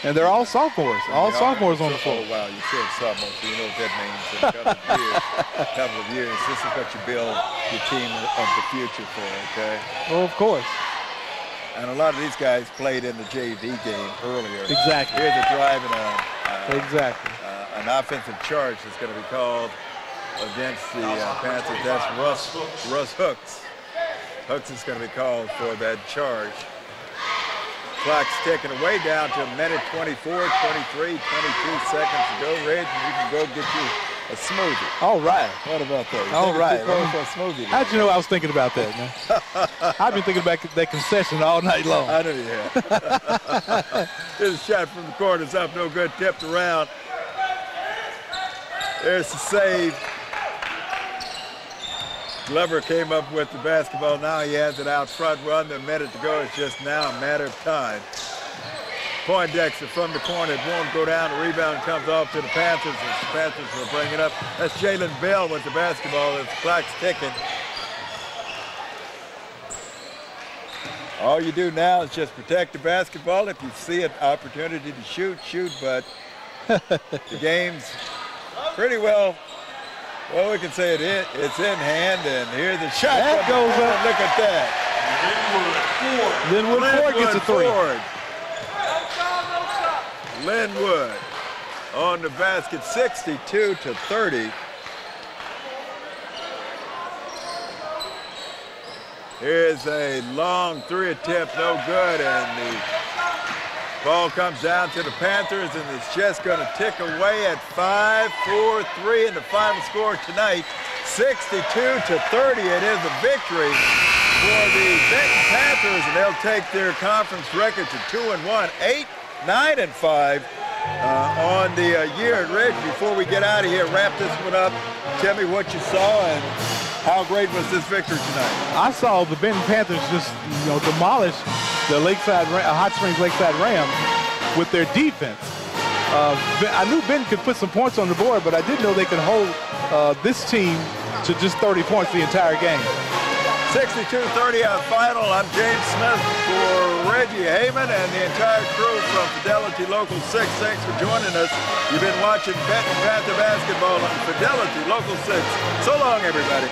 S2: And they're all sophomores. All sophomores on the floor.
S1: Oh, wow, you said sophomore, so you know what that means in a couple of years. This is what you build your team of the future for, okay?
S2: Oh, of course.
S1: And a lot of these guys played in the JV game earlier.
S2: Exactly.
S1: Here's a drive and an offensive charge that's going to be called against the Panthers. That's Russ Hooks. Hooks is going to be called for that charge. Clock's ticking away down to a minute 24, 23, 22 seconds to go. Reg, you can go get you a smoothie.
S2: All right.
S1: What about that?
S2: All right.
S1: For a smoothie.
S2: How'd you know I was thinking about that, man? I've been thinking about that concession all night long.
S1: I know you have. Here's a shot from the corner. It's up, no good. Tipped around. There's the save. Glover came up with the basketball. Now he has it out front. We're under a minute to go. It's just now a matter of time. Poindexter from the corner. It won't go down. The rebound comes off to the Panthers. The Panthers will bring it up. That's Jalen Bell with the basketball as the clock's ticking. All you do now is just protect the basketball. If you see an opportunity to shoot, shoot. But the game's pretty well. Well, we can say it's in hand, and here's the shot.
S2: That goes up.
S1: Look at that.
S2: Linwood Ford gets a three.
S1: Linwood on the basket, 62-30. Here's a long three attempt, no good, and the ball comes down to the Panthers, and it's just going to tick away at 5-4-3 in the final score tonight, 62-30. It is a victory
S17: for the Benton Panthers, and they'll take their conference record to 2-1, 8-9-5 on the year. And Reg, before we get out of here, wrap this one up. Tell me what you saw and how great was this victory tonight?
S2: I saw the Benton Panthers just, demolish the Hot Springs Lakeside Rams with their defense. I knew Benton could put some points on the board, but I didn't know they could hold this team to just 30 points the entire game.
S17: 62-30 our final. I'm James Smith for Reggie Heyman and the entire crew from Fidelity Local 6. Thanks for joining us. You've been watching Benton Panther basketball on Fidelity Local 6. So long, everybody.